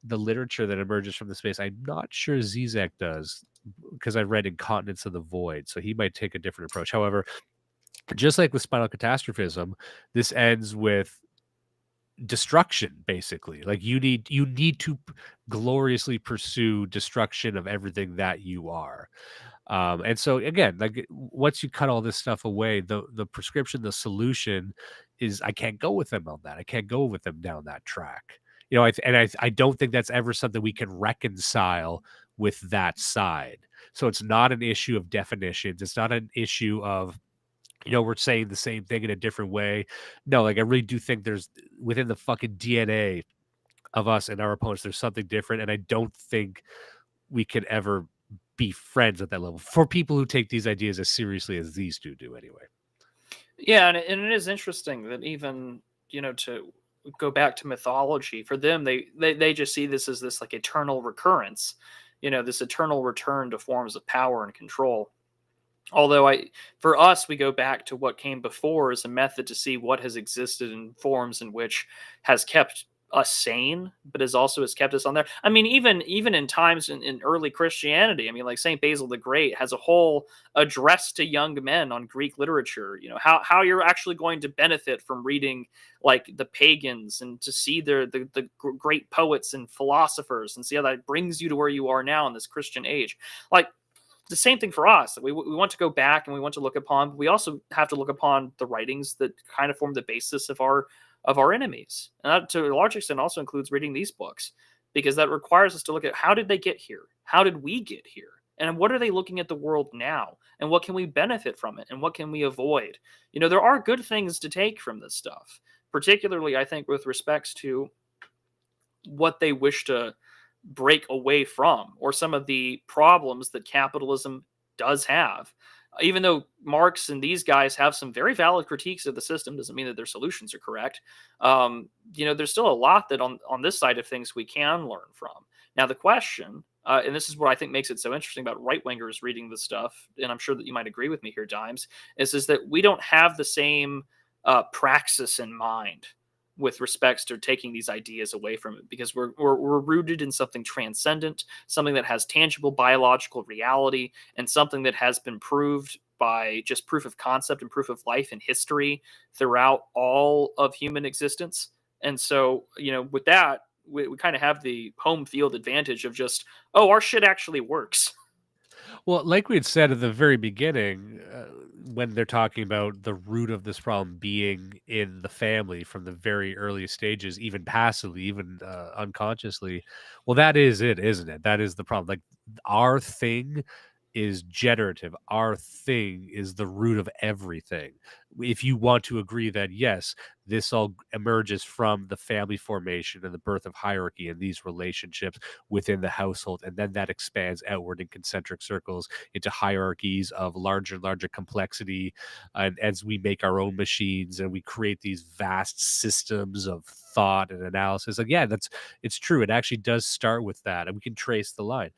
the literature that emerges from the space, I'm not sure Zizek does, because I read Incontinence of the Void, so he might take a different approach. However, just like with spinal catastrophism, this ends with destruction, basically. Like you need to gloriously pursue destruction of everything that you are. And so again, like once you cut all this stuff away, the prescription, the solution is I can't go with them on that. I can't go with them down that track. You know, I don't think that's ever something we can reconcile with that side. So it's not an issue of definitions. It's not an issue of, you know, we're saying the same thing in a different way. No, like I really do think there's within the fucking DNA of us and our opponents, there's something different. And I don't think we could ever be friends at that level for people who take these ideas as seriously as these two do anyway. Yeah, and it is interesting that even, you know, to go back to mythology, for them, they just see this as this like eternal recurrence, you know, this eternal return to forms of power and control. Although for us, we go back to what came before as a method to see what has existed in forms in which has kept us sane, but has kept us on there. I mean, even in times in early Christianity, I mean, like Saint Basil the Great has a whole address to young men on Greek literature. You know, how you're actually going to benefit from reading like the pagans and to see the great poets and philosophers and see how that brings you to where you are now in this Christian age. Like, the same thing for us. We want to go back and we want to look upon, but we also have to look upon the writings that kind of form the basis of our enemies. And that to a large extent also includes reading these books, because that requires us to look at how did they get here? How did we get here? And what are they looking at the world now? And what can we benefit from it? And what can we avoid? You know, there are good things to take from this stuff, particularly I think with respects to what they wish to break away from, or some of the problems that capitalism does have. Even though Marx and these guys have some very valid critiques of the system, doesn't mean that their solutions are correct. You know, there's still a lot that on this side of things we can learn from. Now, the question, and this is what I think makes it so interesting about right-wingers reading this stuff, and I'm sure that you might agree with me here, Dimes, is that we don't have the same praxis in mind with respects to taking these ideas away from it, because we're rooted in something transcendent, something that has tangible biological reality, and something that has been proved by just proof of concept and proof of life in history throughout all of human existence. And so, you know, with that, we kind of have the home field advantage of just, oh, our shit actually works. Well, like we had said at the very beginning, when they're talking about the root of this problem being in the family from the very early stages, even passively, even unconsciously, well, that is it, isn't it? That is the problem. Like our thing is generative. Our thing is the root of everything. If you want to agree that, yes, this all emerges from the family formation and the birth of hierarchy and these relationships within the household, and then that expands outward in concentric circles into hierarchies of larger and larger complexity, and as we make our own machines and we create these vast systems of thought and analysis. Like, yeah, it's true. It actually does start with that, and we can trace the line.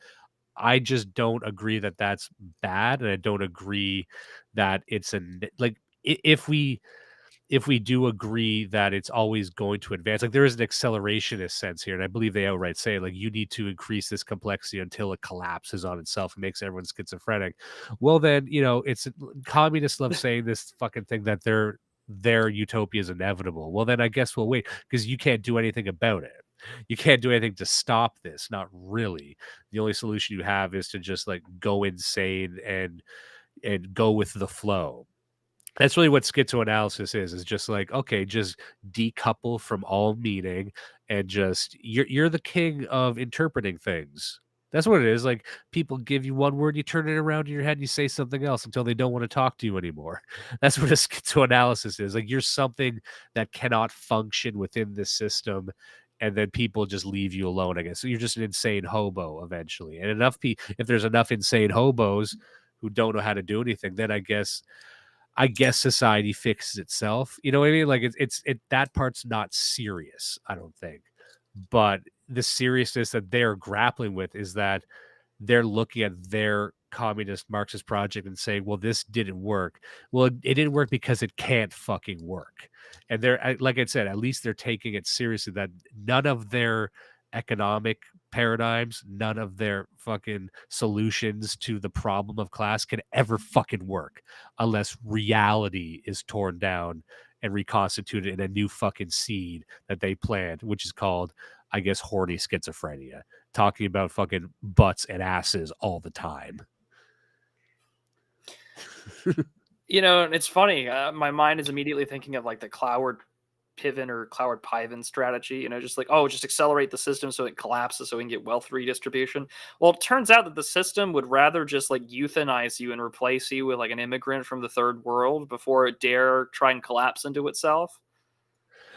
I just don't agree that that's bad, and I don't agree that it's like if we do agree that it's always going to advance, like there is an accelerationist sense here, and I believe they outright say like you need to increase this complexity until it collapses on itself and makes everyone schizophrenic. Well, then, you know, it's communists love saying this fucking thing that their utopia is inevitable. Well, then I guess we'll wait, because you can't do anything about it. You can't do anything to stop this. Not really. The only solution you have is to just like go insane and go with the flow. That's really what schizoanalysis is just like, okay, just decouple from all meaning and just you're the king of interpreting things. That's what it is. Like, people give you one word, you turn it around in your head, and you say something else until they don't want to talk to you anymore. That's what a schizoanalysis is. Like, you're something that cannot function within the system, and then people just leave you alone, I guess. So you're just an insane hobo eventually. And if there's enough insane hobos who don't know how to do anything, then I guess society fixes itself. You know what I mean? Like, that part's not serious, I don't think. But the seriousness that they're grappling with is that they're looking at their communist Marxist project and saying, well, this didn't work. Well, it didn't work because it can't fucking work. And they're, like I said, at least they're taking it seriously, that none of their economic paradigms, none of their fucking solutions to the problem of class can ever fucking work unless reality is torn down and reconstituted in a new fucking seed that they planned, which is called, I guess, horny schizophrenia, talking about fucking butts and asses all the time. You know, and it's funny. My mind is immediately thinking of like the Cloward Piven or Cloward Piven strategy. You know, just like, oh, just accelerate the system so it collapses so we can get wealth redistribution. Well, it turns out that the system would rather just like euthanize you and replace you with like an immigrant from the third world before it dare try and collapse into itself.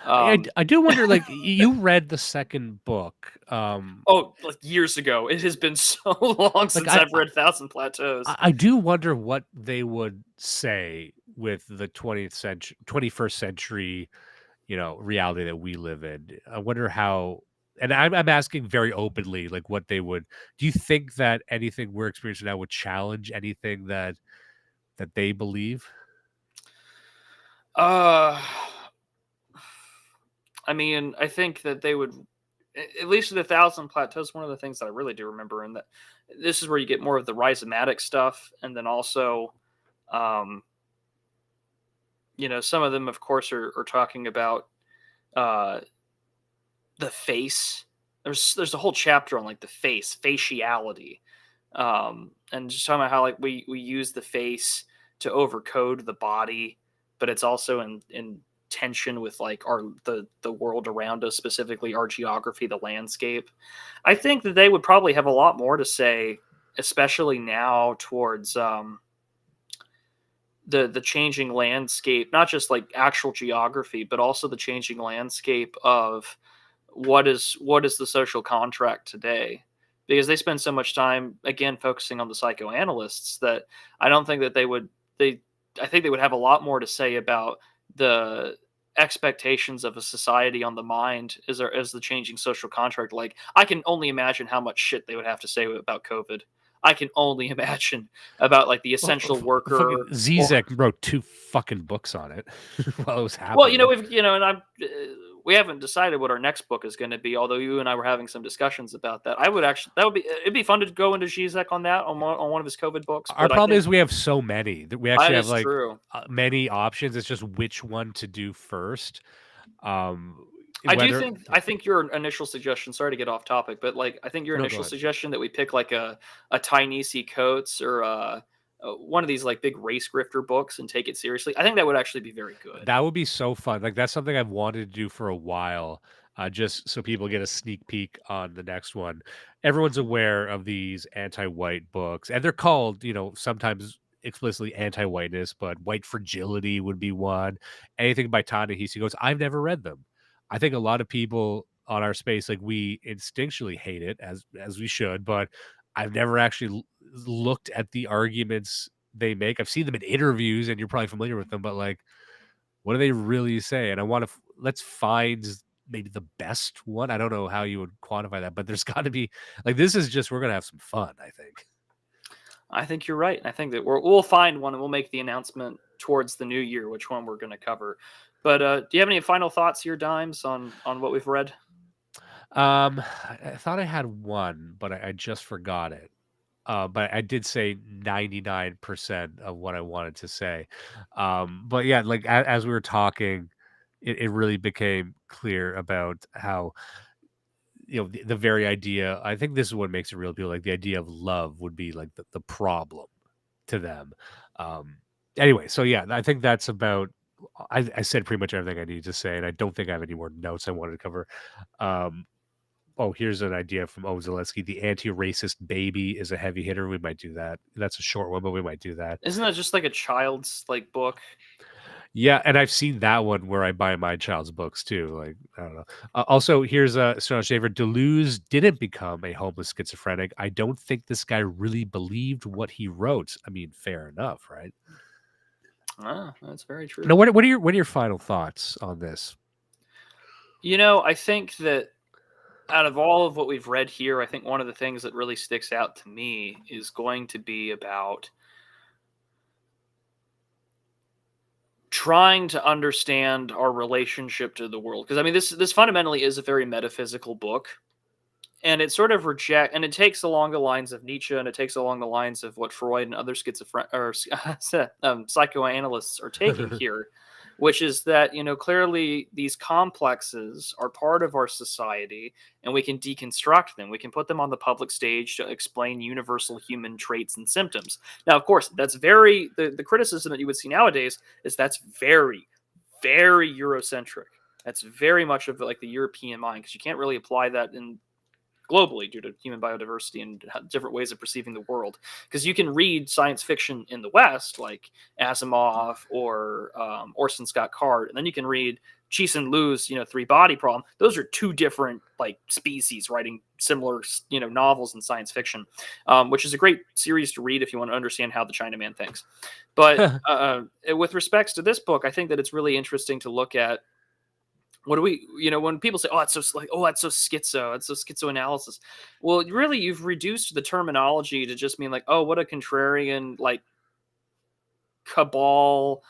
I do wonder, like, you read the second book. Oh, like years ago. It has been so long since I've read Thousand Plateaus. I do wonder what they would say with the 21st century, you know, reality that we live in. I wonder how, and I'm asking very openly, like, what they would. Do you think that anything we're experiencing now would challenge anything that they believe? I mean, I think that they would, at least in the Thousand Plateaus, one of the things that I really do remember, and that this is where you get more of the rhizomatic stuff, and then also, you know, some of them, of course, are talking about the face. There's a whole chapter on like the face, faciality, and just talking about how like we use the face to overcode the body, but it's also in tension with like the world around us, specifically our geography, the landscape. I think that they would probably have a lot more to say, especially now towards the changing landscape, not just like actual geography, but also the changing landscape of what is the social contract today. Because they spend so much time again focusing on the psychoanalysts that I don't think that I think they would have a lot more to say about the expectations of a society on the mind as the changing social contract. Like, I can only imagine how much shit they would have to say about COVID. I can only imagine about like the essential worker. Zizek wrote 2 fucking books on it while it was happening. Well, you know, and we haven't decided what our next book is going to be. Although you and I were having some discussions about that. It'd be fun to go into Zizek on that on one of his COVID books. Our problem is we have so many that we actually have like many options. It's just which one to do first. I think your initial suggestion, sorry to get off topic, but like I think your initial suggestion that we pick like a Ta-Nehisi Coates or one of these like big race grifter books and take it seriously, I think that would actually be very good. That would be so fun. Like, that's something I've wanted to do for a while, just so people get a sneak peek on the next one. Everyone's aware of these anti-white books, and they're called, you know, sometimes explicitly anti-whiteness, but white fragility would be one. Anything by Ta-Nehisi Coates, I've never read them. I think a lot of people on our space, like, we instinctually hate it, as we should, but I've never actually looked at the arguments they make. I've seen them in interviews, and you're probably familiar with them, but like, what do they really say? And I want to let's find maybe the best one. I don't know how you would quantify that, but there's got to be, like, this is just, we're gonna have some fun. I think you're right. I think that we'll find one and we'll make the announcement towards the new year which one we're going to cover. But do you have any final thoughts here, Dimes, on what we've read? I thought I had one, but I just forgot it. But I did say 99% of what I wanted to say. But yeah, like as we were talking, it really became clear about how, you know, the very idea, I think this is what makes it real appealing. Like, the idea of love would be like the problem to them. Anyway, so yeah, I think that's about, I said pretty much everything I needed to say, and I don't think I have any more notes I wanted to cover. oh, here's an idea from Zaleski. The anti-racist baby is a heavy hitter. We might do that. That's a short one, but we might do that. Isn't that just like a child's like book? Yeah, and I've seen that one where I buy my child's books too. Like, I don't know. Also, here's a Shaver. Deleuze didn't become a homeless schizophrenic. I don't think this guy really believed what he wrote. I mean, fair enough, right? Ah, that's very true. Now, what are your final thoughts on this? You know, I think that out of all of what we've read here, I think one of the things that really sticks out to me is going to be about trying to understand our relationship to the world. Because I mean, this fundamentally is a very metaphysical book, and it sort of and it takes along the lines of Nietzsche, and it takes along the lines of what Freud and other psychoanalysts are taking here, which is that, you know, clearly these complexes are part of our society, and we can deconstruct them. We can put them on the public stage to explain universal human traits and symptoms. Now, of course, that's very the criticism that you would see nowadays is that's very, very Eurocentric. That's very much of like the European mind, because you can't really apply that in globally due to human biodiversity and different ways of perceiving the world. Because you can read science fiction in the West, like Asimov or Orson Scott Card, and then you can read Cixin Liu's, you know, Three Body Problem. Those are two different like species writing similar, you know, novels in science fiction, which is a great series to read if you want to understand how the Chinaman thinks. But with respects to this book, I think that it's really interesting to look at what do we, you know, when people say, oh, it's so like, oh, that's so schizo, it's so schizoanalysis. Well, really, you've reduced the terminology to just mean like, oh, what a contrarian, like cabal,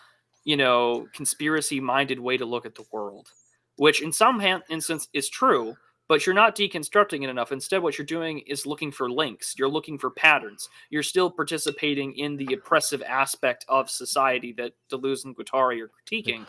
you know, conspiracy-minded way to look at the world, which in some instance is true, but you're not deconstructing it enough. Instead, what you're doing is looking for links. You're looking for patterns. You're still participating in the oppressive aspect of society that Deleuze and Guattari are critiquing.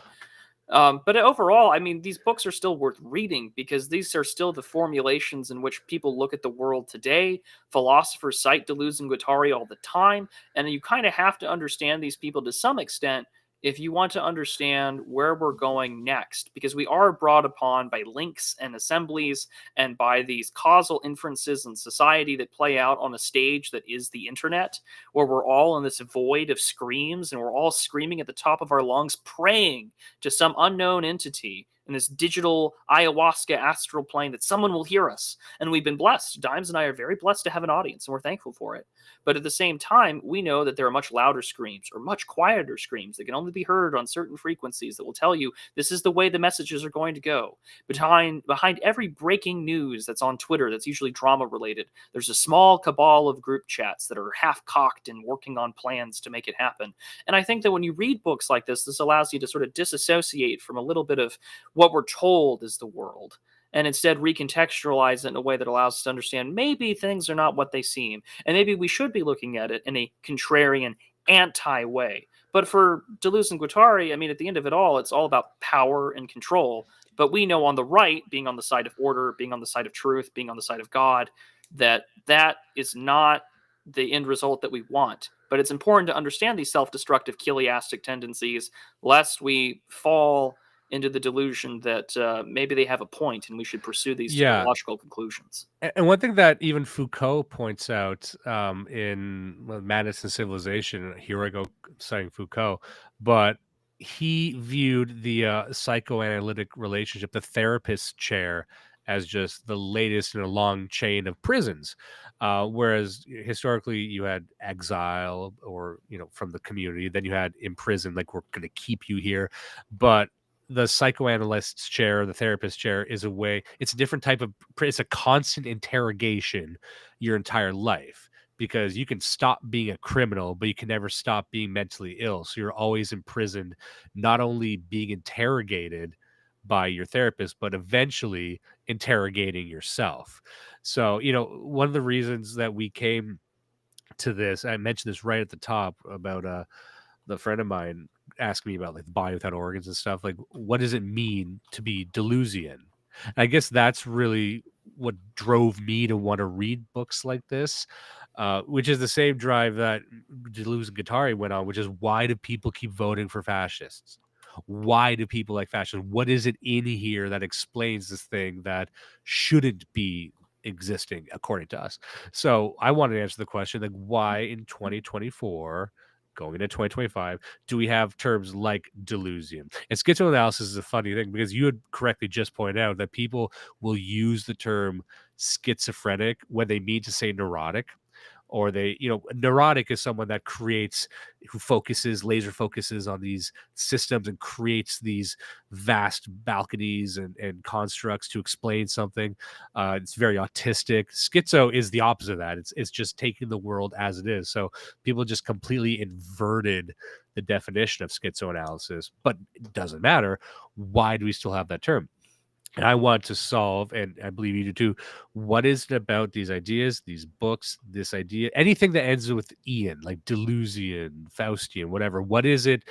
But overall, I mean, these books are still worth reading because these are still the formulations in which people look at the world today. Philosophers cite Deleuze and Guattari all the time, and you kind of have to understand these people to some extent if you want to understand where we're going next, because we are brought upon by links and assemblies and by these causal inferences in society that play out on a stage that is the internet, where we're all in this void of screams and we're all screaming at the top of our lungs, praying to some unknown entity in this digital ayahuasca astral plane that someone will hear us. And we've been blessed. Dimes and I are very blessed to have an audience, and we're thankful for it. But at the same time, we know that there are much louder screams or much quieter screams that can only be heard on certain frequencies that will tell you this is the way the messages are going to go. Behind every breaking news that's on Twitter that's usually drama related, there's a small cabal of group chats that are half-cocked and working on plans to make it happen. And I think that when you read books like this allows you to sort of disassociate from a little bit of what we're told is the world, and instead recontextualize it in a way that allows us to understand maybe things are not what they seem, and maybe we should be looking at it in a contrarian, anti-way. But for Deleuze and Guattari, I mean, at the end of it all, it's all about power and control. But we know on the right, being on the side of order, being on the side of truth, being on the side of God, that is not the end result that we want. But it's important to understand these self-destructive chiliastic tendencies, lest we fall into the delusion that maybe they have a point and we should pursue these logical conclusions. And one thing that even Foucault points out in Madness and Civilization, here I go citing Foucault, but he viewed the psychoanalytic relationship, the therapist chair, as just the latest in a long chain of prisons. Whereas historically you had exile or, you know, from the community, then you had imprisoned, like we're going to keep you here. But the psychoanalyst's chair, the therapist chair, is a way, it's a different type of, it's a constant interrogation your entire life, because you can stop being a criminal, but you can never stop being mentally ill. So you're always imprisoned, not only being interrogated by your therapist, but eventually interrogating yourself. So, you know, one of the reasons that we came to this, I mentioned this right at the top about the friend of mine asked me about like the body without organs and stuff. Like, what does it mean to be Deleuzian? And I guess that's really what drove me to want to read books like this, which is the same drive that Deleuze and Guattari went on, which is why do people keep voting for fascists? Why do people like fascism? What is it in here that explains this thing that shouldn't be existing according to us? So I wanted to answer the question, like, why in 2024, going into 2025, do we have terms like Deleuzian? And schizoanalysis is a funny thing because you had correctly just pointed out that people will use the term schizophrenic when they mean to say neurotic, or they, neurotic is someone that creates, who laser focuses on these systems and creates these vast balconies and constructs to explain something. It's very autistic. Schizo is the opposite of that. It's just taking the world as it is. So people just completely inverted the definition of schizoanalysis, but it doesn't matter. Why do we still have that term? And I want to solve, and I believe you do too, what is it about these ideas, these books, this idea, anything that ends with Ian, like Deleuzian, Faustian, whatever, what is it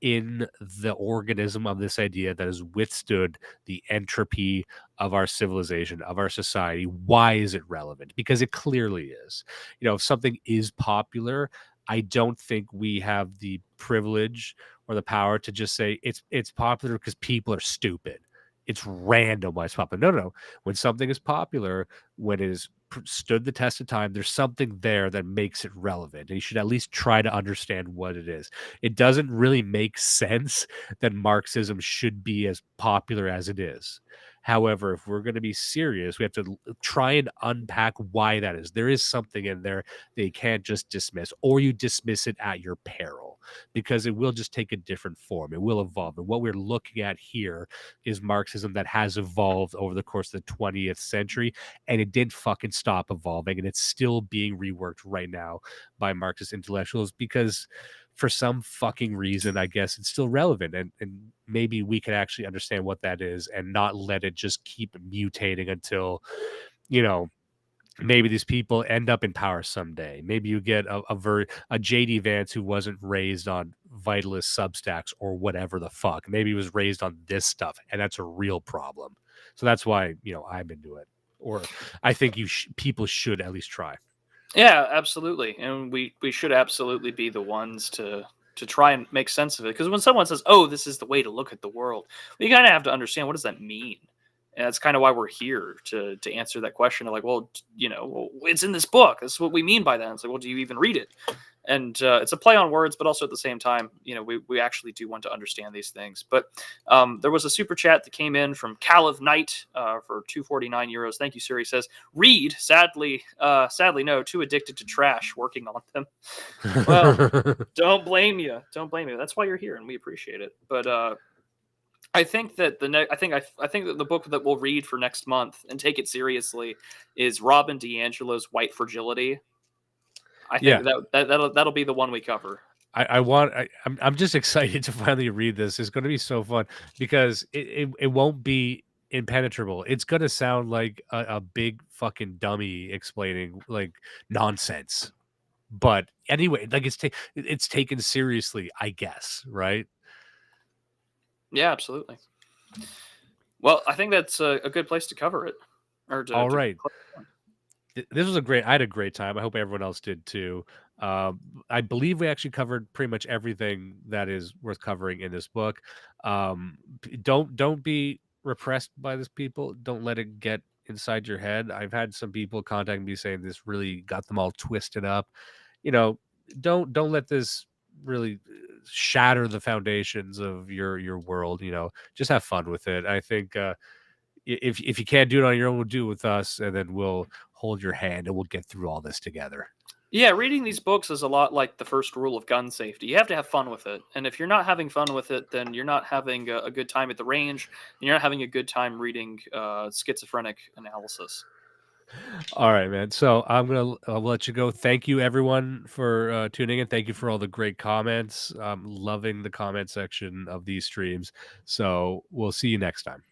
in the organism of this idea that has withstood the entropy of our civilization, of our society? Why is it relevant? Because it clearly is. If something is popular, I don't think we have the privilege or the power to just say it's popular because people are stupid. It's random why it's popular. No. When something is popular, when it has stood the test of time, there's something there that makes it relevant. And you should at least try to understand what it is. It doesn't really make sense that Marxism should be as popular as it is. However, if we're going to be serious, we have to try and unpack why that is. There is something in there that you can't just dismiss, or you dismiss it at your peril, because it will just take a different form. It will evolve. And what we're looking at here is Marxism that has evolved over the course of the 20th century, and it didn't fucking stop evolving, and it's still being reworked right now by Marxist intellectuals because for some fucking reason, I guess it's still relevant, and maybe we can actually understand what that is and not let it just keep mutating until, maybe these people end up in power someday. Maybe you get a JD Vance who wasn't raised on Vitalist Substacks or whatever the fuck. Maybe he was raised on this stuff, and that's a real problem. So that's why, I'm into it. Or I think people should at least try. Yeah, absolutely. And we should absolutely be the ones to try and make sense of it. Because when someone says, oh, this is the way to look at the world, you kind of have to understand, what does that mean? And that's kind of why we're here, to answer that question. Like, well, it's in this book. That's what we mean by that. It's like, well, do you even read it? And it's a play on words, but also at the same time, we actually do want to understand these things. But there was a super chat that came in from Cal of Night for €249. Thank you, sir. He says, read. Sadly, no, too addicted to trash, working on them. Well, don't blame you. Don't blame you. That's why you're here, and we appreciate it. But I think that I think that the book that we'll read for next month and take it seriously is Robin DiAngelo's White Fragility. I think that'll be the one we cover. I'm just excited to finally read this. It's going to be so fun because it won't be impenetrable. It's going to sound like a big fucking dummy explaining like nonsense. But anyway, like it's taken seriously, I guess, right? Yeah, absolutely. Well, I think that's a good place to cover it. All right. This was I had a great time. I hope everyone else did too. I believe we actually covered pretty much everything that is worth covering in this book. Don't be repressed by this, people. Don't let it get inside your head. I've had some people contact me saying this really got them all twisted up. Don't let this really shatter the foundations of your world. Just have fun with it. I think if you can't do it on your own, we'll do it with us, and then we'll hold your hand and we'll get through all this together. Yeah, reading these books is a lot like the first rule of gun safety. You have to have fun with it. And if you're not having fun with it, then you're not having a good time at the range, and you're not having a good time reading schizophrenic analysis. All right, man. So I'll let you go. Thank you, everyone, for tuning in. Thank you for all the great comments. I'm loving the comment section of these streams. So we'll see you next time.